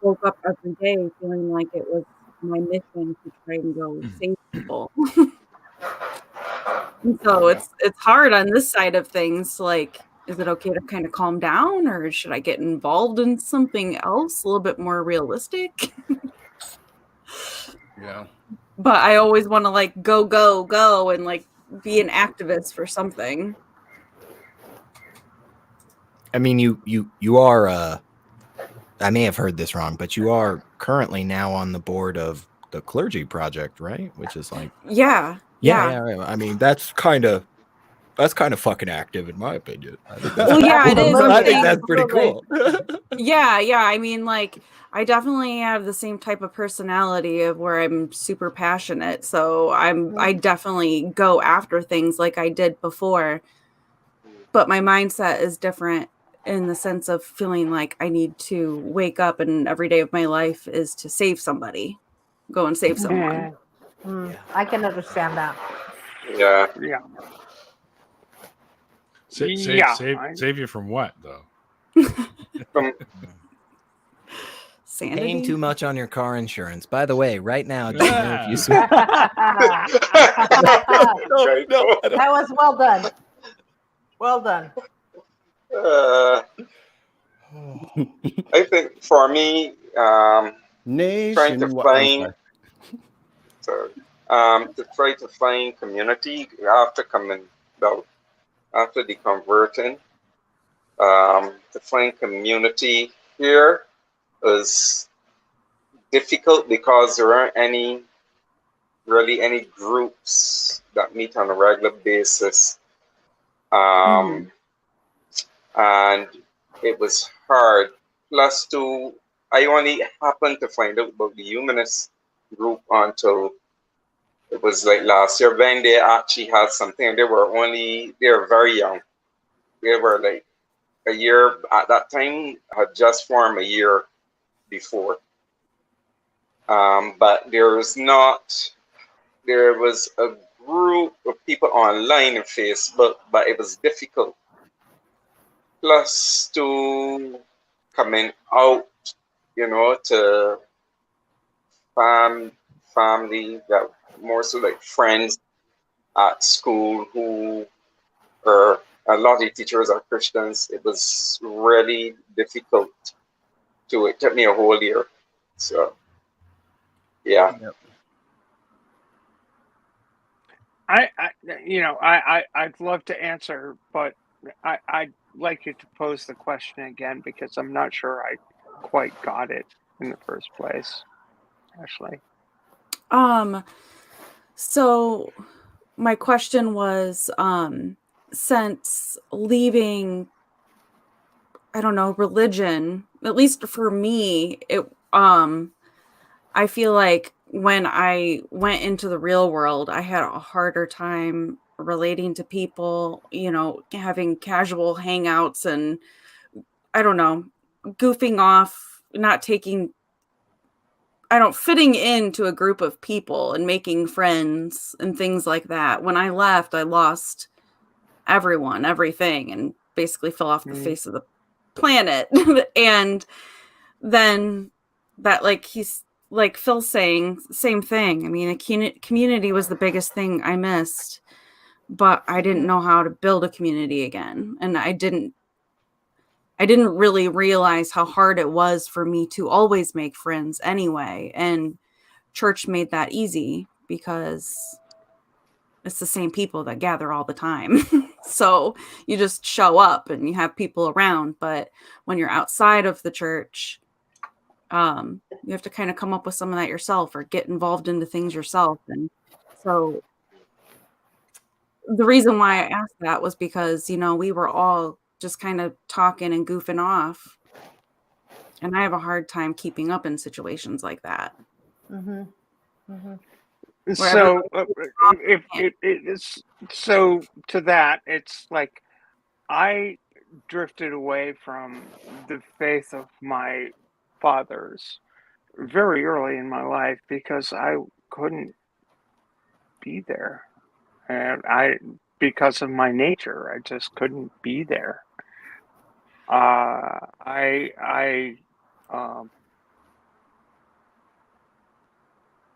woke up every day feeling like it was my mission to try and go save people. And so it's hard on this side of things. Like, is it okay to kind of calm down, or should I get involved in something else a little bit more realistic? Yeah. But I always want to like go and like be an activist for something. I mean, you are I may have heard this wrong, but you are currently now on the board of the Clergy Project, right? Which is like Yeah. I mean, that's kind of fucking active, in my opinion. Well, yeah, it is. I think that's pretty cool. Yeah. I mean, like, I definitely have the same type of personality of where I'm super passionate. So I definitely go after things like I did before. But my mindset is different in the sense of feeling like I need to wake up and every day of my life is to save somebody. Go and save someone. I can understand that. Yeah. Save you from what, though? Paying too much on your car insurance. By the way, right now, do you know if you That was well done. Well done. I think for me, trying to find community after the converting, to find community here is difficult because there aren't any groups that meet on a regular basis. And it was hard. Plus, I only happened to find out about the humanist group until it was like last year when they actually had something. They were very young. They were like a year at that time, had just formed a year before. But there was a group of people online in Facebook, but it was difficult. Plus to coming out, to family, that more so like friends at school who are, a lot of the teachers are Christians. It was really difficult. It took me a whole year. So, yeah. Yep. I'd love to answer, but I'd like you to pose the question again because I'm not sure I quite got it in the first place. Ashley. So my question was, since leaving, I don't know, religion, at least for me, I feel like when I went into the real world, I had a harder time relating to people, having casual hangouts and, I don't know, goofing off, fitting into a group of people and making friends and things like that. When I left, I lost everyone, everything, and basically fell off the face of the planet. And then that, like Phil's saying, same thing. I mean, a community was the biggest thing I missed, but I didn't know how to build a community again. And I didn't really realize how hard it was for me to always make friends anyway. And church made that easy because it's the same people that gather all the time. So you just show up and you have people around. But when you're outside of the church, you have to kind of come up with some of that yourself or get involved into things yourself. And so the reason why I asked that was because, we were all just kind of talking and goofing off. And I have a hard time keeping up in situations like that. Mm-hmm. Mm-hmm. So so to that, it's like I drifted away from the faith of my fathers very early in my life because I couldn't be there, and because of my nature, I just couldn't be there.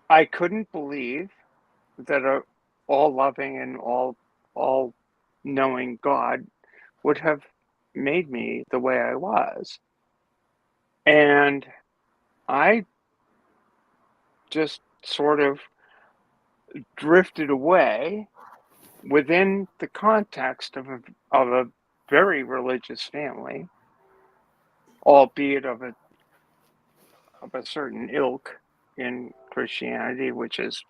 I couldn't believe that a all-loving and all-knowing God would have made me the way I was. And I just sort of drifted away within the context of a very religious family, albeit of a certain ilk in Christianity, which is,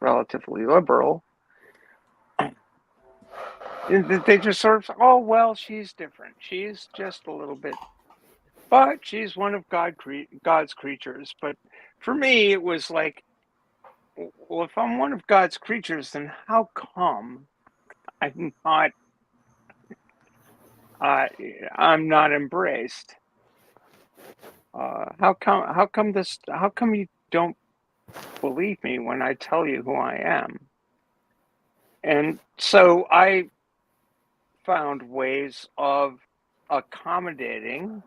relatively liberal. They just sort of, oh, well, she's different. She's just a little bit, but she's one of God's creatures. But for me, it was like, well, if I'm one of God's creatures, then how come I'm not embraced? How come you don't believe me when I tell you who I am? And so I found ways of accommodating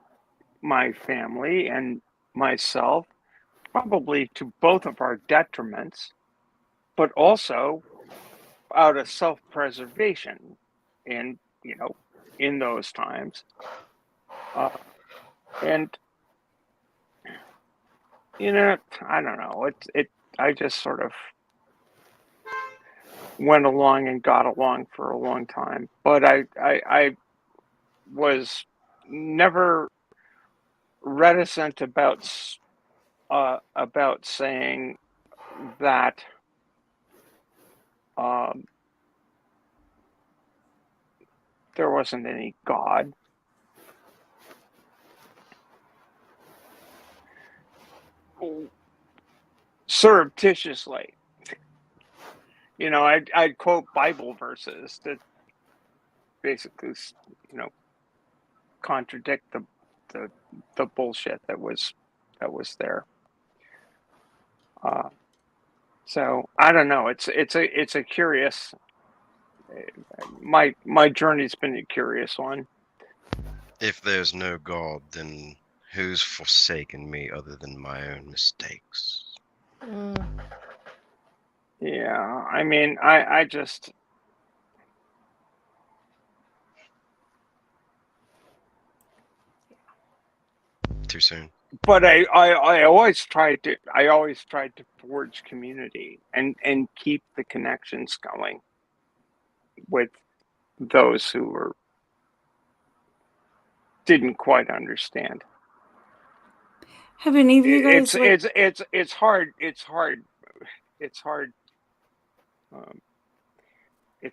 my family and myself, probably to both of our detriments, but also out of self-preservation in those times. And I don't know, I just sort of went along and got along for a long time, but I was never reticent about saying that there wasn't any God. Surreptitiously, I'd quote Bible verses that basically, contradict the bullshit that was there. So I don't know. It's a curious. My journey's been a curious one. If there's no God, then who's forsaken me other than my own mistakes? Yeah, I mean, I just. Too soon. But I always tried to forge community and keep the connections going with those who didn't quite understand. Have any of you guys? It's hard. It's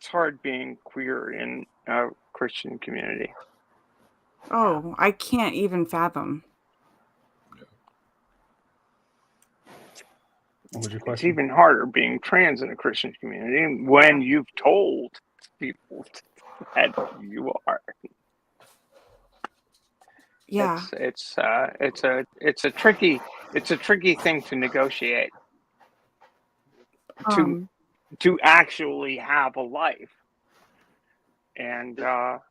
hard being queer in a Christian community. Oh, I can't even fathom. It's even harder being trans in a Christian community when you've told people that you are. Yeah, it's a tricky thing to negotiate to actually have a life, and there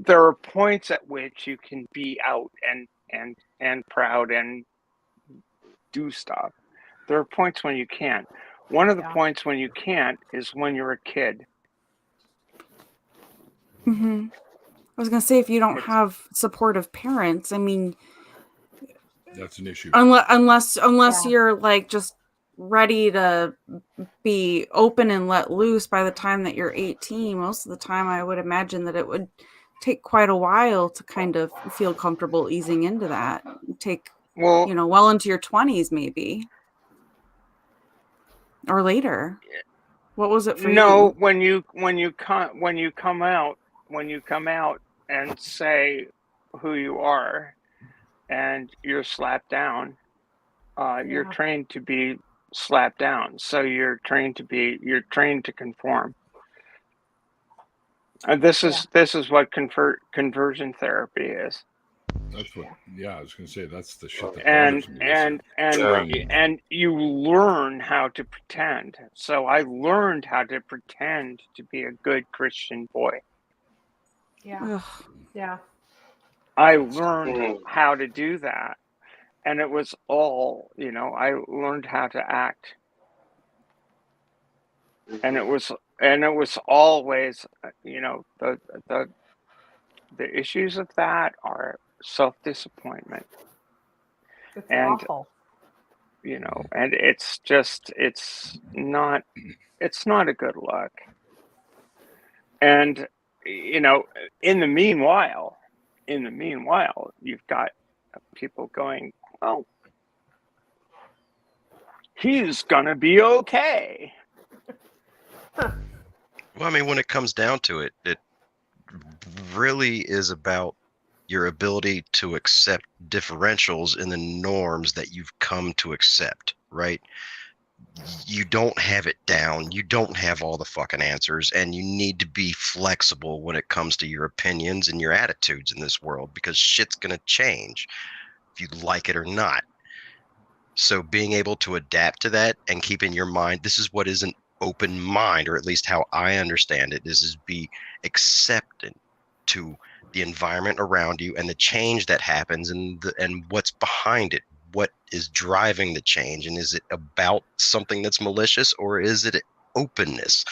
are points at which you can be out and proud and do stuff. There are points when you can't. One of the points when you can't is when you're a kid. I was gonna say, if you don't have supportive parents, I mean, that's an issue. Unless you're like just ready to be open and let loose by the time that you're 18, most of the time I would imagine that it would take quite a while to kind of feel comfortable easing into that. Well into your 20s maybe. Or later. What was it for you? No, when you come out and say who you are and you're slapped down, you're trained to be slapped down. So you're trained to conform. This is what conversion therapy is. That's what. Yeah, I was going to say that's the shit that and bothers me. and you learn how to pretend. So I learned how to pretend to be a good Christian boy. Yeah. Yeah. I learned how to do that, and it was all, I learned how to act, and it was always, the issues of that are self-disappointment. It's and awful. And it's not a good look. And in the meanwhile you've got people going, oh, he's gonna be okay. Well, I mean, when it comes down to it, it really is about your ability to accept differentials in the norms that you've come to accept, right? You don't have it down. You don't have all the fucking answers, and you need to be flexible when it comes to your opinions and your attitudes in this world, because shit's gonna change if you like it or not. So being able to adapt to that and keep in your mind, this is what is an open mind, or at least how I understand it, is be acceptant to the environment around you and the change that happens and what's behind it. What is driving the change, and is it about something that's malicious, or is it openness?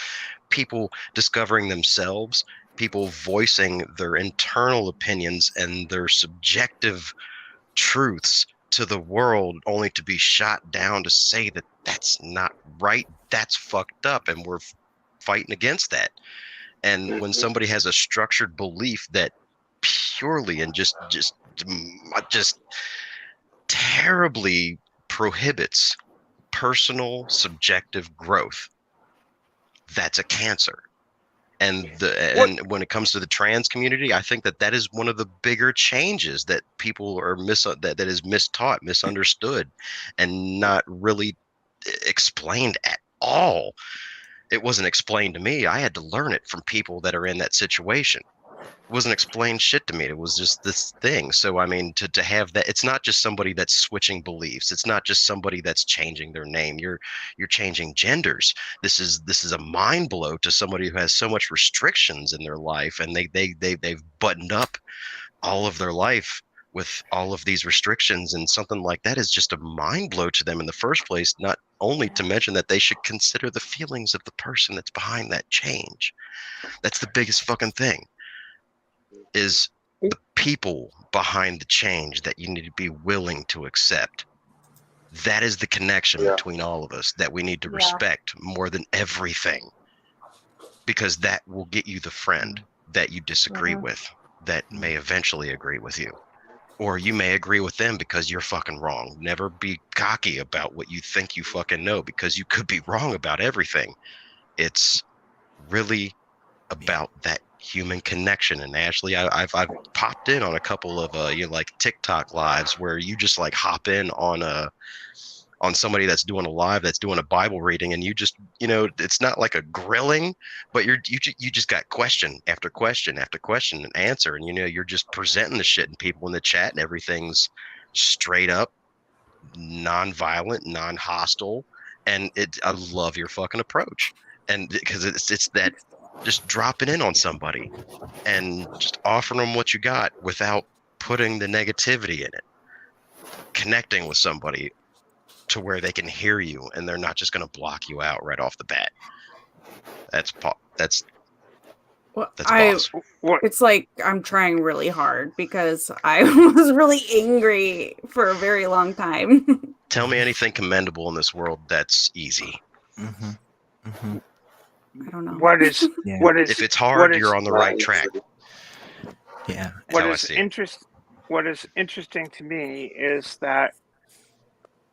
People discovering themselves, people voicing their internal opinions and their subjective truths to the world, only to be shot down to say that that's not right, that's fucked up, and we're fighting against that. And when somebody has a structured belief that purely and just terribly prohibits personal subjective growth, that's a cancer. And when it comes to the trans community, I think that is one of the bigger changes that people are that is mistaught, misunderstood, and not really explained at all. It wasn't explained to me. I had to learn it from people that are in that situation. wasn't explained shit to me. It was just this thing. So I mean, to have that, it's not just somebody that's switching beliefs. It's not just somebody that's changing their name. You're changing genders. This is a mind blow to somebody who has so much restrictions in their life, and they've buttoned up all of their life with all of these restrictions, and something like that is just a mind blow to them in the first place. Not only to mention that they should consider the feelings of the person that's behind that change. That's the biggest fucking thing. Is the people behind the change that you need to be willing to accept. That is the connection between all of us that we need to respect more than everything, because that will get you the friend that you disagree with, that may eventually agree with you, or you may agree with them because you're fucking wrong. Never be cocky about what you think you fucking know, because you could be wrong about everything. It's really about that human connection. And Ashley, I've popped in on a couple of like TikTok lives where you just like hop in on somebody that's doing a live, that's doing a Bible reading, and you just, it's not like a grilling, but you just got question after question after question and answer, and you're just presenting the shit, and people in the chat and everything's straight up, non-violent, non-hostile, and I love your fucking approach, and because it's that just dropping in on somebody and just offering them what you got without putting the negativity in it, connecting with somebody to where they can hear you and they're not just going to block you out right off the bat. That's boss. It's like I'm trying really hard because I was really angry for a very long time. Tell me anything commendable in this world that's easy. I don't know. What is if it's hard, you're on the right track. Yeah. What is interesting to me is that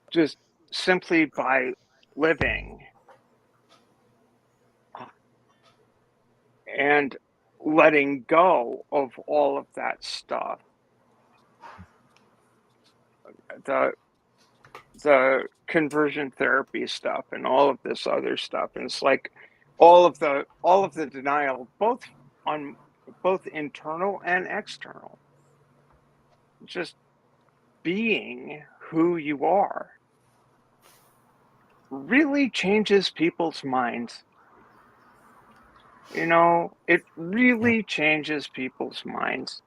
just simply by living and letting go of all of that stuff, the conversion therapy stuff and all of this other stuff, and it's like all of the denial, both internal and external, just being who you are really changes people's minds. It really changes people's minds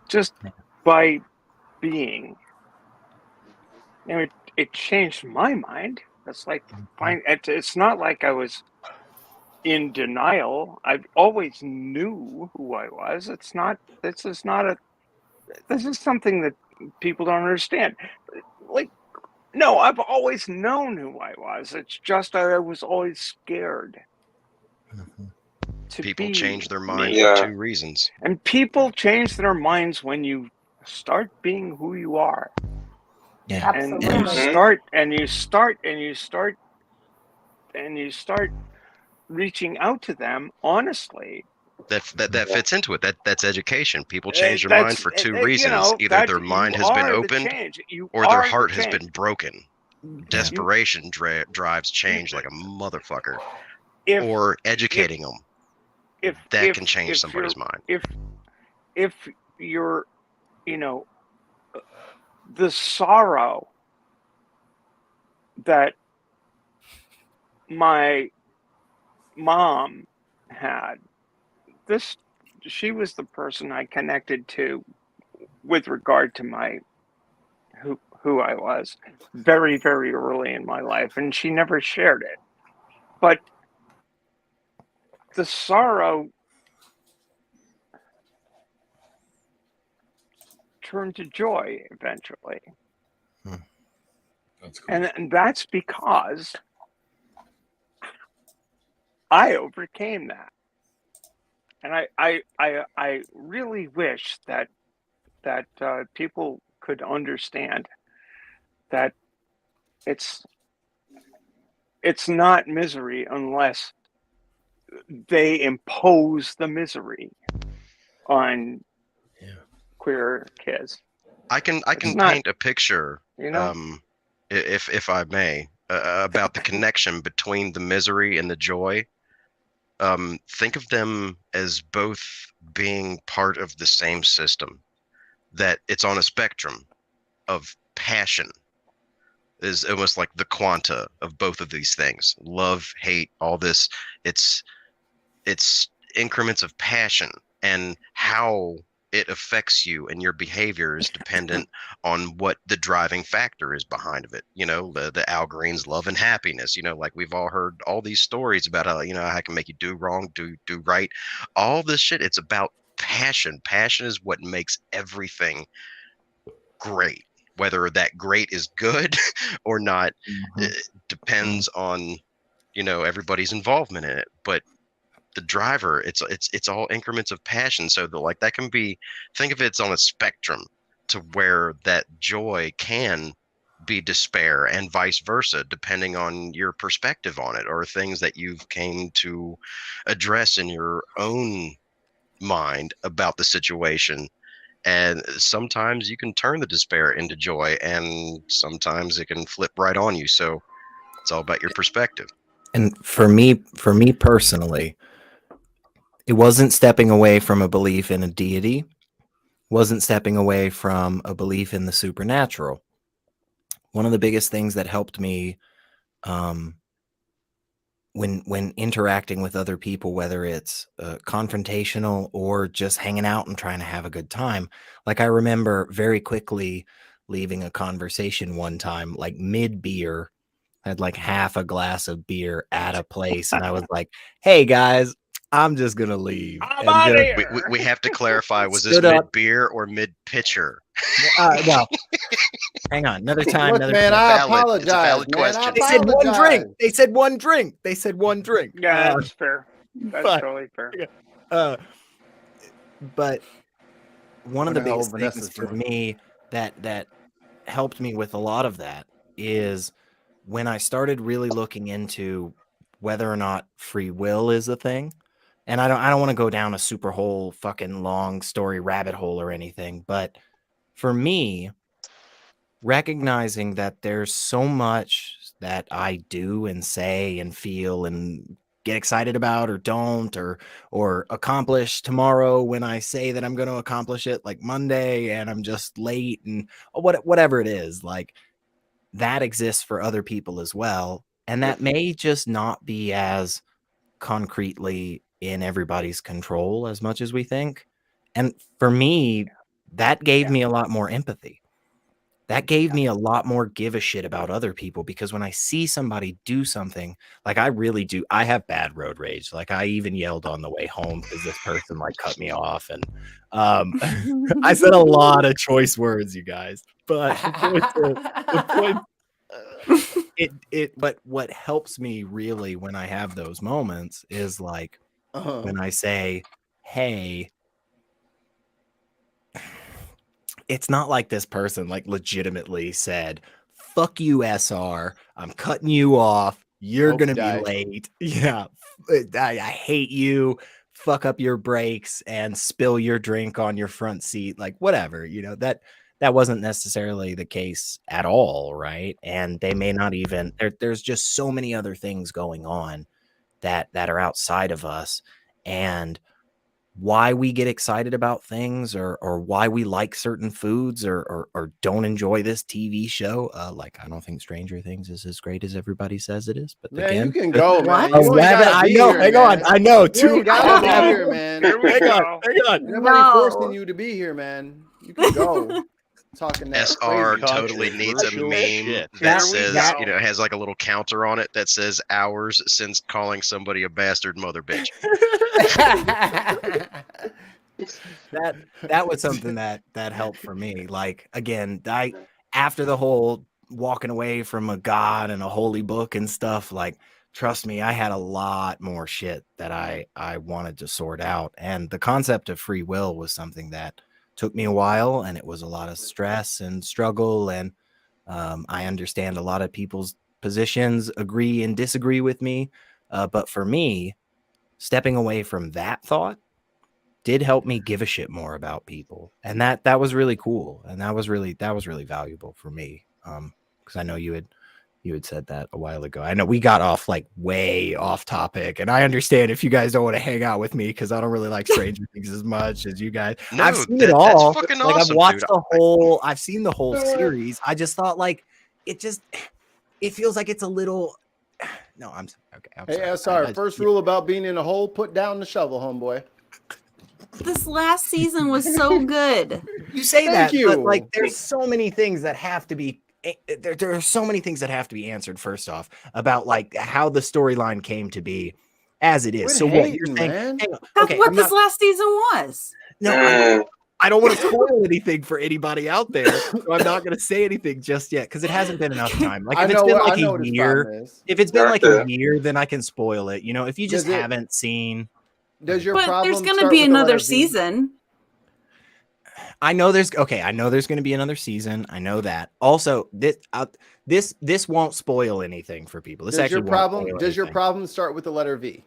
just by being. It changed my mind. It's like it's not like I was in denial. I always knew who I was. This is something that people don't understand. Like, no, I've always known who I was. It's just I was always scared. People change their mind for two reasons. And people change their minds when you start being who you are. Yeah. And you start reaching out to them honestly. That fits into it. That's education. People change their mind for two reasons. Either their mind has been opened or their heart has been broken. Desperation drives change like a motherfucker. Or educating them. That can change somebody's mind. If you're, the sorrow that my mom had, she was the person I connected to with regard to my who I was very, very early in my life, and she never shared it. But the sorrow turned to joy eventually. That's cool. And that's because I overcame that. And I really wish that people could understand that it's not misery unless they impose the misery on queer kids. I can paint a picture, if I may, about the connection between the misery and the joy. think of them as both being part of the same system, that it's on a spectrum of passion, is almost like the quanta of both of these things. Love, hate, all this. It's increments of passion, and how it affects you and your behavior is dependent on what the driving factor is behind of it. You know, the Al Green's Love and Happiness, you know, like we've all heard all these stories about how, you know, I can make you do wrong, do right, all this shit. It's about passion. Passion is what makes everything great. Whether that great is good or not, it depends on, you know, everybody's involvement in it. But the driver, it's all increments of passion. So that can be, think of it's on a spectrum, to where that joy can be despair and vice versa, depending on your perspective on it, or things that you've came to address in your own mind about the situation. And sometimes you can turn the despair into joy, and sometimes it can flip right on you. So it's all about your perspective. And for me personally, it wasn't stepping away from a belief in a deity, wasn't stepping away from a belief in the supernatural. One of the biggest things that helped me when interacting with other people, whether it's confrontational or just hanging out and trying to have a good time. Like, I remember very quickly leaving a conversation one time, like mid beer, had like half a glass of beer at a place, and I was like, "Hey guys, I'm just gonna leave." I'm out of here. We have to clarify, was this Stood up. mid beer or mid pitcher? No. Hang on, another time. Look, another man, time. I Valid. apologize, It's a valid man. question. I They said one apologize. drink. They said one drink. They said one drink. Yeah, that's fair. That's but- totally fair. But one of the Wonder how biggest Vanessa's things for doing. me that helped me with a lot of that is when I started really looking into whether or not free will is a thing. And I don't want to go down a super whole fucking long story rabbit hole or anything, but for me, recognizing that there's so much that I do and say and feel and get excited about or don't or accomplish tomorrow when I say that I'm going to accomplish it, like Monday, and I'm just late, and whatever it is, like that exists for other people as well. And that may just not be as concretely in everybody's control as much as we think. And for me, that gave me a lot more empathy. That gave me a lot more give a shit about other people, because when I see somebody do something, like I really do, I have bad road rage. Like I even yelled on the way home because this person like cut me off, and I said a lot of choice words, you guys. But but what helps me really when I have those moments is like when I say, "Hey." It's not like this person like legitimately said, "Fuck you, SR. I'm cutting you off. You're Hope gonna you be die." late. Yeah, I hate you. Fuck up your brakes and spill your drink on your front seat." Like whatever, you know, that wasn't necessarily the case at all, right? And they may not even. There's just so many other things going on that are outside of us, and why we get excited about things or why we like certain foods or don't enjoy this TV show. Like, I don't think Stranger Things is as great as everybody says it is, but Man, again, you can go, man. a You ain't rabbit, gotta I be know, here, hang on, man. I know, You two, ain't gotta be on. here, man. Here we hang go. on. Ain't nobody forcing you to be here, man. You can go. Talking that SR crazy totally needs a Controversial meme shit. that Here we says, go. you know, has like a little counter on it that says hours since calling somebody a bastard mother bitch. that was something that helped for me. Like again, after the whole walking away from a god and a holy book and stuff, like trust me, I had a lot more shit that I wanted to sort out. And the concept of free will was something that took me a while, and it was a lot of stress and struggle. And I understand a lot of people's positions agree and disagree with me. But for me, stepping away from that thought did help me give a shit more about people. And that was really cool. And that was really valuable for me. Because I know you you had said that a while ago. I know we got off like way off topic, and I understand if you guys don't want to hang out with me because I don't really like Stranger Things as much as you guys. No, I've seen it all. That's fucking like awesome, I've watched dude. the whole. I've seen the whole series. I just thought like it feels like it's a little. No, I'm okay. I'm sorry. First rule about being in a hole: put down the shovel, homeboy. This last season was so good. You say Thank that, you. but like there's so many things that have to be there are so many things that have to be answered first off about like how the storyline came to be as it is. Quit So what you're hating, saying? man. Hang on. That's Okay, what I'm this not, last season was. no, I don't want to spoil anything for anybody out there, so I'm not going to say anything just yet because it hasn't been enough time. Like if it's been like a year, if it's been like a year, then I can spoil it. You know, if you just haven't seen. Does your But problem there's going to start be with the another letter V? season. I know there's going to be another season. I know that. Also, this won't spoil anything for people. This Does actually your problem won't does your anything. problem start with the letter V?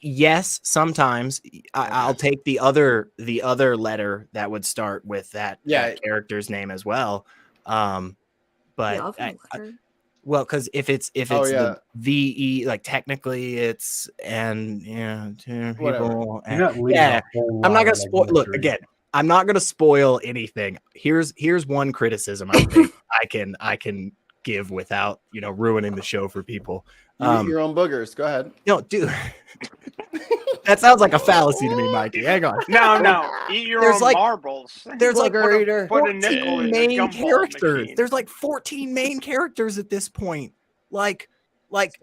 Yes, sometimes I'll take the other letter that would start with that character's name as well. But well, because if it's the VE, like technically it's two people. I'm not gonna spoil. Look again. I'm not gonna spoil anything. Here's one criticism I think I can give without ruining the show for people. You eat your own boogers. Go ahead. No, dude. That sounds like a fallacy to me, Mikey. Hang on. No. Eat your own marbles. There's like put a 14 nickel in the main gumball characters. machine. There's like 14 main characters at this point. Like,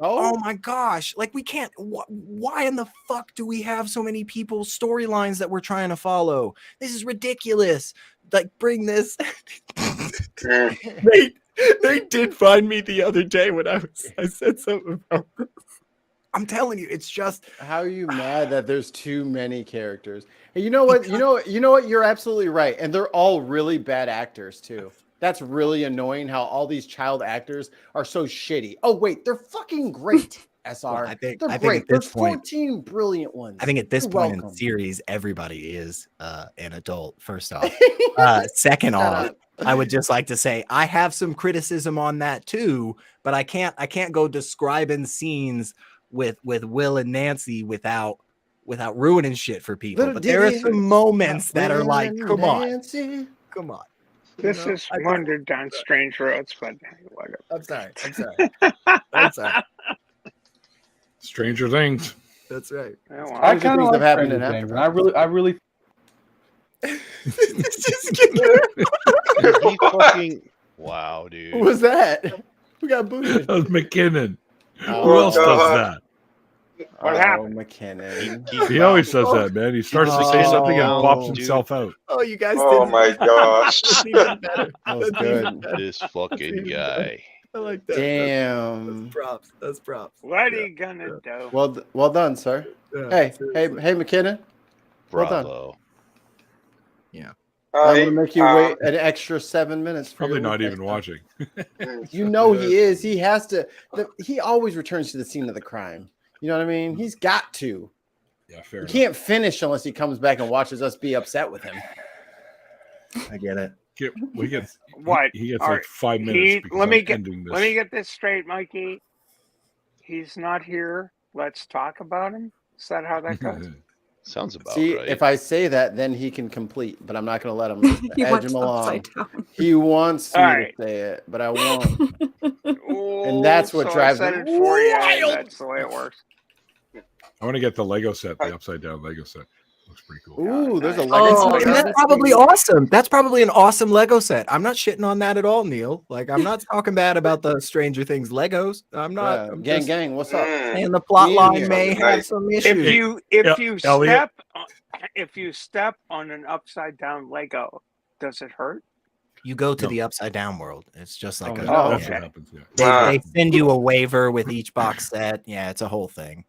oh my gosh. Like we can't. Why in the fuck do we have so many people's storylines that we're trying to follow? This is ridiculous. Like, bring this. They did find me the other day when I said something about this. I'm telling you, it's just. How are you mad that there's too many characters? And you know what? You know what? You're absolutely right. And they're all really bad actors too. That's really annoying how all these child actors are so shitty. Oh wait, they're fucking great. SR. Well, I think great. at this There's point, 14 brilliant ones. I think at this You're point in welcome. the series, everybody is an adult. First off, second off, I would just like to say I have some criticism on that too, but I can't go describing scenes with Will and Nancy without ruining shit for people. But there are some moments that are like, come on. This is wandered down strange roads, but whatever. I'm sorry. Stranger Things. That's right. I kind of like Stranger Things, and I really. Wow, dude. Who was that? Who got booted? That was McKinnon. Oh, Who else does God. that? What happened? McKinnon. He always says that, man. He starts to say something and pops himself out. Oh, you guys! Oh my gosh! That was good. This fucking guy. I like that. Damn. That's props. What are you gonna do? Well done, sir. Hey, McKinnon. Well done. Bravo. Yeah. I'm gonna make you wait an extra 7 minutes. Probably not even watching. You know he is. He has to. He always returns to the scene of the crime. You know what I mean? He's got to. Yeah, fair He enough. can't finish unless he comes back and watches us be upset with him. I get it. He gets What? He gets All like right. 5 minutes. because Let me I'm ending this. get this straight, Mikey. He's not here. Let's talk about him. Is that how that goes? Sounds about See, right. if I say that, then he can complete, but I'm not going to let him He edge wants him the along. upside down. He wants me All to right. say it, but I won't. Ooh, And that's what so drives I said him it for you. wild. That's the way it works. I want to get the Lego set, the upside down Lego set. Looks pretty cool. Ooh, there's a Oh, Lego. yeah. That's probably awesome. That's probably an awesome Lego set. I'm not shitting on that at all, Neil. Like, I'm not talking bad about the Stranger Things Legos. I'm not. Yeah, I'm gang, just gang, what's up? saying the plot Me line here. may have some issues. If you step on an upside down Lego, does it hurt? You go to the upside down world. It's just like That's Oh, what okay. happens. Yeah. they send you a waiver with each box set. Yeah, it's a whole thing.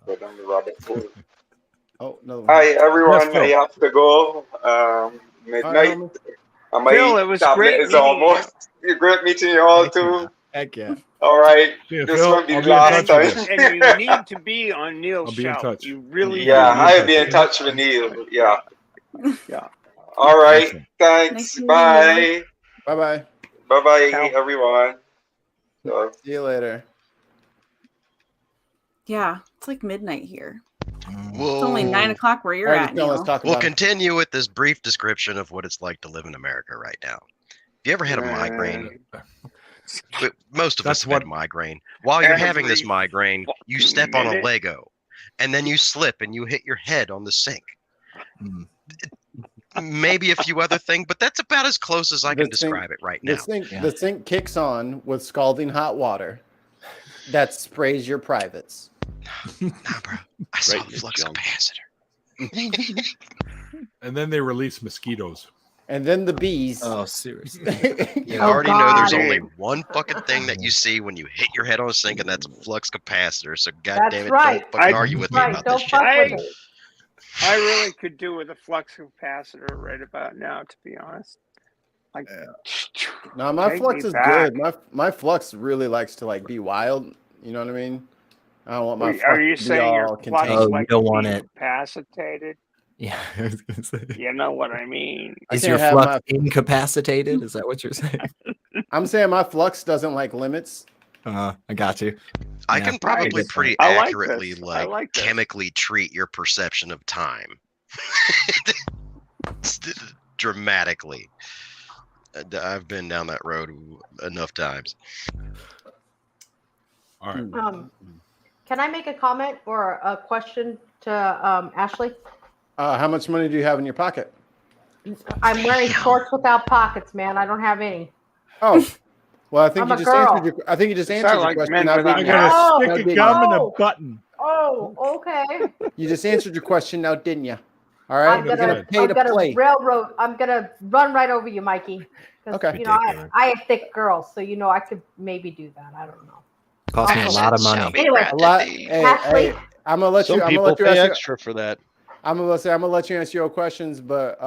Go down the rabbit hole. Oh, no. Hi everyone, Yes, I have to go. Midnight. And my Phil, it was tablet great is meeting you. almost. Great meeting you all too. Heck yeah. All right, Yeah, this Phil, won't be I'll the be in last touch time. with And you need to be on Neil's I'll be in show. touch. You really Yeah, I'll I'll be be in in touch. touch with Neil. Yeah. Yeah. All right. Awesome. Thanks. Nice meeting you. Bye. Bye bye. Bye bye, Ciao. everyone. See you later. Yeah, it's like midnight here. Whoa. It's only 9 o'clock where you're at, Neil. We'll continue with this brief description of what it's like to live in America right now. Have you ever had a migraine? Most of us have had a migraine. While you're having this migraine, you step on a Lego, and then you slip and you hit your head on the sink. Maybe a few other things, but that's about as close as I can describe it right now. The sink kicks on with scalding hot water that sprays your privates. Nah, bro. I saw the flux capacitor. And then they release mosquitoes. And then the bees. Oh, seriously. You already know there's only one fucking thing that you see when you hit your head on a sink, and that's a flux capacitor. So goddamn it, don't fucking argue with me about this shit. I really could do with a flux capacitor right about now, to be honest. Like, no, my flux is good. My flux really likes to like be wild. You know what I mean? I don't want my flux are you to be saying all your flux contained. like don't want it incapacitated? Yeah, I was gonna say. You know what I mean. Is your flux incapacitated? Is that what you're saying? I'm saying my flux doesn't like limits. I got you. I Yeah, can probably I pretty I like accurately this. I like this. chemically treat your perception of time dramatically. I've been down that road enough times. All right. Can I make a comment or a question to Ashley? How much money do you have in your pocket? I'm wearing shorts without pockets, man. I don't have any. Oh, well, I think I'm you a just girl. answered your. I think you just You answered sound your like question. men Now, without didn't you? I got Oh, a stick of gum and a oh. button. Oh, okay. You just answered your question now, didn't you? All right, I'm you're gonna, gonna pay I'm to gonna play. railroad. I'm gonna run right over you, Mikey. 'Cause, Okay. You know, I have thick girls, so you know I could maybe do that. I don't know. Cost me a lot of money. Anyway, A lot. Ashley. Hey, I'm gonna let Some you. I'm gonna people let you pay ask. extra for that. I'm gonna let you answer your questions, but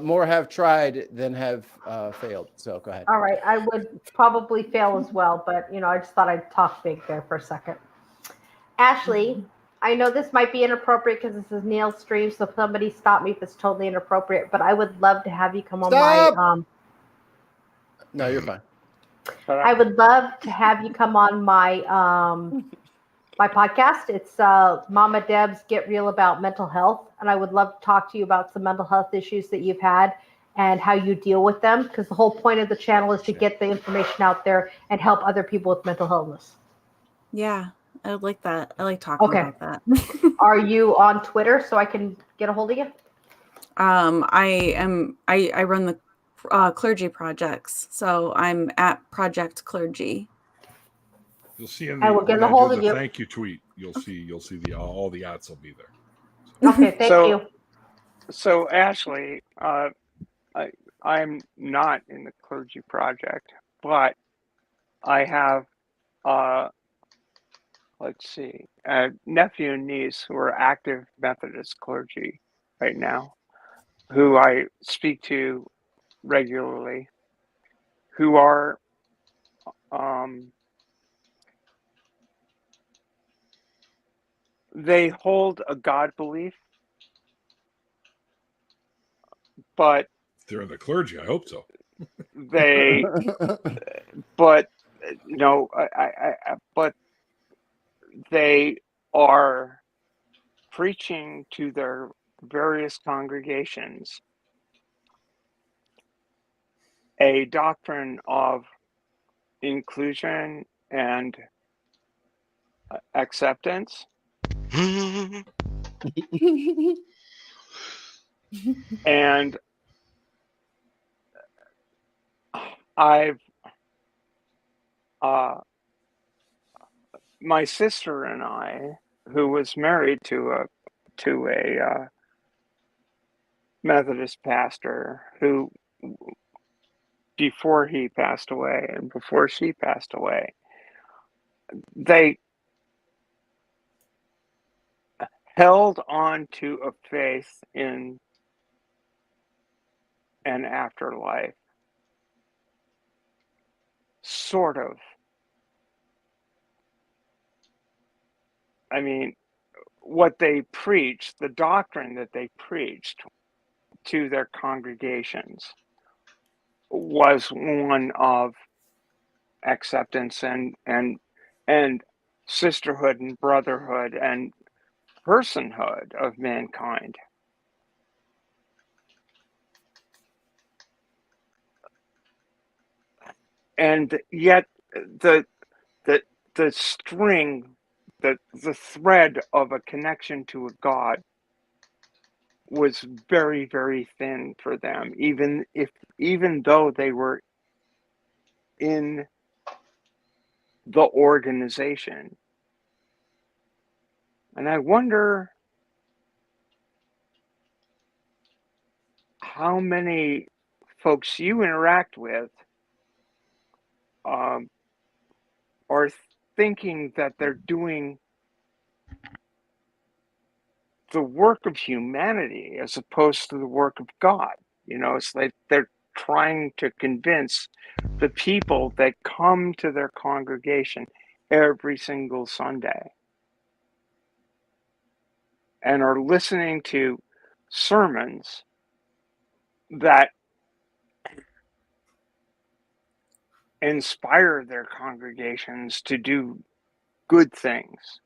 more have tried than have failed. So go ahead. All right, I would probably fail as well, but you know, I just thought I'd talk big there for a second. Ashley, I know this might be inappropriate because this is Neil's stream, so somebody stop me if it's totally inappropriate. But I would love to have you come on my. No, you're fine. I would love to have you come on my my podcast. It's Mama Deb's Get Real About Mental Health, and I would love to talk to you about some mental health issues that you've had and how you deal with them. Because the whole point of the channel is to get the information out there and help other people with mental illness. Yeah, I would like that. I like talking about that. Are you on Twitter so I can get a hold of you? I run the clergy projects, so I'm at Project Clergy. You'll see in I will get a hold of you. Thank you tweet. You'll see the all the ads will be there. Okay, thank you. So Ashley, I'm not in the clergy project, but I have let's see, a nephew and niece who are active Methodist clergy right now, who I speak to regularly, who are they hold a God belief, but They're in the clergy. I hope so. they, but no, but they are preaching to their various congregations a doctrine of inclusion and acceptance. And I've my sister and I, who was married to a Methodist pastor, who before he passed away and before she passed away, they held on to a faith in an afterlife, sort of. I mean, what they preached, the doctrine that they preached to their congregations was one of acceptance and sisterhood and brotherhood and personhood of mankind. And yet the string, the thread of a connection to a God was very, very thin for them, even though they were in the organization. And I wonder how many folks you interact with are thinking that they're doing the work of humanity as opposed to the work of God. You know, it's like they're trying to convince the people that come to their congregation every single Sunday and are listening to sermons that inspire their congregations to do good things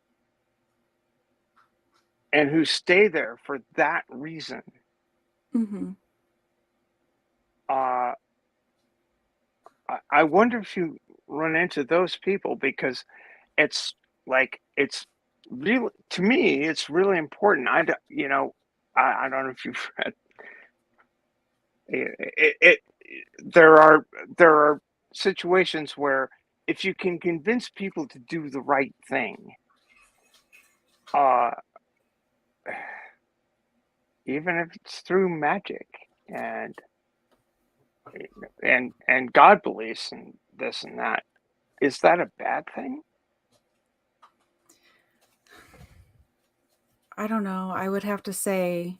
and who stay there for that reason. Mm-hmm. I wonder if you run into those people, because it's like, it's really, to me, it's really important. I don't know if you've read it. There are situations where if you can convince people to do the right thing, even if it's through magic and God beliefs and this and that, is that a bad thing? I don't know. I would have to say,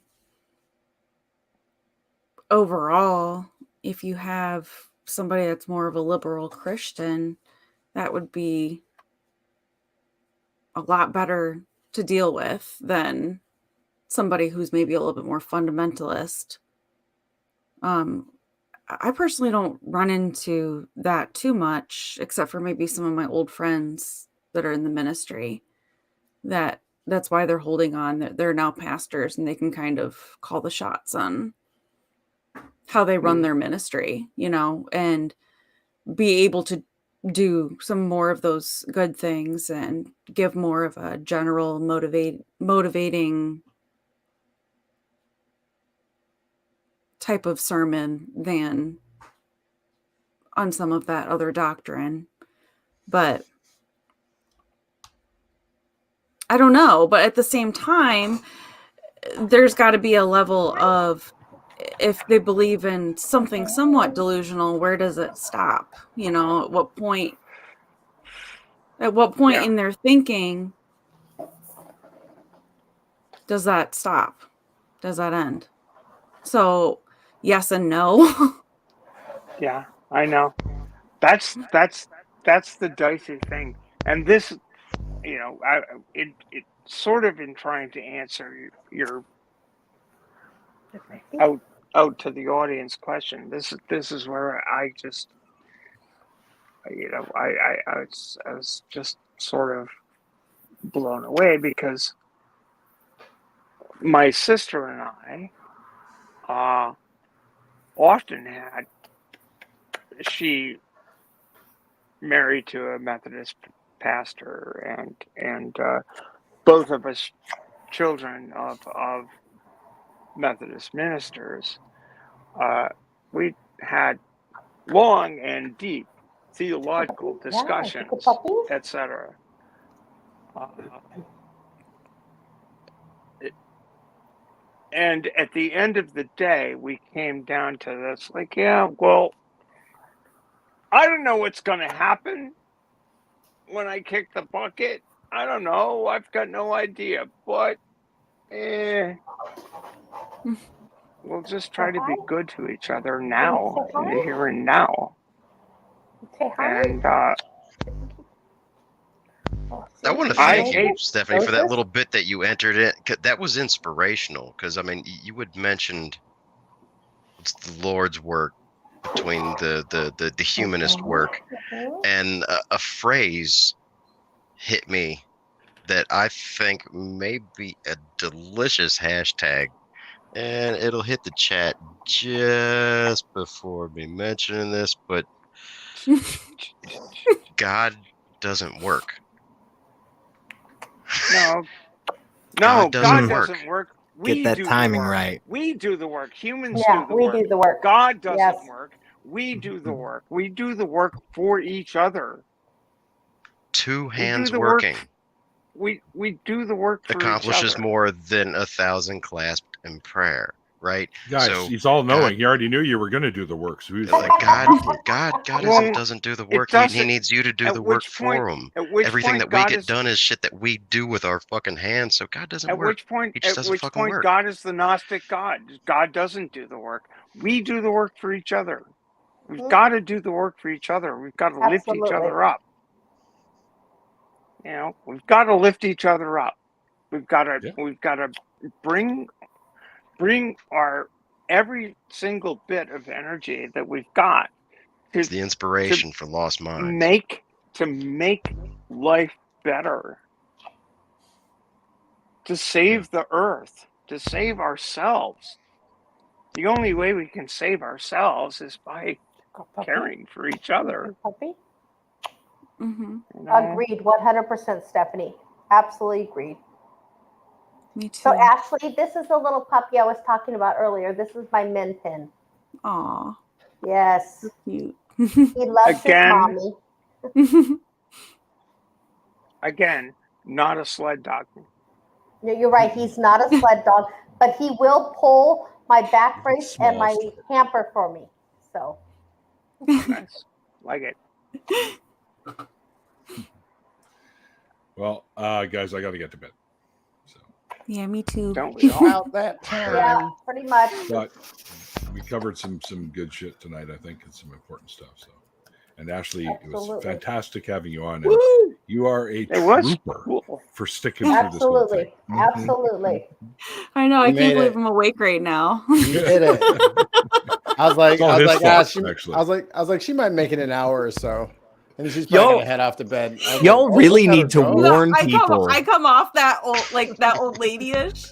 overall, if you have somebody that's more of a liberal Christian, that would be a lot better to deal with than somebody who's maybe a little bit more fundamentalist. I personally don't run into that too much, except for maybe some of my old friends that are in the ministry. That's why they're holding on. They're now pastors, and they can kind of call the shots on how they run their ministry, and be able to do some more of those good things and give more of a general motivating type of sermon than on some of that other doctrine. But I don't know. But at the same time, there's got to be a level of, if they believe in something somewhat delusional, where does it stop? At what point in their thinking does that stop? Does that end? So yes and no. Yeah, I know. That's the dicey thing. And this, it sort of, in trying to answer your out to the audience question, this is where I just, I was just sort of blown away, because my sister and I often had, she married to a Methodist pastor, and both of us children of Methodist ministers. We had long and deep theological discussions, etc. And at the end of the day, we came down to this, like, yeah, well, I don't know what's going to happen when I kick the bucket. I don't know. I've got no idea. But we'll just try to be good to each other now, in the here and now. And I want to thank you, Stephanie, for that little bit that you entered in. That was inspirational, because, I mean, you had mentioned it's the Lord's work between the humanist work, and a phrase hit me that I think may be a delicious hashtag, and it'll hit the chat just before me mentioning this, but God doesn't work. No, God doesn't work. Get that timing right. We do the work. Humans Yeah, do the we work. do the work. God doesn't Yes. work. We do the work. We do the work for each other. Two We hands do the working work. We do the work for accomplishes each other. more than 1,000 clasped in prayer, right? Guys, So he's all knowing. God, He already knew you were going to do the work. So he's like, God doesn't do the work. He doesn't- needs you to do at the work which point- for him. at which Everything point that we God get is- done is shit that we do with our fucking hands. So God doesn't At work. which point, He just doesn't fucking work. God is the Gnostic God. God doesn't do the work. We do the work for each other. We've got to do the work for each other. We've got to lift each Absolutely. other up. You know, we've got to lift each other up. We've got to bring our every single bit of energy that we've got to, It's the inspiration for lost minds. make life better, to save the earth, to save ourselves. The only way we can save ourselves is by caring for each other. Puppy? Mm-hmm. You know? Agreed, 100%, Stephanie. Absolutely agreed. Me too. So, Ashley, this is the little puppy I was talking about earlier. This is my min pin. Aw. Yes. Cute. He loves Again. his mommy. Again, not a sled dog. No, you're right. He's not a sled dog, but he will pull my back brace and my hamper for me. So, Nice. Like it. Well, guys, I got to get to bed. Yeah, me too. Don't we all? About that time. yeah, pretty much. But we covered some good shit tonight, I think, and some important stuff. So, and Ashley, it was Absolutely. fantastic having you on. And Woo! you are a It was trooper cool. for sticking through this whole thing. Absolutely. Absolutely. I know. I You can't made believe it. I'm awake right now. You did it. I was like, It's all I was his like, fault, she, actually. I was like, she might make it an hour or so, and then she's probably Yo, gonna head off to bed. I was y'all like, oh, really let's let need her to go. warn I people. come off that old lady-ish.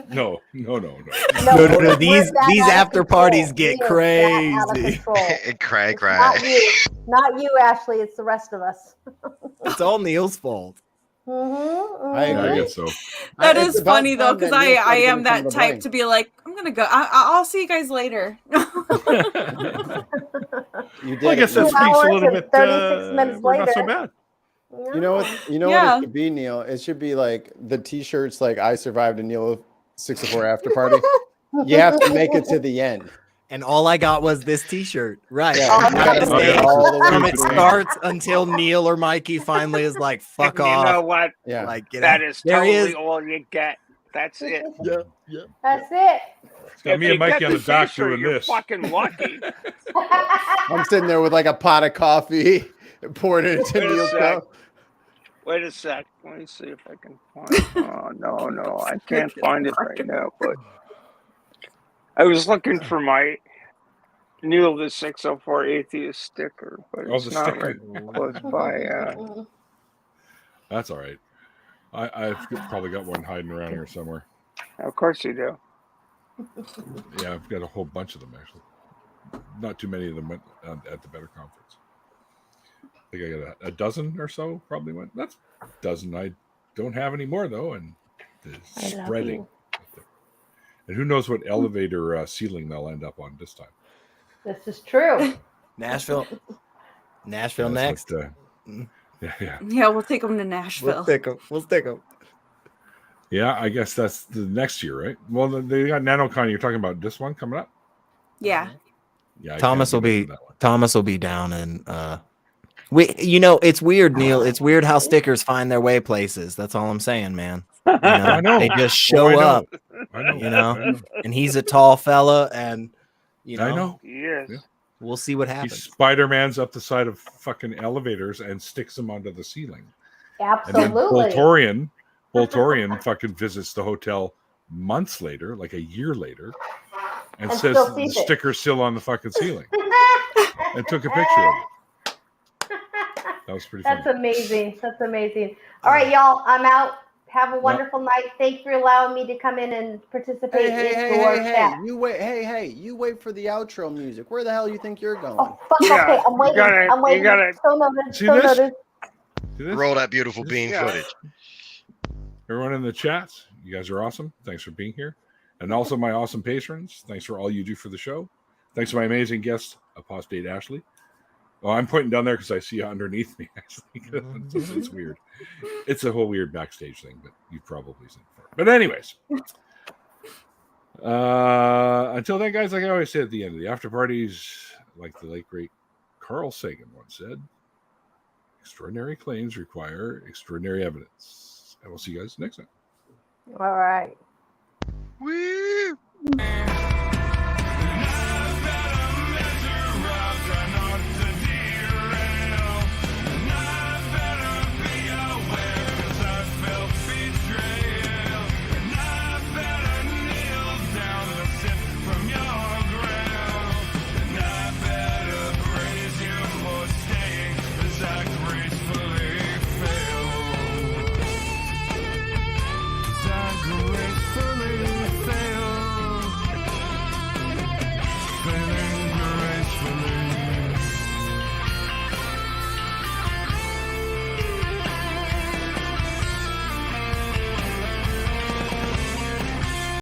No. No. we're These that out after of parties control. get We are that out of crazy. control. Cry. Not you. Not you, Ashley. It's the rest of us. It's all Neil's fault. I Yeah, I agree. guess so. That It's is about funny though, time because that Neil I started am getting some of that the type blame. to be like, I'm gonna go. I'll see you guys later. You did Well, I guess it. that 2 speaks a hours little and bit. 36 minutes We're not so later. bad. You know what? You know Yeah. what it should be, Neil? It should be like the T-shirts, like "I survived a Neil 604 after party." You have to make it to the end. And all I got was this T-shirt. Right. Yeah, I you gotta gotta make stay it all the way from to it the end. starts until Neil or Mikey finally is like, "Fuck And off." you know what? Yeah. Like, get That out. is There he totally is. all you get. That's it. That's it. It's got If me you and Mikey get on the dock T-shirt, doing you're this. fucking lucky. I'm sitting there with like a pot of coffee, pouring it into Wait a Neil's sec. cup. Wait a sec. Let me see if I can find. Oh no, I can't find it right now. But I was looking for my Neil the 604 Atheist sticker, but Oh, it's the not sticker. right close by. That's all right. I've probably got one hiding around here somewhere. Of course you do. Yeah, I've got a whole bunch of them actually. Not too many of them went at the Better Conference. I think I got a dozen or so probably went. That's a dozen. I don't have any more though, and it's I love spreading. you. And who knows what elevator ceiling they'll end up on this time. This is true. Nashville That's next. what, yeah. Yeah, we'll take them to Nashville. We'll stick them. Yeah, I guess that's the next year, right? Well, they got NanoCon. You're talking about this one coming up? Yeah. Yeah. I Thomas will can't get be into that one. Thomas will be down and it's weird, Neil. It's weird how stickers find their way places. That's all I'm saying, man. You know, I know. they just Oh, show I know. up. I know. You know, I know. and he's a tall fella, and I know. Yes. Yeah. we'll see what He happens. Spider-Man's up the side of fucking elevators and sticks them onto the ceiling. Absolutely. And then Voltorian fucking visits the hotel months later, like a year later, and And says still the sees it. sticker's still on the fucking ceiling. and took a picture of it. That was pretty That's funny. amazing. That's amazing. All right, y'all. I'm out. Have a wonderful night. Thanks for allowing me to come in and participate in your chat. You wait. Hey, you wait for the outro music. Where the hell you think you're going? Oh, fuck. Okay, I'm waiting. I'm waiting. So noted. See So this? noted. See this? Roll that beautiful bean Yeah. footage. Everyone in the chats, you guys are awesome. Thanks for being here. And also my awesome patrons. Thanks for all you do for the show. Thanks to my amazing guest, Apostate Ashley. Oh, I'm pointing down there because I see you underneath me, actually. It's weird. It's a whole weird backstage thing, but you've probably seen it before. But anyways, until then, guys, like I always say at the end of the after parties, like the late great Carl Sagan once said, extraordinary claims require extraordinary evidence. And we'll see you guys next time. All right. Woo!